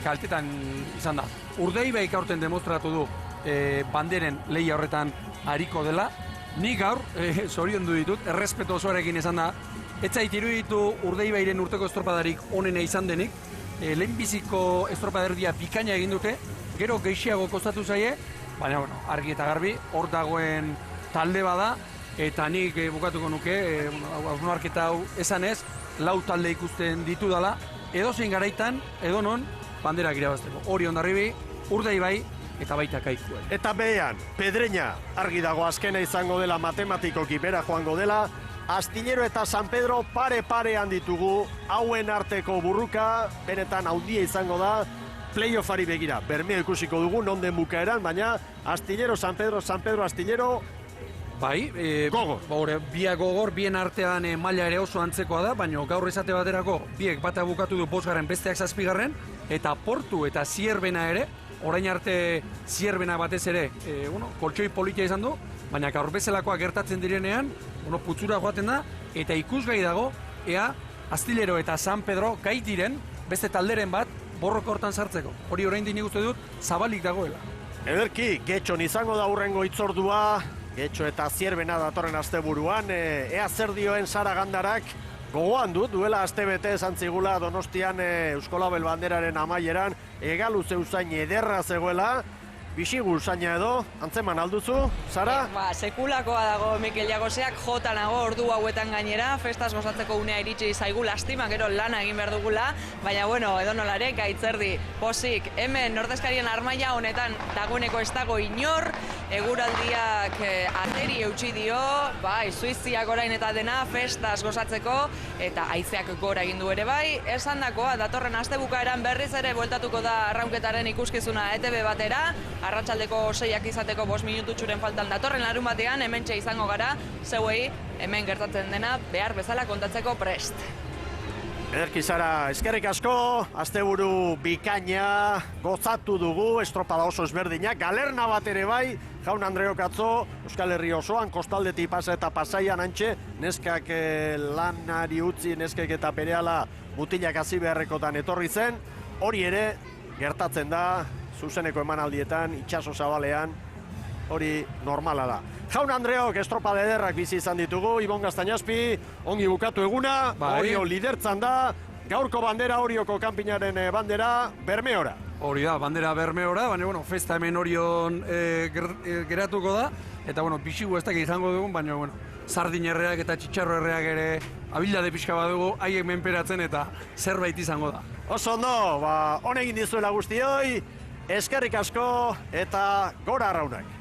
kaltetan izan da. Urdeibaik aurten demostratu du banderen lehia horretan ariko dela, Nik gaur, zoriondu ditut, errespeto osoarekin esan da, ez zait iruditu Urdeibairen urteko estropadarik onena izan denik, lehenbiziko estropaderdia bikaina egin dute, gero gehiago kostatu zaie, baina bueno, argi eta garbi, hor dagoen talde bada, eta nik bukatuko nuke, hausnarketa hau esanez, 4 talde ikusten ditu dala, edozein garaitan, edonon, banderak irabazteko. Hori Hondarribi, Urdaibai, eta baita Kaikuen. Eta behean, Pedreña, argi dago azkena izango dela matematikoki bera joango dela, Astillero eta San Pedro pare-parean ditugu, hauen arteko burruka, benetan handia izango da, playoffari begira. Bermeo ikusiko dugu, non den bukaeran, baina Astillero, San Pedro, Astillero, bai, gogor. Biak gogor, bien artean maila ere oso antzekoa da, baina gaur esate baterako, biek bata bukatu du 5. besteak 7. Eta Portu eta Zierbena ere, orain arte Zierbena batez ere, koltsoi politia izan du, baina gaur bezalakoa gertatzen direnean, putzura joaten da, eta ikusgai dago, ea Astillero eta San Pedro gai diren, beste talderen bat, borroka hortan sartzeko. Hori orain nik uste dut, zabalik dagoela. Ederki, Getxon izango da hurrengo hitzordua, Getxo eta Zierbena datorren asteburuan, ea zer dioen Sara Gandarak, gogoan dut, duela astebete esan zigula Donostian Euskolabel banderaren amaieran, egalu zeuzain ederra zegoela, bisigu usaina edo, antzeman alduzu, Sara? Sekulakoa dago Mikel Jagoseak, jota nago ordu hauetan gainera, festaz gozatzeko unea iritsi zaigu lastima, gero lana egin behar dugula, baina bueno, edonolare, gaitzerdi, posik, hemen nordezkarien armaia honetan dagoeneko ez dago inor, eguraldiak ateri eutxi dio, bai, Suiziak orain eta dena, festaz gozatzeko, eta haizeak gora egin du ere bai, esandakoa, datorren astebukaeran berriz ere bueltatuko da arraunketaren ikuskizuna ETV batera, arratsaldeko 6ak izateko 5 minututxuren faltan datorren larun batean, hementxe izango gara, zeuei hemen gertatzen dena behar bezala kontatzeko prest. Ederki Sara, eskerrik asko, asteburu bikaina gozatu dugu, estropada oso ezberdina, galerna bat ere bai, Jaun Andreok atzo, Euskal Herri osoan, kostaldetik pasa eta pasaian antxe, neskak lanari utzi, neskek eta berehala mutilak hasi beharrekotan etorri zen, hori ere gertatzen da, zuzeneko emanaldietan, itxaso zabalean, hori normala da. Jaun Andreok estropada ederrak bizi izan ditugu, Ibon Gaztañazpi, ongi bukatu eguna, Orio lidertzan da, gaurko bandera Orioko kanpinaren bandera Bermeora. Hori da, bandera Bermeora, baina bueno, festa hemen Orion geratuko da, eta bueno, bixigu ez dakit izango dugun, baina bueno, sardin erreak eta txitxarro erreak ere abildade pixka badugu, haiek menperatzen eta zerbait izango da. Oso ondo, honegin dizuela guztioi, eskerrik asko eta gora arraunak.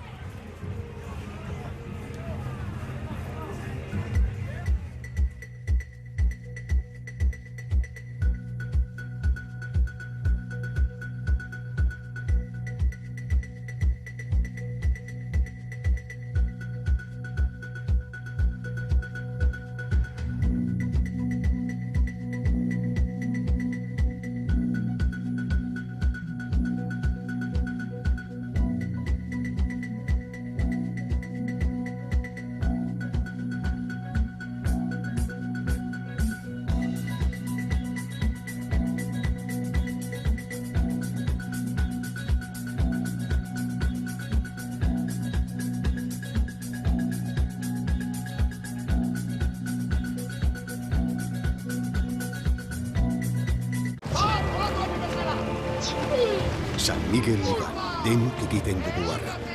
San Miguel Iban, denok egiten dugu arra.